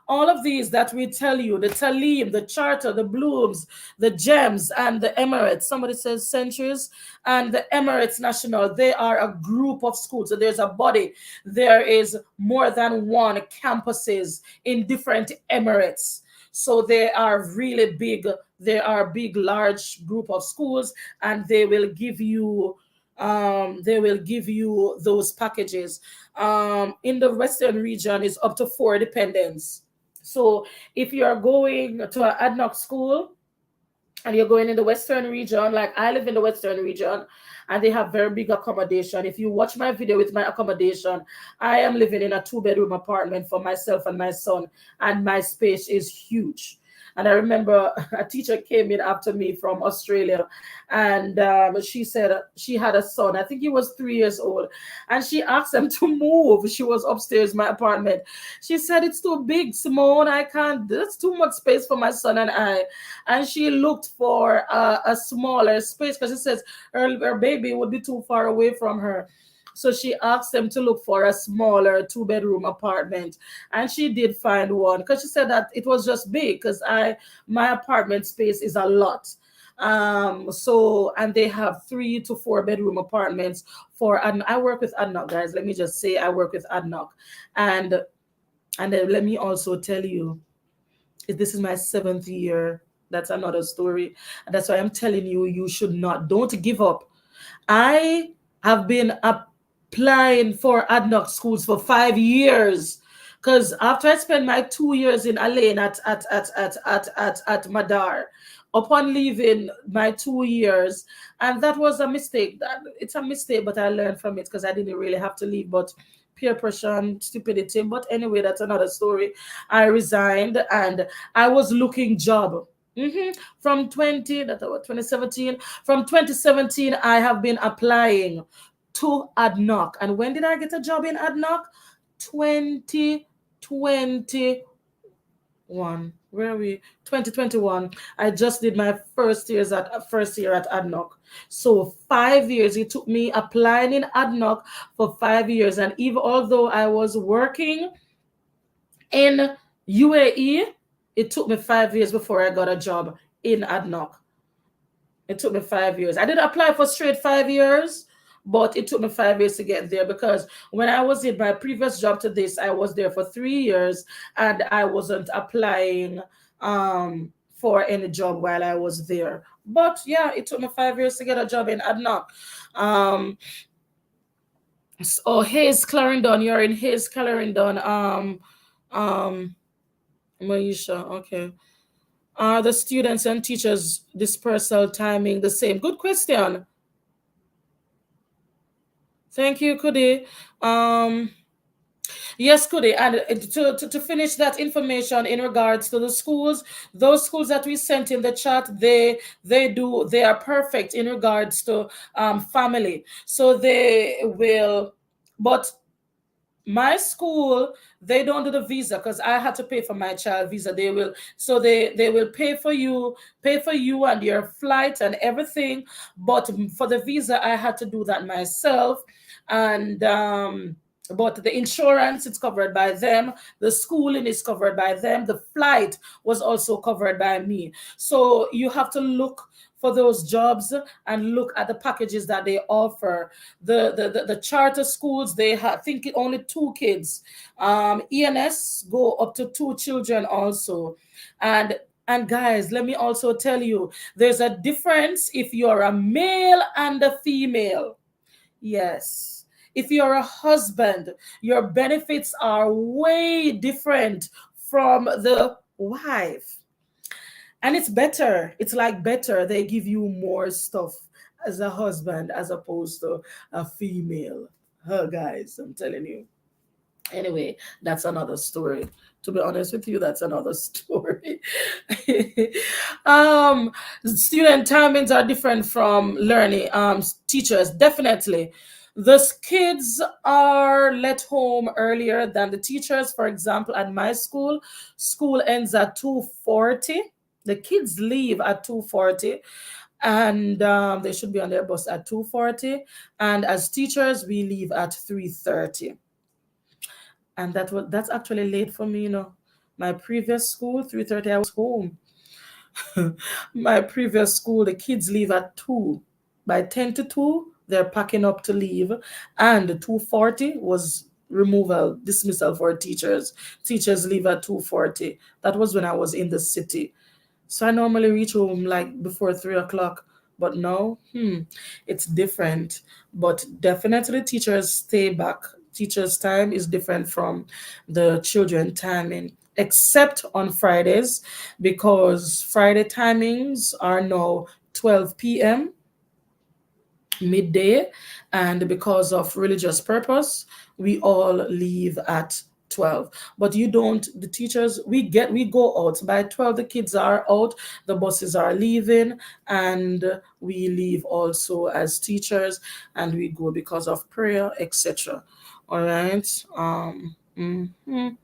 All of these that we tell you, the Talim, the Charter, the Blooms, the Gems, and the Emirates, somebody says Centuries, and the Emirates National, they are a group of schools. So there's a body. There is more than one campuses in different Emirates. So they are really big. They are a big, large group of schools, and they will give you those packages. In the Western region, is up to four dependents. So if you're going to an ADNOC school, and you're going in the western region, like I live in the western region, and they have very big accommodation. If you watch my video with my accommodation, I am living in a two-bedroom apartment for myself and my son, and my space is huge. And I remember a teacher came in after me from Australia, and she said she had a son. I think he was 3 years old, and she asked him to move. She was upstairs in my apartment. She said, "It's too big, Simone. I can't. That's too much space for my son and I." And she looked for a smaller space because she says her baby would be too far away from her. So she asked them to look for a smaller two-bedroom apartment, and she did find one because she said that it was just big because I my apartment space is a lot. So and they have 3 to 4 bedroom apartments for, and I work with ADNOC, guys. Let me just say I work with ADNOC, and then let me also tell you, this is my 7th year. That's another story. And that's why I'm telling you, you should not, don't give up. I have been applying for ADNOC schools for 5 years. Because after I spent my 2 years in Alain at Madar, upon leaving my 2 years, and that was a mistake. It's a mistake, but I learned from it because I didn't really have to leave. But peer pressure and stupidity. But anyway, that's another story. I resigned and I was looking job. From 2017. From 2017, I have been applying to ADNOC. And when did I get a job in ADNOC? 2021. Where are we? 2021. I just did my first year at ADNOC. So 5 years. It took me applying in ADNOC for 5 years. And even although I was working in UAE, it took me 5 years before I got a job in ADNOC. It took me 5 years. I didn't apply for straight 5 years, but it took me 5 years to get there because when I was in my previous job to this, I was there for 3 years and I wasn't applying for any job while I was there. But yeah, it took me 5 years to get a job in ADNOC. So Hayes Clarendon, you're in Hayes Clarendon. Um, Maisha, okay. Are the students and teachers dispersal timing the same? Good question. Thank you, Kudi. Yes, Kudi. And to finish that information in regards to the schools, those schools that we sent in the chat, they are perfect in regards to family. So they will, but my school, they don't do the visa because I had to pay for my child visa. They will, so they will pay for you and your flight and everything, but for the visa I had to do that myself. And but the insurance is covered by them, the schooling is covered by them, the flight was also covered by me. So you have to look for those jobs and look at the packages that they offer. The charter schools, they have, I think only 2 kids. ENS go up to 2 children also. And guys, let me also tell you, there's a difference if you're a male and a female. Yes. If you're a husband, your benefits are way different from the wife. And it's better. It's like better. They give you more stuff as a husband as opposed to a female. Guys, I'm telling you. Anyway, that's another story. To be honest with you, that's another story. um, Student timings are different from learning teachers, definitely. The kids are let home earlier than the teachers. For example, at my school, school ends at 2:40. The kids leave at 2:40, and they should be on their bus at 2:40. And as teachers, we leave at 3:30. And that's actually late for me, you know. My previous school, 3:30, I was home. My previous school, the kids leave at 2. By 10 to 2, they're packing up to leave. And 2:40 was removal, dismissal for teachers. Teachers leave at 2:40. That was when I was in the city. So I normally reach home like before 3 o'clock. But now, it's different. But definitely teachers stay back. Teachers' time is different from the children timing. except on Fridays, because Friday timings are now 12 p.m. midday, and because of religious purpose we all leave at 12. But you don't, the teachers, we go out by 12, the kids are out, the buses are leaving, and we leave also as teachers, and we go because of prayer, etc. All right. Mhm.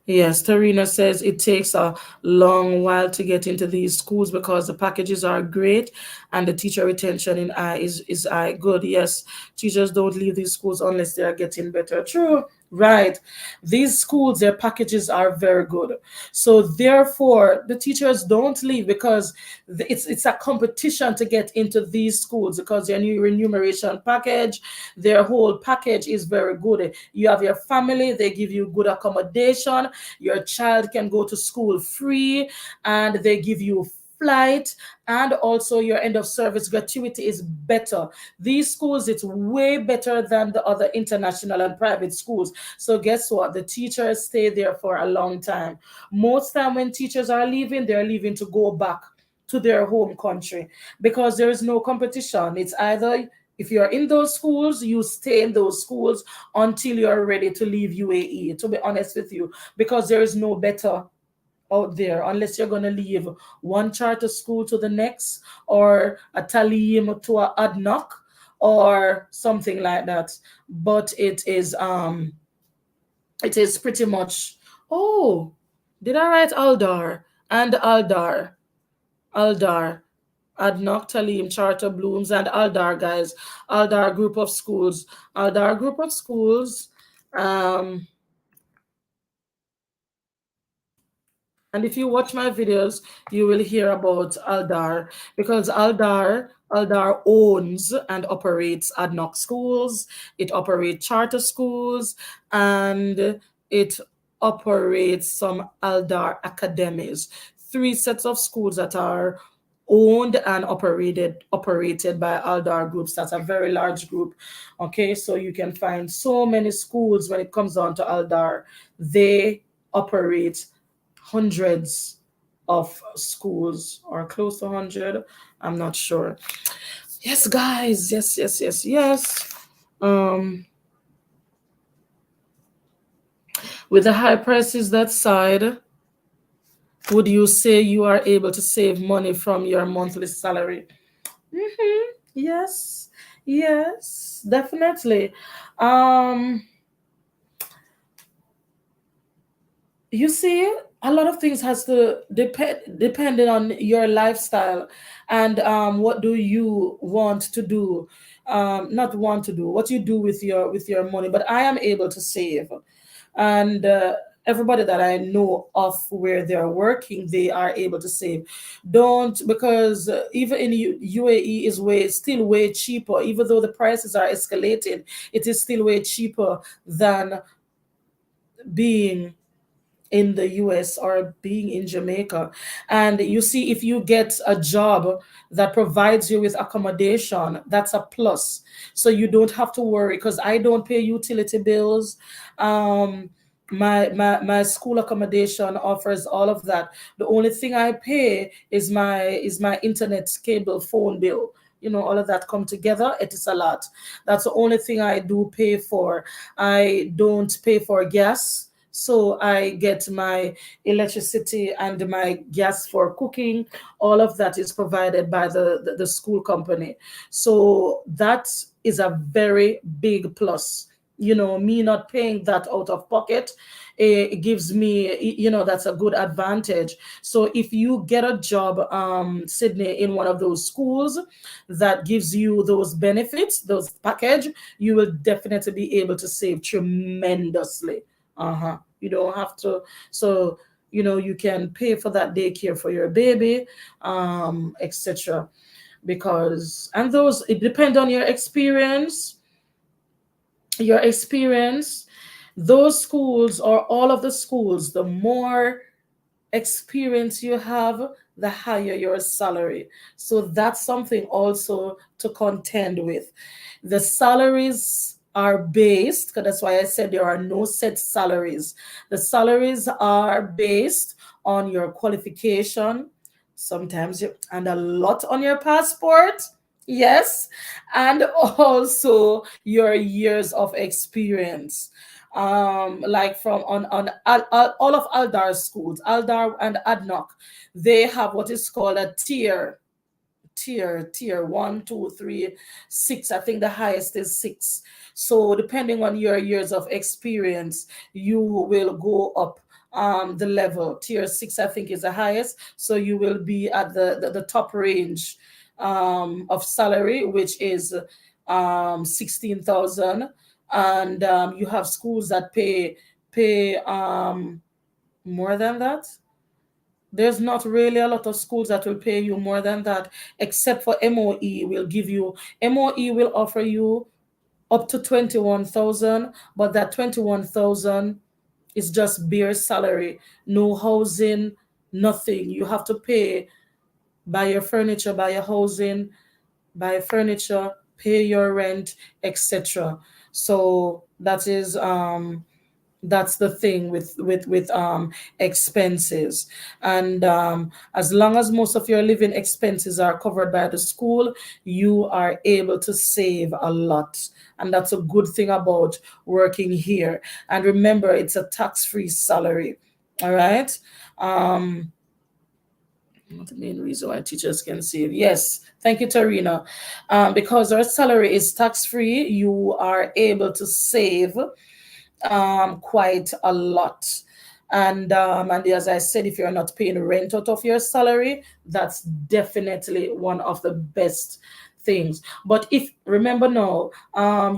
Yes, Tarina says it takes a long while to get into these schools because the packages are great and the teacher retention in I is I good. Yes, teachers don't leave these schools unless they are getting better. True. Right. These schools, their packages are very good. So therefore, the teachers don't leave because it's a competition to get into these schools because their new remuneration package, their whole package is very good. You have your family, they give you good accommodation, your child can go to school free, and they give you flight, and also your end of service gratuity is better. These schools, it's way better than the other international and private schools. So guess what, the teachers stay there for a long time. Most time when teachers are leaving, they're leaving to go back to their home country because there is no competition. It's either, if you're in those schools, you stay in those schools until you're ready to leave UAE, to be honest with you, because there is no better out there unless you're going to leave one charter school to the next, or a Talim to a Adnoc, or something like that. But it is pretty much, oh, did I write Aldar and Aldar? Aldar, Adnoc, Talim, Charter, Blooms, and Aldar, guys. Aldar group of schools. Aldar group of schools. Um, And if you watch my videos, you will hear about Aldar, because Aldar owns and operates Adnoc schools. It operates charter schools, and it operates some Aldar academies. Three sets of schools that are owned and operated by Aldar groups. That's a very large group. Okay, so you can find so many schools when it comes down to Aldar. They operate hundreds of schools, or close to 100. I'm not sure. Yes, guys. Yes, yes, yes, yes. Um, with the high prices that side, would you say you are able to save money from your monthly salary? Yes, yes, definitely. Um, you see, a lot of things has to depending on your lifestyle, and what do you want to do, not want to do, what you do with your money. But I am able to save, and everybody that I know of where they're working, they are able to save. Don't, because even in UAE is way still way cheaper, even though the prices are escalating, it is still way cheaper than being in the US or being in Jamaica. And you see, if you get a job that provides you with accommodation, that's a plus. So you don't have to worry, because I don't pay utility bills. Um, my school accommodation offers all of that. The only thing I pay is my internet cable phone bill. You know, all of that come together, it is a lot. That's the only thing I do pay for. I don't pay for gas, so I get my electricity and my gas for cooking. All of that is provided by the school company. So that is a very big plus. You know, me not paying that out of pocket, it gives me, you know, that's a good advantage. So if you get a job, Sydney, in one of those schools that gives you those benefits, those package, you will definitely be able to save tremendously. Uh-huh. You don't have to. So, you know, you can pay for that daycare for your baby, etc. Because, and those, it depends on your experience. Those schools, or all of the schools, the more experience you have, the higher your salary. So that's something also to contend with. The salaries are based, because that's why I said there are no set salaries. The salaries are based on your qualification, sometimes you, and a lot on your passport. Yes, and also your years of experience. Like from on all of Aldar's schools, Aldar and Adnoc, they have what is called a tier one, two, three, six. I think the highest is six. So depending on your years of experience, you will go up the level. Tier six, I think, is the highest. So you will be at the top range of salary, which is 16,000. And you have schools that pay more than that. There's not really a lot of schools that will pay you more than that, except for MOE will give you, MOE will offer you up to 21,000, but that 21,000 is just bare salary, no housing, nothing. You have to pay, buy your furniture, buy your housing, buy furniture, pay your rent, etc. So that's the thing with expenses. And as long as most of your living expenses are covered by the school, you are able to save a lot. And that's a good thing about working here. And remember, it's a tax-free salary. All right. um what the main reason why teachers can save? Yes, thank you, Tarina. Because our salary is tax free, you are able to save quite a lot. And as I said, if you're not paying rent out of your salary, that's definitely one of the best things. But if remember now,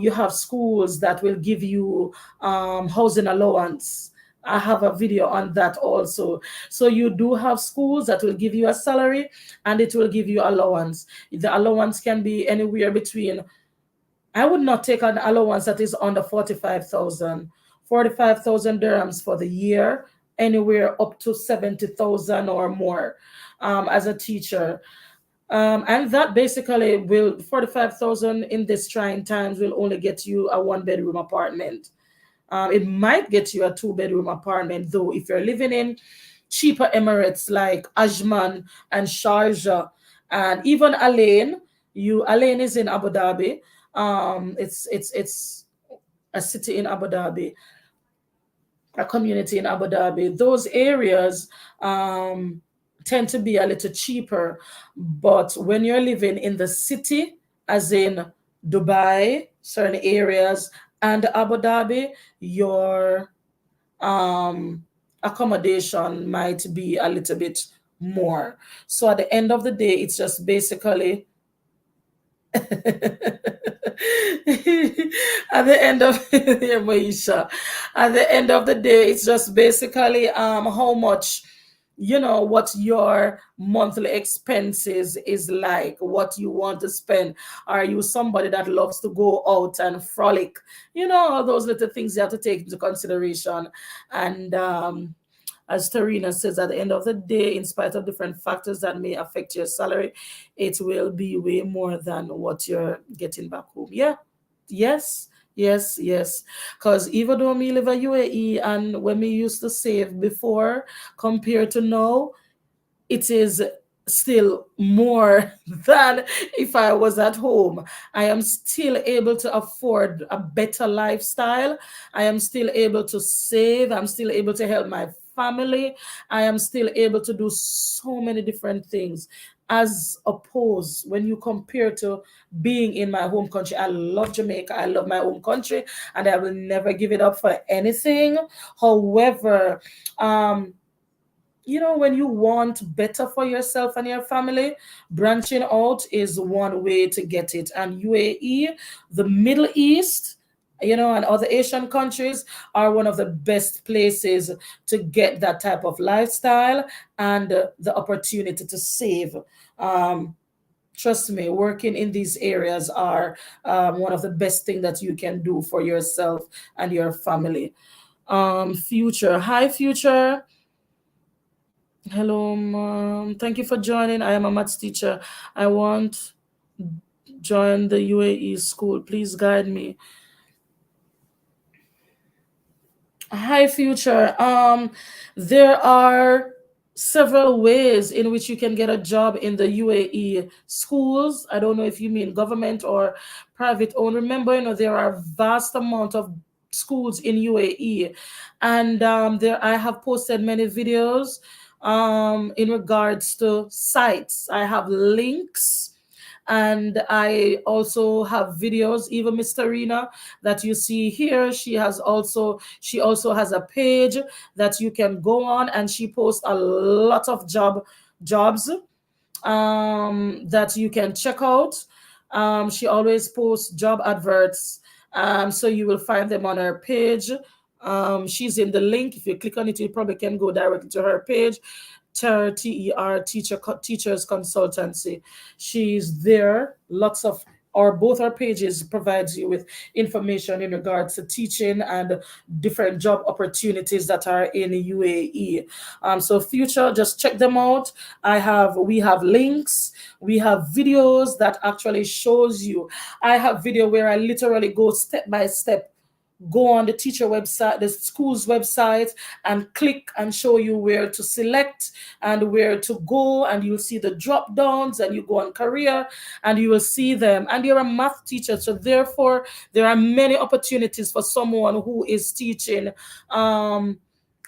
you have schools that will give you housing allowance. I have a video on that also. So you do have schools that will give you a salary and it will give you allowance. The allowance can be anywhere between, I would not take an allowance that is under 45,000. 45,000 dirhams for the year, anywhere up to 70,000 or more as a teacher. And that basically will, 45,000 in this trying times will only get you a one-bedroom apartment. It might get you a two-bedroom apartment, though, if you're living in cheaper Emirates like Ajman and Sharjah and even Alain. Alain is in Abu Dhabi. It's a city in Abu Dhabi, a community in Abu Dhabi. Those areas tend to be a little cheaper. But when you're living in the city, as in Dubai, certain areas, and Abu Dhabi, your accommodation might be a little bit more. So at the end of the day, it's just basically at the end of yeah, Maisha, at the end of the day, it's just basically how much, what your monthly expenses is like, what you want to spend. Are you somebody that loves to go out and frolic? All those little things you have to take into consideration. And as Tarina says, at the end of the day, in spite of different factors that may affect your salary, it will be way more than what you're getting back home. Yeah. Yes. Yes, yes. Because even though me live in UAE and when we used to save before compared to now, it is still more than if I was at home. I am still able to afford a better lifestyle. I am still able to save. I'm still able to help my family. I am still able to do so many different things. As opposed when you compare to being in my home country. I love Jamaica. I love my home country and I will never give it up for anything. However, when you want better for yourself and your family, branching out is one way to get it. And UAE, the Middle East, and other Asian countries are one of the best places to get that type of lifestyle and the opportunity to save. Um, Trust me, working in these areas are one of the best things that you can do for yourself and your family. Future, hi, Future. Hello, mom. Thank you for joining. I am a maths teacher. I want join the UAE school. Please guide me. Hi, future. There are several ways in which you can get a job in the UAE schools. I don't know if you mean government or private owned. Remember, there are vast amount of schools in UAE, and there I have posted many videos in regards to sites. I have links, and I also have videos. Even Miss Tarina that you see here, she also has a page that you can go on, and she posts a lot of jobs that you can check out. She always posts job adverts, so you will find them on her page. She's in the link. If you click on it, you probably can go directly to her page. Teachers Consultancy. She's there. Lots of or both our pages provides you with information in regards to teaching and different job opportunities that are in UAE. So future, just check them out. We have links, we have videos that actually shows you. I have video where I literally go step by step, go on the teacher website, the school's website, and click and show you where to select and where to go. And you'll see the drop downs, and you go on career and you will see them. And you're a math teacher, so therefore, there are many opportunities for someone who is teaching,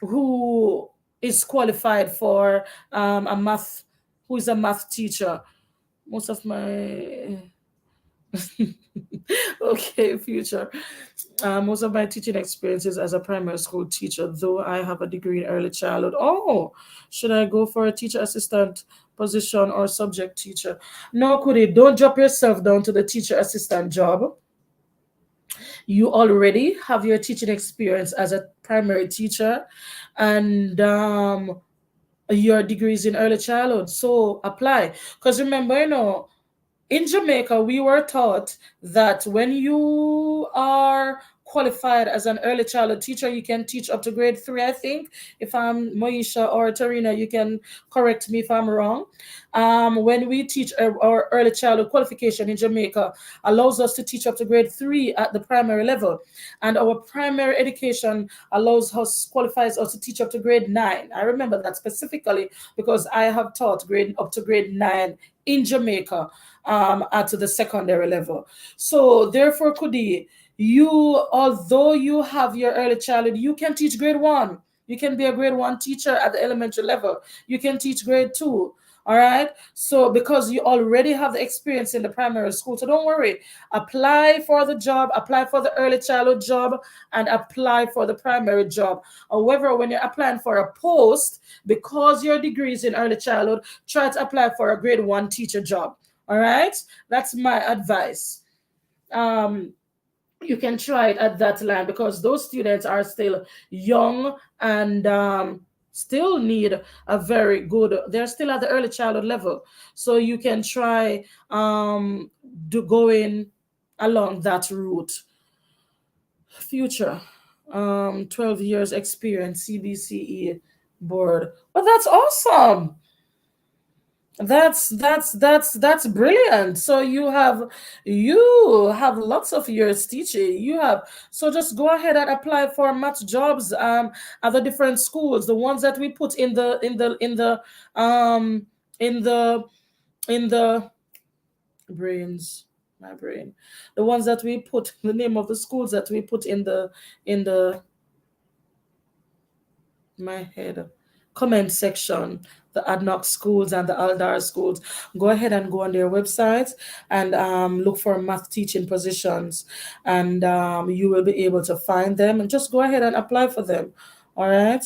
who is qualified for a math, who is a math teacher. Most of my okay, future. Most of my teaching experiences as a primary school teacher, though I have a degree in early childhood. Oh, should I go for a teacher assistant position or subject teacher? No, Kudi, don't drop yourself down to the teacher assistant job. You already have your teaching experience as a primary teacher, and your degrees in early childhood. So apply. Because remember, in Jamaica, we were taught that when you are qualified as an early childhood teacher, you can teach up to grade 3, I think. If I'm Moisha or Tarina, you can correct me if I'm wrong. When we teach our early childhood qualification in Jamaica, allows us to teach up to grade 3 at the primary level. And our primary education qualifies us to teach up to grade 9. I remember that specifically because I have taught grade up to grade 9 in Jamaica at the secondary level. So therefore, Kudi, although you have your early childhood, you can teach grade 1. You can be a grade 1 teacher at the elementary level. You can teach grade 2. All right. So because you already have the experience in the primary school, so don't worry. Apply for the job, apply for the early childhood job, and apply for the primary job. However, when you're applying for a post, because your degree is in early childhood, try to apply for a grade 1 teacher job. All right. That's my advice. Um, you can try it at that line because those students are still young and still need a very good, they're still at the early childhood level, so you can try do going along that route. Future, 12 years experience, CBCE board. Well, that's awesome. That's brilliant. So you have lots of years teaching. You have, so just go ahead and apply for math jobs at the different schools. The ones that we put um in the in the brains, my brain. The ones that we put, the name of the schools that we put in the my head comment section, the Adnock schools and the Aldar schools. Go ahead and go on their websites and look for math teaching positions, and you will be able to find them, and just go ahead and apply for them. All right.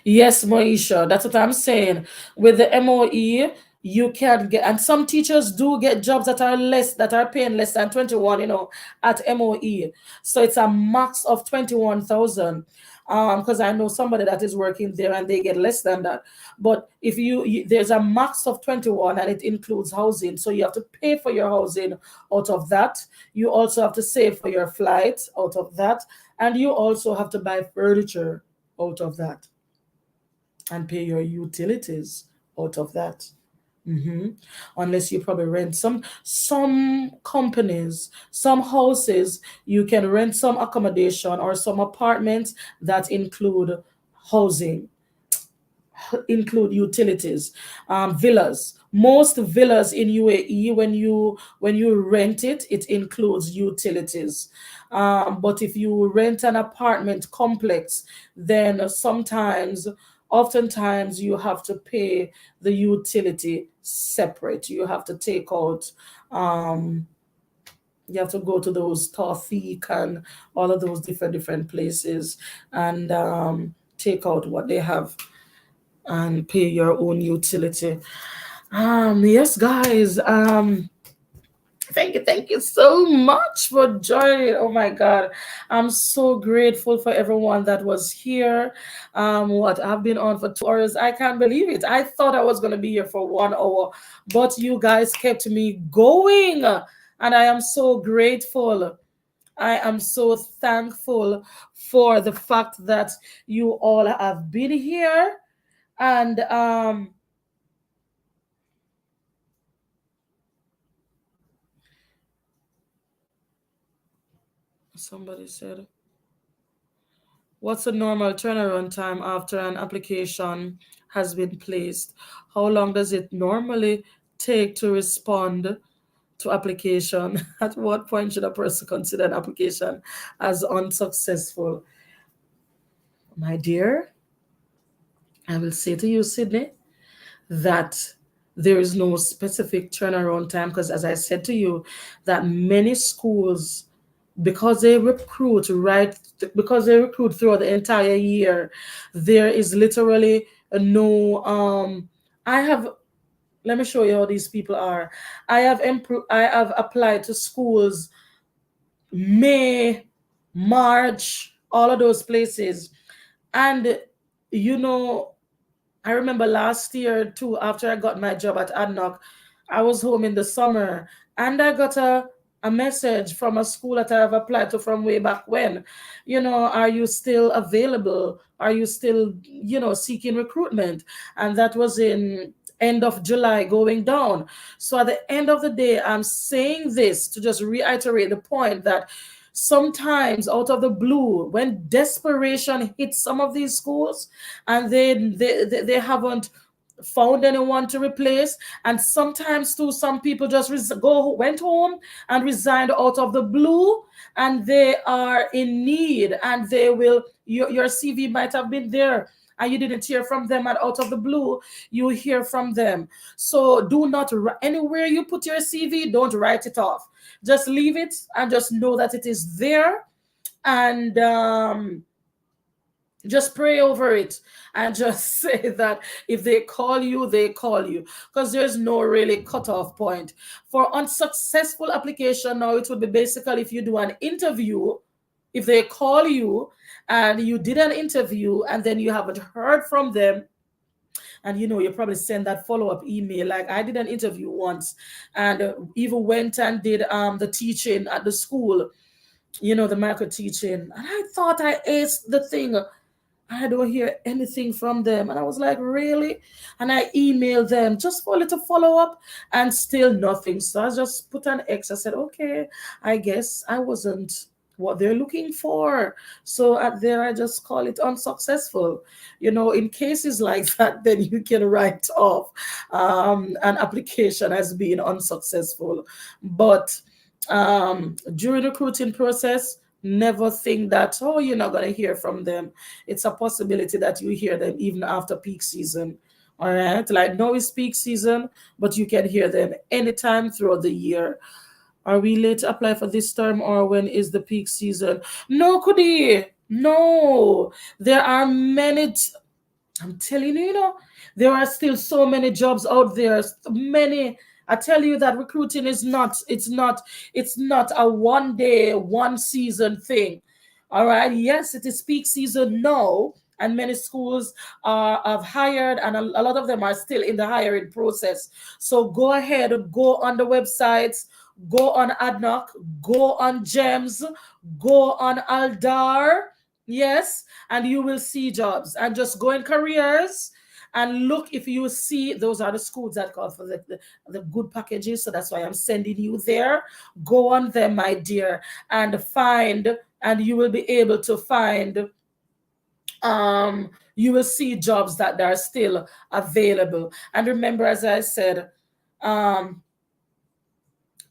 Yes, Moisha, that's what I'm saying. With the MOE, you can get, and some teachers do get jobs that are paying less than 21, at MOE. So it's a max of 21,000. Because I know somebody that is working there and they get less than that. But if there's a max of 21 and it includes housing. So you have to pay for your housing out of that. You also have to save for your flight out of that. And you also have to buy furniture out of that and pay your utilities out of that. hmm Unless you probably rent some companies, some houses, you can rent some accommodation or some apartments that housing, include utilities, villas. Most villas in UAE, when you rent it, it includes utilities. But if you rent an apartment complex, then oftentimes, you have to pay the utility separate. Um, you have to go to those Tawfiq and all of those different places and take out what they have and pay your own utility. Yes, guys. Thank you so much for joining. Oh my God, I'm so grateful for everyone that was here. What I've been on for 2 hours, I can't believe it. I thought I was gonna be here for 1 hour, but you guys kept me going, and I am so grateful. I am so thankful for the fact that you all have been here and somebody said, what's the normal turnaround time after an application has been placed? How long does it normally take to respond to application? At what point should a person consider an application as unsuccessful? My dear, I will say to you, Sydney, that there is no specific turnaround time because, as I said to you, that many schools, because they recruit right because they recruit throughout the entire year, there is literally no I have let me show you how these people are. I have applied to schools May, March, all of those places, and you know I remember last year too, after I got my job at ADNOC, I was home in the summer and I got a message from a school that I have applied to from way back when. Are you still available? Are you still, seeking recruitment? And that was in end of July going down. So at the end of the day, I'm saying this to just reiterate the point that sometimes out of the blue, when desperation hits some of these schools, and they haven't found anyone to replace, and sometimes too some people just went home and resigned out of the blue, and they are in need, and your CV might have been there and you didn't hear from them, and out of the blue you hear from them. So do not anywhere you put your CV, don't write it off. Just leave it and just know that it is there, and just pray over it and just say that if they call you, they call you, because there's no really cutoff point for unsuccessful application. Now it would be basically if you do an interview, if they call you and you did an interview and then you haven't heard from them, and you probably send that follow-up email. Like I did an interview once, and even went and did the teaching at the school, the micro teaching, and I thought I aced the thing. I don't hear anything from them. And I was like, really? And I emailed them just for a little follow up, and still nothing. So I just put an X. I said, okay, I guess I wasn't what they're looking for. So at there, I just call it unsuccessful. In cases like that, then you can write off an application as being unsuccessful. But during the recruiting process, never think that, oh, you're not going to hear from them. It's a possibility that you hear them even after peak season. All right, like now is peak season, but you can hear them anytime throughout the year. Are we late to apply for this term, or when is the peak season? No, Kudi, no. There are many. I'm telling you, there are still so many jobs out there. Many. I tell you that recruiting is not, it's not a one day, one season thing. All right. Yes, it is peak season now, and many schools have hired, and a lot of them are still in the hiring process. So go ahead, go on the websites, go on ADNOC, go on GEMS, go on Aldar. Yes, and you will see jobs, and just go in careers and look if you see those are the schools that call for the good packages. So that's why I'm sending you there. Go on them, my dear, and find, and you will be able to find, you will see jobs that are still available. And remember, as I said, um,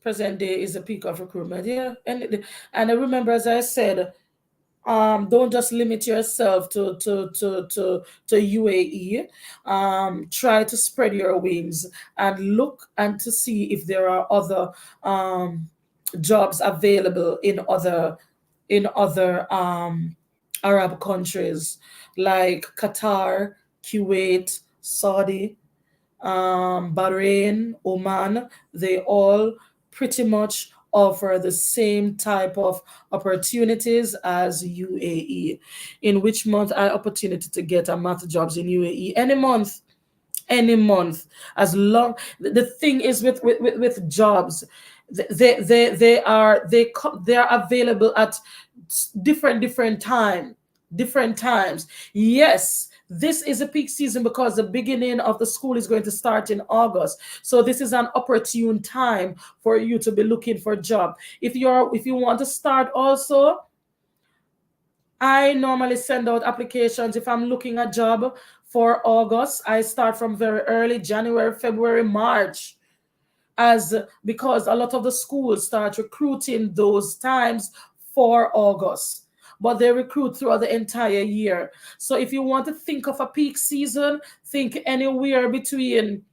present day is the peak of recruitment. Yeah, and I remember, as I said, don't just limit yourself to UAE. Try to spread your wings and look and to see if there are other jobs available in other Arab countries like Qatar, Kuwait, Saudi, Bahrain, Oman. They all pretty much offer the same type of opportunities as UAE. In which month I opportunity to get a math jobs in UAE? Any month, as long the thing is with jobs, they are available at different times. Yes, this is a peak season because the beginning of the school is going to start in August. So this is an opportune time for you to be looking for a job. If you want to start also, I normally send out applications. If I'm looking a job for August, I start from very early January, February, March, as because a lot of the schools start recruiting those times for August, but they recruit throughout the entire year. So if you want to think of a peak season, think anywhere between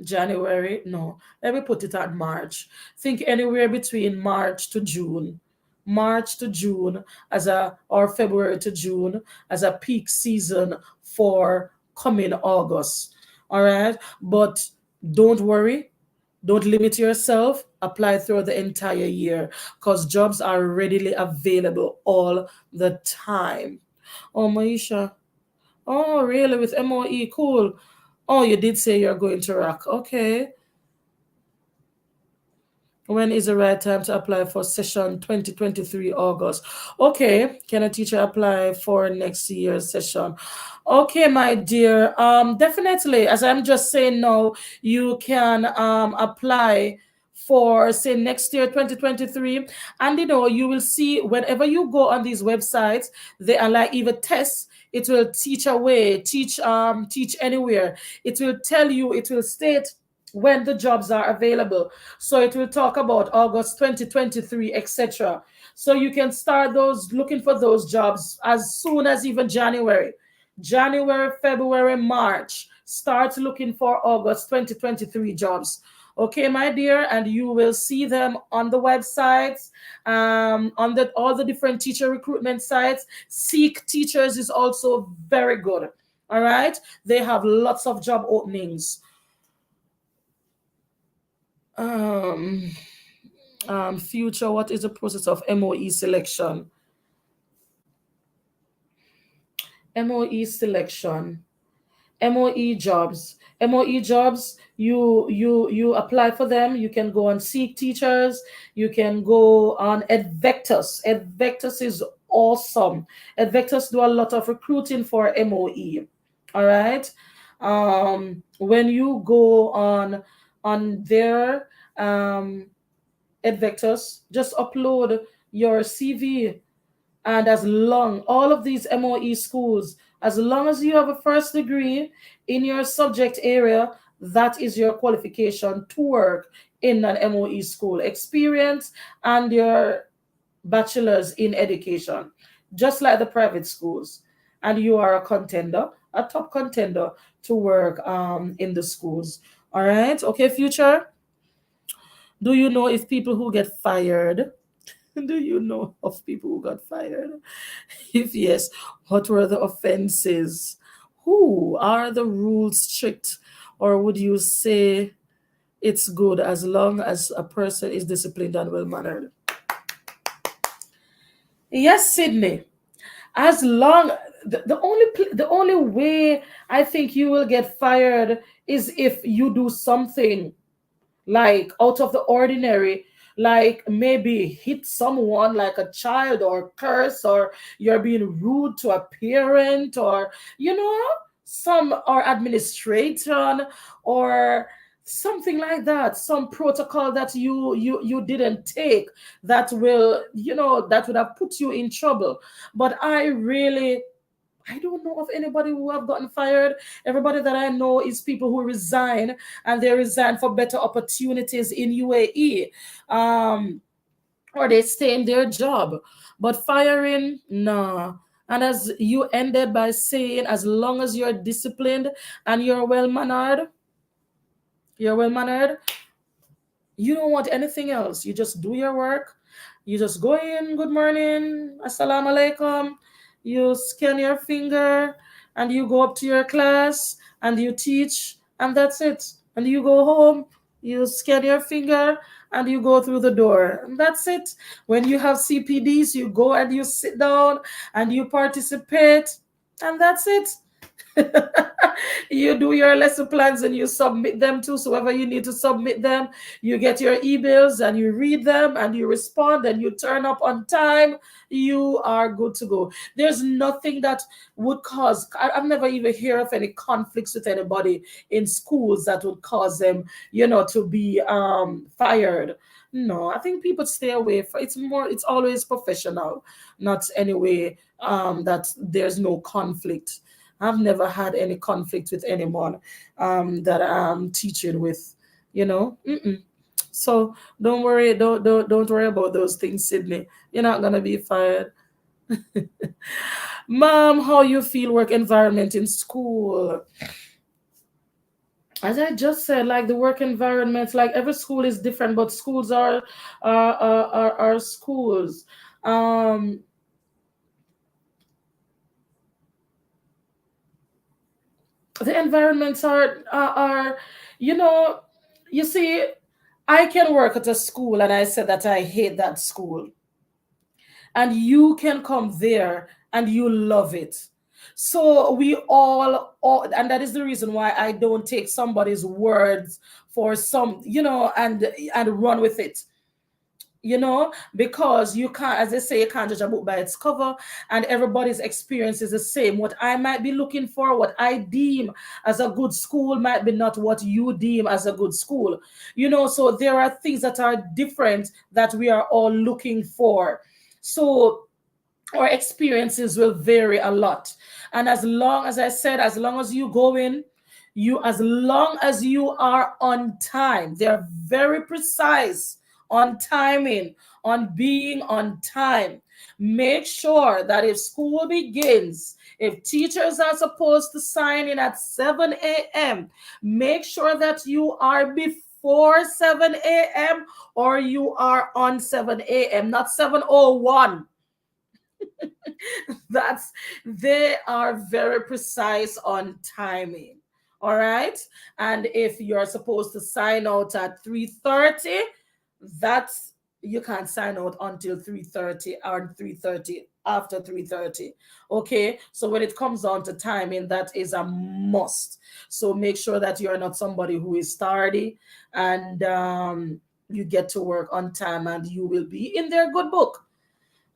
January, no, let me put it at March. Think anywhere between March to June. March to June as a or February to June as a peak season for coming August. All right. But don't worry, don't limit yourself. Apply throughout the entire year because jobs are readily available all the time. Oh, Maisha. Oh, really? With MOE? Cool. Oh, you did say you're going to Iraq. Okay. When is the right time to apply for session 2023 August? Okay, can a teacher apply for next year's session? Okay, my dear. Definitely. As I'm just saying now, you can apply for say next year 2023, and you will see whenever you go on these websites, they are like even tests. It will teach away, teach anywhere. It will tell you, it will state when the jobs are available. So it will talk about August 2023, etc. So you can start those looking for those jobs as soon as even January, February, March. Start looking for August 2023 jobs. Okay, my dear, and you will see them on the websites, on all the different teacher recruitment sites. Seek Teachers is also very good. All right, they have lots of job openings. Um, Future, what is the process of MOE selection? MOE selection. MOE jobs. MOE jobs, you apply for them. You can go on Seek Teachers. You can go on Advectus. Advectus is awesome. Advectus do a lot of recruiting for MOE. All right. When you go on their Advectus, just upload your CV, and as long all of these MOE schools, as long as you have a first degree in your subject area, that is your qualification to work in an MOE school. Experience and your bachelor's in education, just like the private schools. And you are a contender, a top contender to work in the schools. All right. Okay, future. Do you know if people who get fired do you know of people who got fired? If yes, what were the offenses? Who are the rules strict? Or would you say it's good as long as a person is disciplined and well mannered? Yes, Sydney. As long the only way I think you will get fired is if you do something like out of the ordinary, like maybe hit someone like a child or curse, or you're being rude to a parent, or you know some are administration or something like that, some protocol that you didn't take that will, that would have put you in trouble. But I don't know of anybody who have gotten fired. Everybody that I know is people who resign, and they resign for better opportunities in UAE, or they stay in their job. But firing, nah. And as you ended by saying, as long as you're disciplined and you're well mannered, you don't want anything else. You just do your work. You just go in, good morning, assalamu alaikum. You scan your finger and you go up to your class and you teach, and that's it. And you go home, you scan your finger and you go through the door. And that's it. When you have CPDs, you go and you sit down and you participate, and that's it. You do your lesson plans and you submit them to whoever you need to submit them. You get your emails and you read them and you respond and you turn up on time. You are good to go. There's nothing that would cause, I've never even heard of any conflicts with anybody in schools that would cause them, to be fired. No, I think people stay away from it's always professional, not anyway that there's no conflict. I've never had any conflict with anyone that I'm teaching with, Mm-mm. So don't worry, don't worry about those things, Sydney. You're not gonna be fired. Mom, how you feel work environment in school? As I just said, like the work environment, like every school is different, but schools are schools. Um, the environments are you know you see, I can work at a school and I said that I hate that school, and you can come there and you love it. So we all, and that is the reason why I don't take somebody's words for some, and run with it, because you can't, as they say, you can't judge a book by its cover, and everybody's experience is the same. What I might be looking for, what I deem as a good school, might be not what you deem as a good school. So there are things that are different that we are all looking for. So our experiences will vary a lot. And as long as I said, as long as you go in, as long as you are on time, they're very precise on timing, on being on time. Make sure that if school begins, if teachers are supposed to sign in at 7 a.m., make sure that you are before 7 a.m. or you are on 7 a.m., not 7:01. That's They are very precise on timing. All right. And if you're supposed to sign out at 3:30, that's you can't sign out until 3:30 or 3:30 after 3:30. Okay. So when it comes down to timing, that is a must. So make sure that you're not somebody who is tardy, and you get to work on time and you will be in their good book.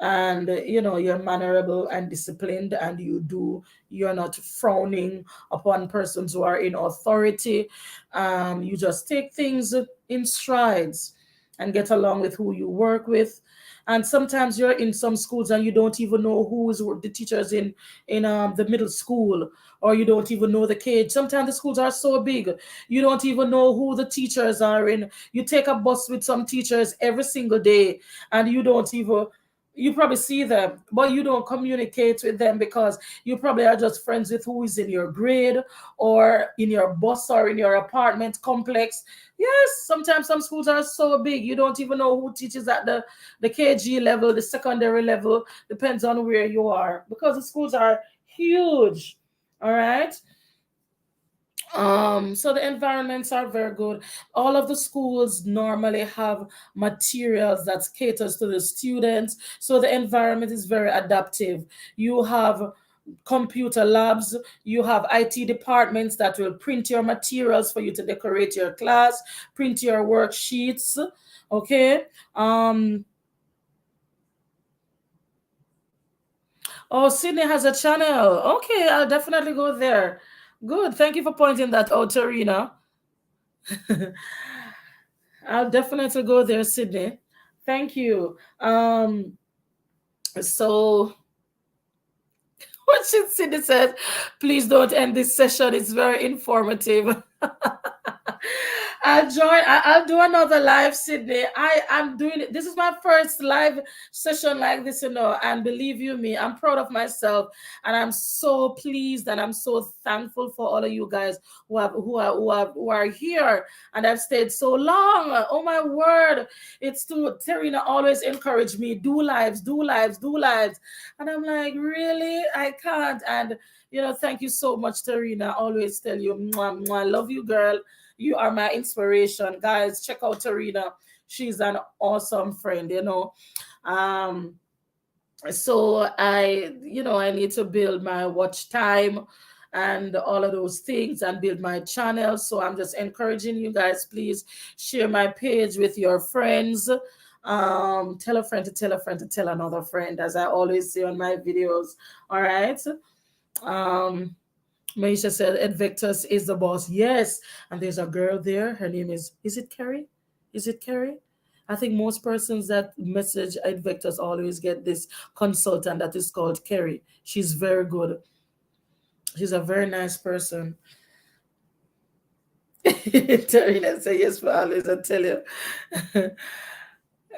And you're mannerable and disciplined, and you're not frowning upon persons who are in authority. You just take things in strides and get along with who you work with. And sometimes you're in some schools and you don't even know who is the teachers in the middle school, or you don't even know the kids. Sometimes the schools are so big you don't even know who the teachers are in. You take a bus with some teachers every single day, and you probably see them, but you don't communicate with them because you probably are just friends with who is in your grade or in your bus or in your apartment complex. Yes, sometimes some schools are so big you don't even know who teaches at the KG level, the secondary level, depends on where you are, because the schools are huge. All right. So the environments are very good. All of the schools normally have materials that caters to the students, so the environment is very adaptive. You have computer labs, you have IT departments that will print your materials for you to decorate your class, print your worksheets. Okay. Oh, Sydney has a channel. Okay, I'll definitely go there. Good. Thank you for pointing that out, Tarina. I'll definitely go there, Sydney. Thank you. So what should Sydney said, please don't end this session. It's very informative. I'll do another live, Sydney. I'm doing it. This is my first live session like this, and believe you me, I'm proud of myself, and I'm so pleased and I'm so thankful for all of you guys who are here and have stayed so long. Oh my word. It's too Terina always encouraged me, do lives, do lives, do lives. And I'm like, really? I can't. And thank you so much, Terina. I always tell you, mwah, mwah, love you, girl. You are my inspiration. Guys, check out Tarina. She's an awesome friend. Um, so I need to build my watch time and all of those things and build my channel. So I'm just encouraging you guys, please share my page with your friends. Tell a friend to tell a friend to tell another friend, as I always say on my videos. All right. Um, Maisha said Ed Victus is the boss. Yes. And there's a girl there. Her name is it Carrie? Is it Carrie? I think most persons that message Ed Victus always get this consultant that is called Carrie. She's very good. She's a very nice person. Tarina say yes for always, I tell you.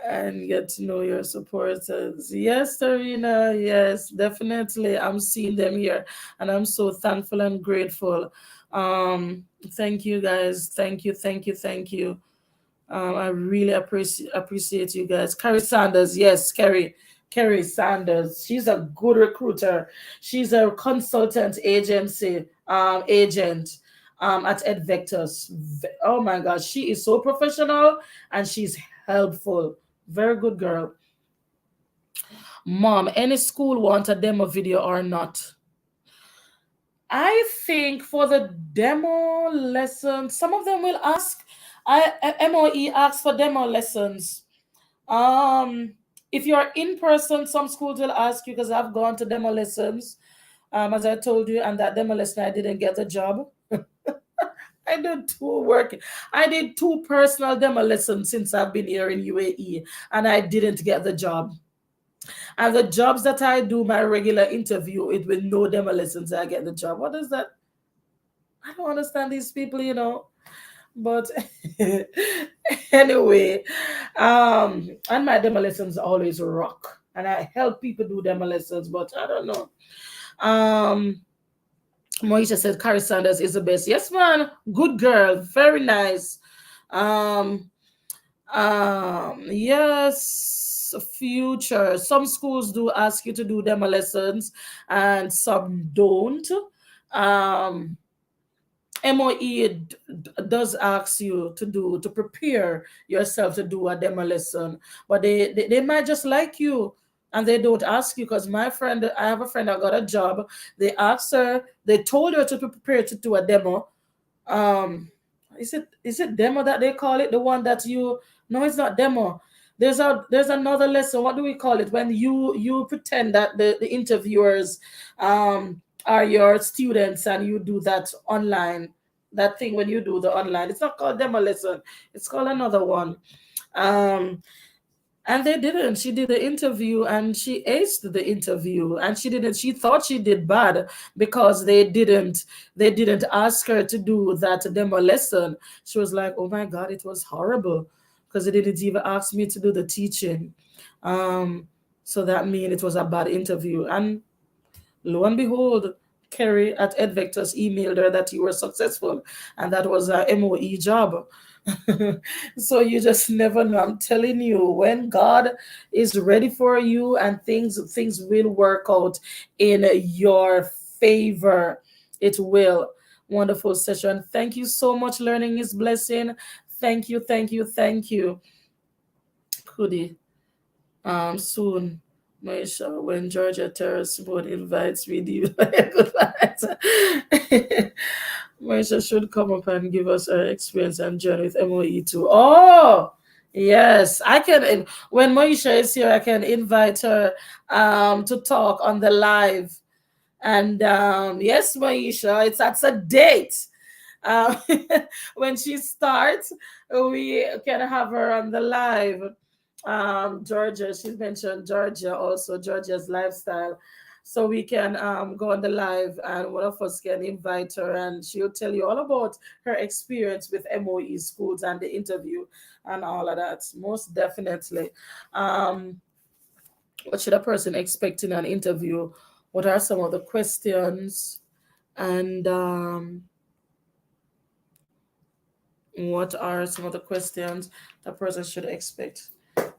And get to know your supporters. Yes, Tarina, yes, definitely. I'm seeing them here and I'm so thankful and grateful. Thank you guys. Thank you, thank you, thank you. I really appreciate you guys. Carrie Sanders, yes, Carrie Sanders. She's a good recruiter. She's a consultant agency agent at EdVectors. Oh my gosh, she is so professional and she's helpful. Very good girl. Mom, any school want a demo video or not? I think for the demo lesson, some of them will ask. MOE asks for demo lessons. Um, if you're in person, some schools will ask you because I've gone to demo lessons. As I told you, and that demo lesson I didn't get a job. I did two work. I did two personal demo lessons since I've been here in UAE, and I didn't get the job. And the jobs that I do, my regular interview, it with no demo lessons, I get the job. What is that? I don't understand these people. But anyway, and my demo lessons always rock, and I help people do demo lessons. But I don't know. Moisha said Carrie Sanders is the best. Yes, man, good girl, very nice. Um, yes, future. Some schools do ask you to do demo lessons, and some don't. Um, MOE does ask you to prepare yourself to do a demo lesson, but they might just like you and they don't ask you. Because I have a friend that got a job. They asked her, they told her to prepare to do a demo. um is it demo that they call it, the one that you no, it's not demo. There's another lesson. What do we call it when you pretend that the interviewers are your students and you do that online, that thing when you do the online? It's not called demo lesson, it's called another one. um and they didn't. She did the interview and she aced the interview, and she thought she did bad because they didn't ask her to do that demo lesson. She was like, oh my God, it was horrible because they didn't even ask me to do the teaching. Um, so that means it was a bad interview. And lo and behold, Kerry at EdVectors emailed her that you were successful, and that was a MOE job. So you just never know. I'm telling you, when God is ready for you, and things will work out in your favor. It will. Wonderful session. Thank you so much. Learning is blessing. Thank you, thank you, thank you. Cody. Soon, Maisha, when Georgia Terrace Board invites me, do you like good vibes? Maisha should come up and give us her experience and journey with MOE too. Oh, yes, I can. When Maisha is here, I can invite her to talk on the live. And yes, Maisha, it's a date. Um, when she starts, we can have her on the live. Georgia, she's mentioned Georgia also, Georgia's lifestyle. So we can go on the live and one of us can invite her and she'll tell you all about her experience with MOE schools and the interview and all of that. Most definitely. Um, what should a person expect in an interview? What are some of the questions? And what are some of the questions a person should expect?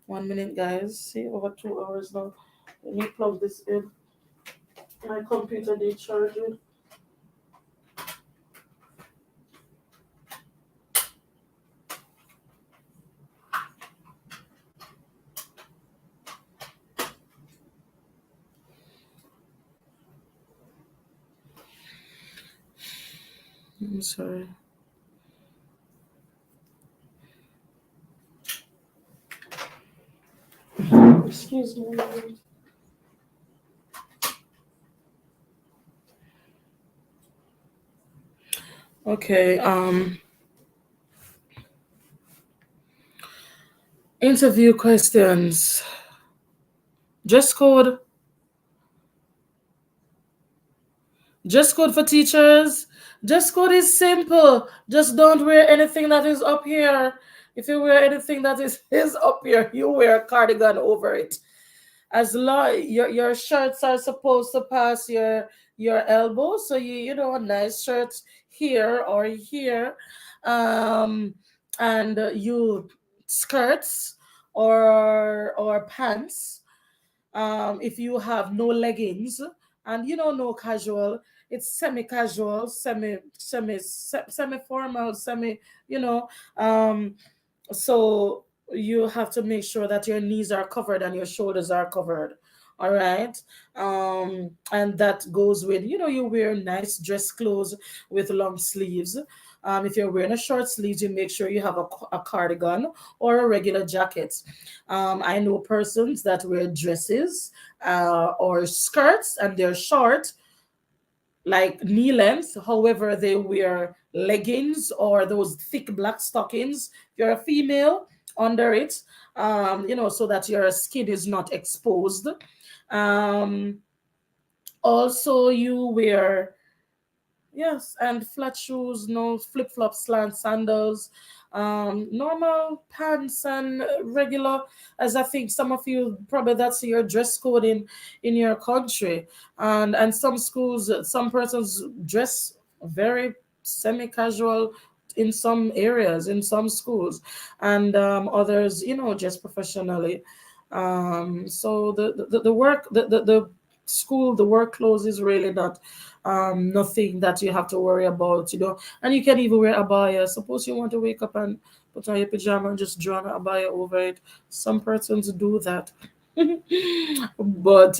1 minute, guys. See, over 2 hours now. Let me plug this in. My computer did charge it. I'm sorry. Excuse me. Okay. Interview questions. Dress code. Dress code for teachers. Dress code is simple. Just don't wear anything that is up here. If you wear anything that is up here, you wear a cardigan over it. As long your shirts are supposed to pass your elbow, so a nice shirt here or here, um, and you skirts or pants, if you have no leggings and no casual, it's semi-casual, semi-formal, you know um so you have to make sure that your knees are covered and your shoulders are covered. All right. And that goes with, you wear nice dress clothes with long sleeves. If you're wearing a short sleeves, you make sure you have a cardigan or a regular jacket. I know persons that wear dresses or skirts and they're short, like knee length. However, they wear leggings or those thick black stockings. If you're a female, under it, so that your skin is not exposed. Um, Also, you wear, yes, and flat shoes, no flip flops, slant sandals, normal pants, and regular. As I think some of you probably that's your dress code in your country, and some schools, some persons dress very semi-casual in some areas, in some schools, and others, just professionally. So the work the school, the work clothes is really not nothing that you have to worry about, and you can even wear abaya. Suppose you want to wake up and put on your pajama and just draw an abaya over it. Some persons do that. But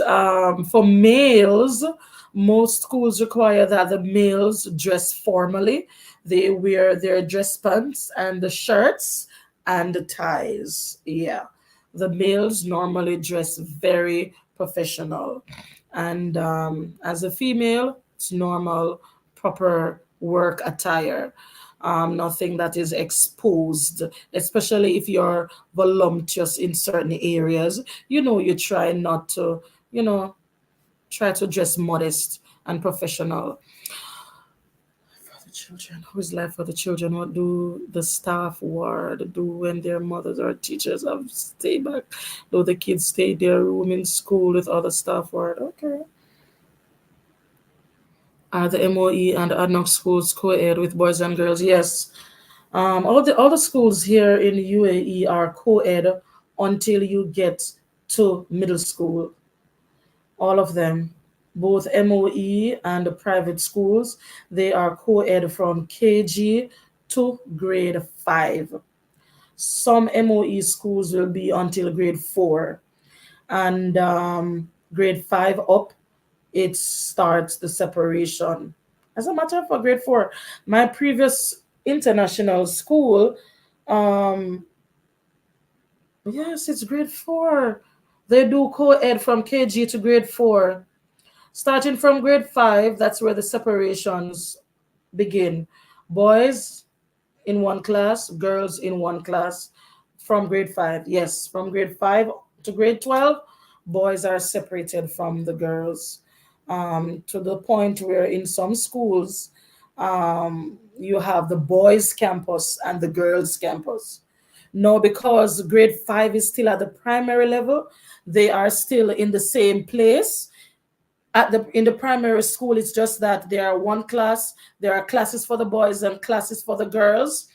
for males, most schools require that the males dress formally. They wear their dress pants and the shirts and the ties. Yeah. The males normally dress very professional. And as a female, it's normal, proper work attire. Nothing that is exposed, especially if you're voluptuous in certain areas. You try not to, you know, try to dress modest and professional. For the children, who is life for the children? What do the staff ward do when their mothers or teachers have stay back? Do the kids stay in their room in school with other staff ward? Okay. Are the MOE and ADNOC schools co-ed with boys and girls? Yes. All the schools here in UAE are co-ed until you get to middle school. All of them, both MOE and the private schools, they are co-ed from KG to grade 5. Some MOE schools will be until grade 4, and grade 5 up, it starts the separation. As a matter of fact, grade 4, my previous international school, um, yes, it's grade 4. They do co-ed from KG to grade 4. Starting from grade 5, that's where the separations begin. Boys in one class, girls in one class from grade 5. Yes, from grade 5 to grade 12, boys are separated from the girls, to the point where in some schools, you have the boys' campus and the girls' campus. No, because grade 5 is still at the primary level, they are still in the same place at the in the primary school. It's just that there are one class, there are classes for the boys and classes for the girls.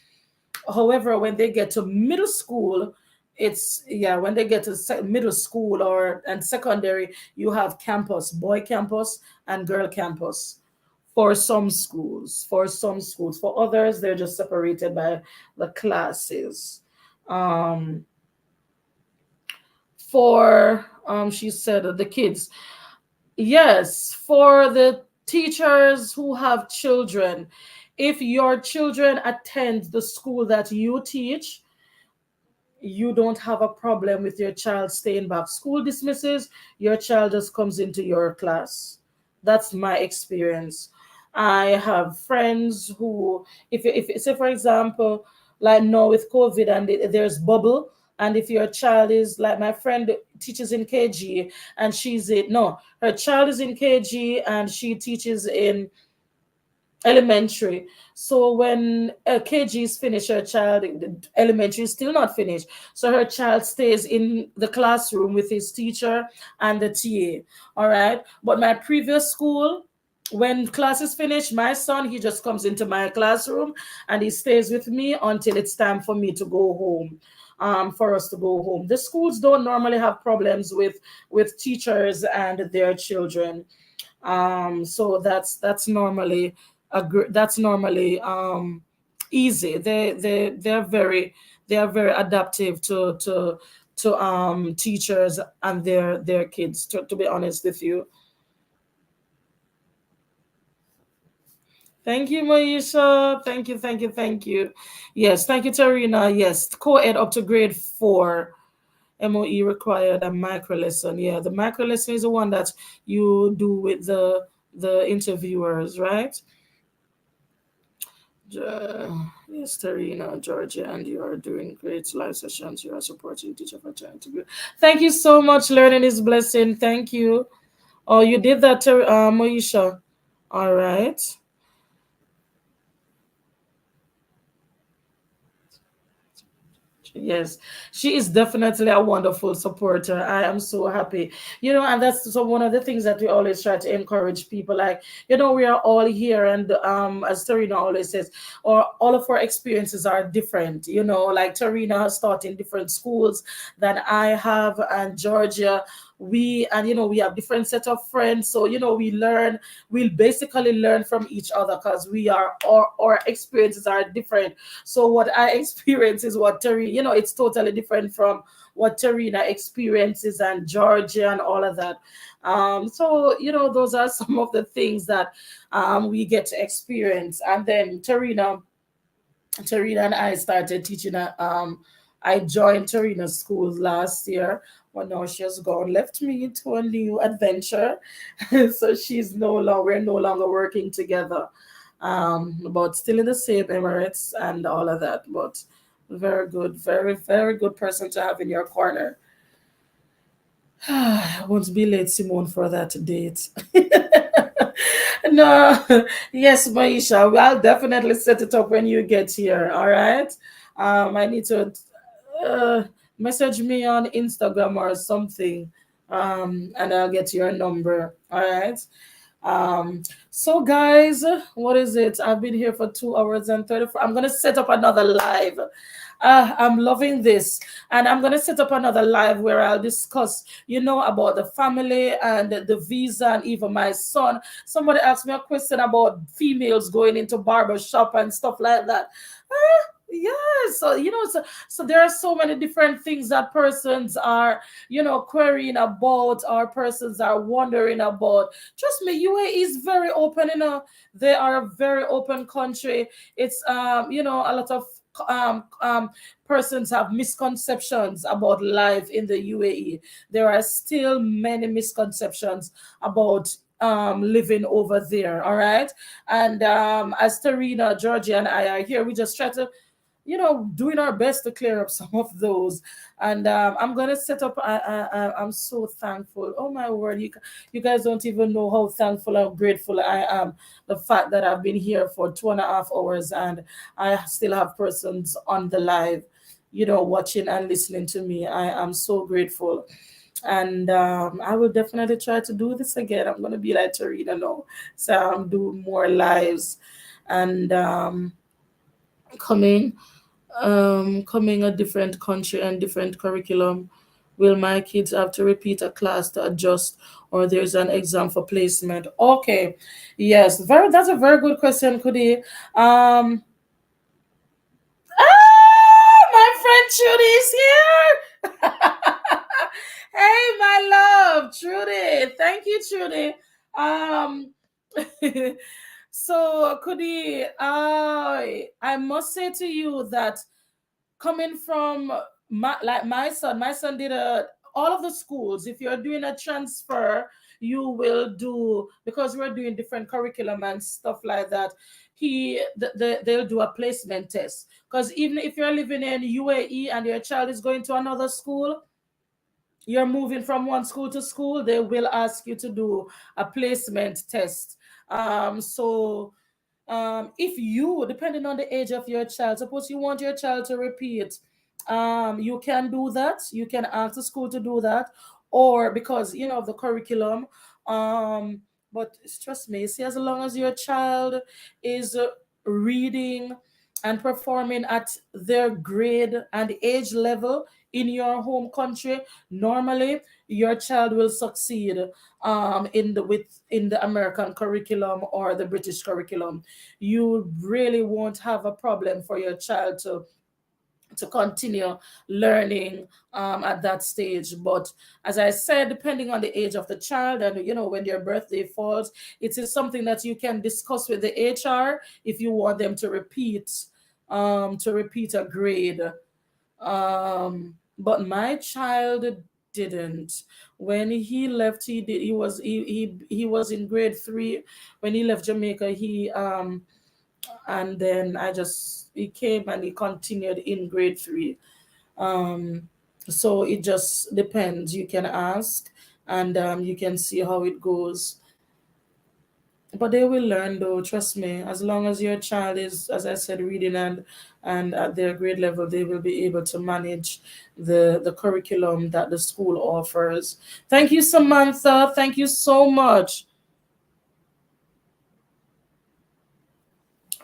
However, when they get to middle school, it's yeah, when they get to middle school or and secondary, you have campus, boy campus and girl campus for some schools. For others, they're just separated by the classes. Um, for she said the kids. Yes, for the teachers who have children, if your children attend the school that you teach, you don't have a problem with your child staying back. School dismisses, your child just comes into your class. That's my experience. I have friends who, if say for example, like now with COVID and there's bubble, and if your child is like my friend teaches in KG and she's in no, her child is in KG and she teaches in elementary. So when KG is finished, her child elementary is still not finished. So her child stays in the classroom with his teacher and the TA. All right. But my previous school, when class is finished, my son he just comes into my classroom and he stays with me until it's time for me to go home. For us to go home. The schools don't normally have problems with teachers and their children. So that's normally that's normally easy. They are very adaptive to teachers and their kids, to be honest with you. Thank you, Maisha. Thank you, thank you, thank you. Yes, thank you, Tarina. Yes, co-ed up to grade 4. MOE required a micro lesson. Yeah, the micro lesson is the one that you do with the interviewers, right? Yes, Tarina, Georgia, and you are doing great live sessions. You are supporting teacher for trying to be. Thank you so much. Learning is blessing. Thank you. Oh, you did that, Moisha. All right. Yes, she is definitely a wonderful supporter. I am so happy. And that's so one of the things that we always try to encourage people. Like, we are all here, and as Tarina always says, or all of our experiences are different. Like Tarina has taught in different schools than I have, and Georgia. We have different set of friends, so we'll basically learn from each other because our experiences are different. So what I experience is what Terry, it's totally different from what Tarina experiences and Georgia and all of that. So those are some of the things that we get to experience. And then Tarina and I started teaching at I joined Tarina's school last year. Well, now she has gone, left me to a new adventure. So we're no longer working together. But still in the same Emirates and all of that. But very good, very, very good person to have in your corner. I won't be late, Simone, for that date. No, yes, Maisha, I'll definitely set it up when you get here. All right. I need to uh, message me on Instagram or something, and I'll get your number. All right. So guys, what is it? I've been here for 2 hours and 34. I'm gonna set up another live. I'm loving this, and I'm gonna set up another live where I'll discuss, about the family and the visa, and even my son. Somebody asked me a question about females going into barber shop and stuff like that. Yeah, so there are so many different things that persons are, querying about, or persons are wondering about. Trust me, UAE is very open. They are a very open country. It's a lot of persons have misconceptions about life in the UAE. There are still many misconceptions about living over there. All right. And as Tarina, Georgia, and I are here, we just try to, doing our best to clear up some of those. And I'm gonna set up. I'm so thankful. Oh my word, you guys don't even know how thankful and grateful I am. The fact that I've been here for 2.5 hours and I still have persons on the live, watching and listening to me. I am so grateful. And I will definitely try to do this again. I'm gonna be like Tarina now, so I'm doing more lives and coming coming a different country and different curriculum. Will my kids have to repeat a class to adjust, or there's an exam for placement? Okay, yes, that's a very good question, Kudi. My friend Trudy is here. Hey, my love, Trudy. Thank you, Trudy. Um, so Kudi, I must say to you that coming from my son did all of the schools. If you're doing a transfer, you will do, because we're doing different curriculum and stuff like that. They'll do a placement test, because even if you're living in UAE and your child is going to another school, you're moving from one school to school, they will ask you to do a placement test. So if you, depending on the age of your child, suppose you want your child to repeat, you can do that. You can ask the school to do that, or because of the curriculum. Um, but trust me, see, as long as your child is reading and performing at their grade and age level in your home country, normally your child will succeed in the American curriculum or the British curriculum. You really won't have a problem for your child to continue learning at that stage. But as I said, depending on the age of the child and when their birthday falls, it is something that you can discuss with the HR if you want them to repeat a grade. But my child didn't. When he left, he did. He was in grade 3 when he left Jamaica. And then he came and he continued in grade 3. Um, so it just depends. You can ask, and you can see how it goes. But they will learn, though, trust me. As long as your child is, as I said, reading and at their grade level, they will be able to manage the curriculum that the school offers. Thank you, Samantha. Thank you so much.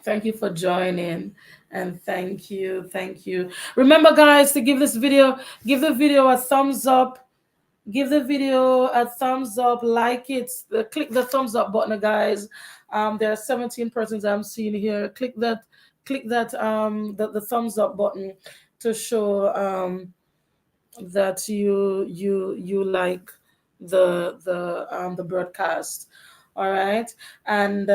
Thank you for joining, and thank you. Remember, guys, to give the video a thumbs up. Give the video a thumbs up, like it, click the thumbs up button, guys. There are 17 persons I'm seeing here. Click that the thumbs up button to show that you like the broadcast. All right. And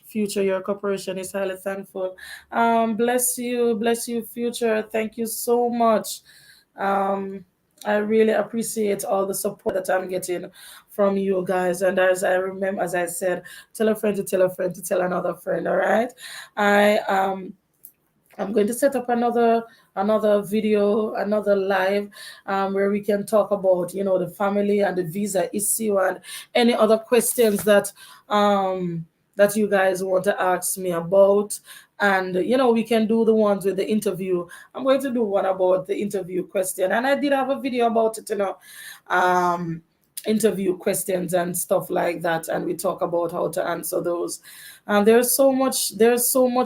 Future, your corporation is highly thankful. Bless you, Future. Thank you so much. um I really appreciate all the support that I'm getting from you guys. And as I said, tell a friend to tell a friend to tell another friend. All right. I'm going to set up another video, another live, where we can talk about the family and the visa issue and any other questions that you guys want to ask me about. And we can do the ones with the interview. I'm going to do one about the interview question, and I did have a video about it. Interview questions and stuff like that, and we talk about how to answer those. And there's so much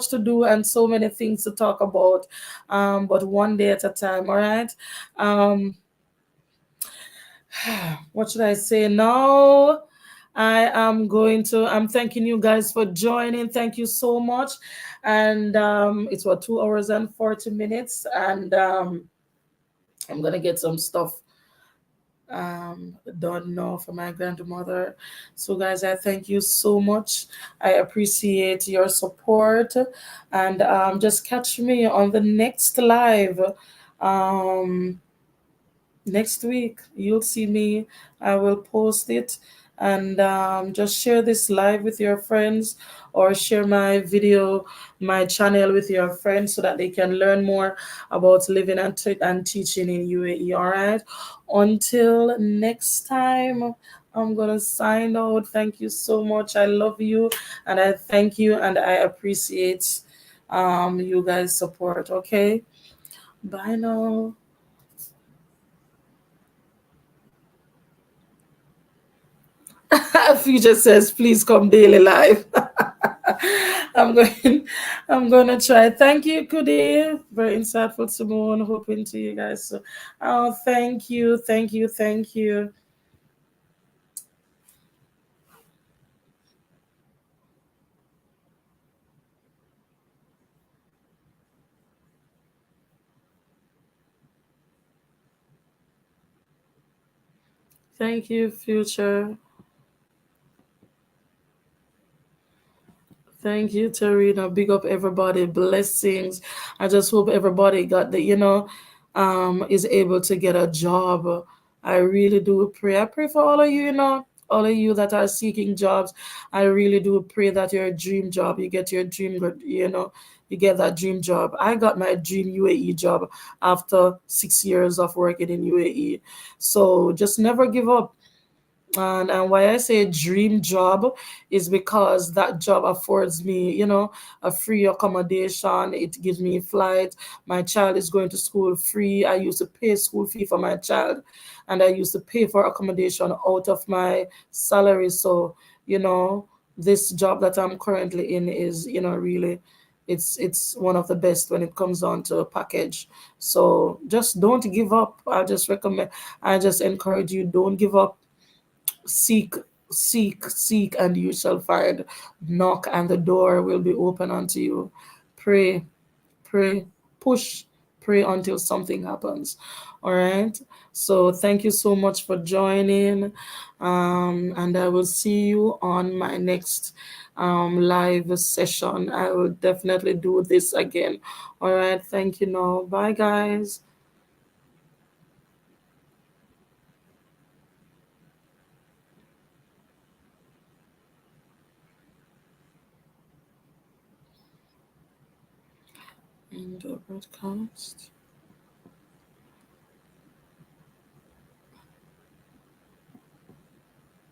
to do and so many things to talk about, but one day at a time. All right. um what should I say now? I'm thanking you guys for joining. Thank you so much. And it's what, 2 hours and 40 minutes, and I'm gonna get some stuff done now for my grandmother. So guys, I thank you so much. I appreciate your support, and just catch me on the next live. um Next week you'll see me. I will post it, and just share this live with your friends, or share my video, my channel with your friends, so that they can learn more about living and teaching in UAE. All right. Until next time, I'm gonna sign out. Thank you so much. I love you, and I thank you, and I appreciate you guys' support. Okay. Bye now. Future says, please come daily live. I'm going. I'm gonna try. Thank you, Kudi. Very insightful, Simone. Hoping to you guys. So, oh, thank you, thank you, thank you. Thank you, Future. Thank you, Tarina. Big up everybody. Blessings. I just hope everybody got the, is able to get a job. I really do pray. I pray for all of you, all of you that are seeking jobs. I really do pray that your dream job, you get your dream, you get that dream job. I got my dream UAE job after 6 years of working in UAE. So just never give up. And why I say dream job is because that job affords me, a free accommodation. It gives me flight. My child is going to school free. I used to pay school fee for my child, and I used to pay for accommodation out of my salary. So, you know, this job that I'm currently in is, really, it's one of the best when it comes down to a package. So just don't give up. I just encourage you, don't give up. Seek, seek, and you shall find. Knock, and the door will be open unto you. Pray, pray, push, pray until something happens. All right. So thank you so much for joining. And I will see you on my next live session. I will definitely do this again. All right. Thank you. Now, bye, guys. End the broadcast.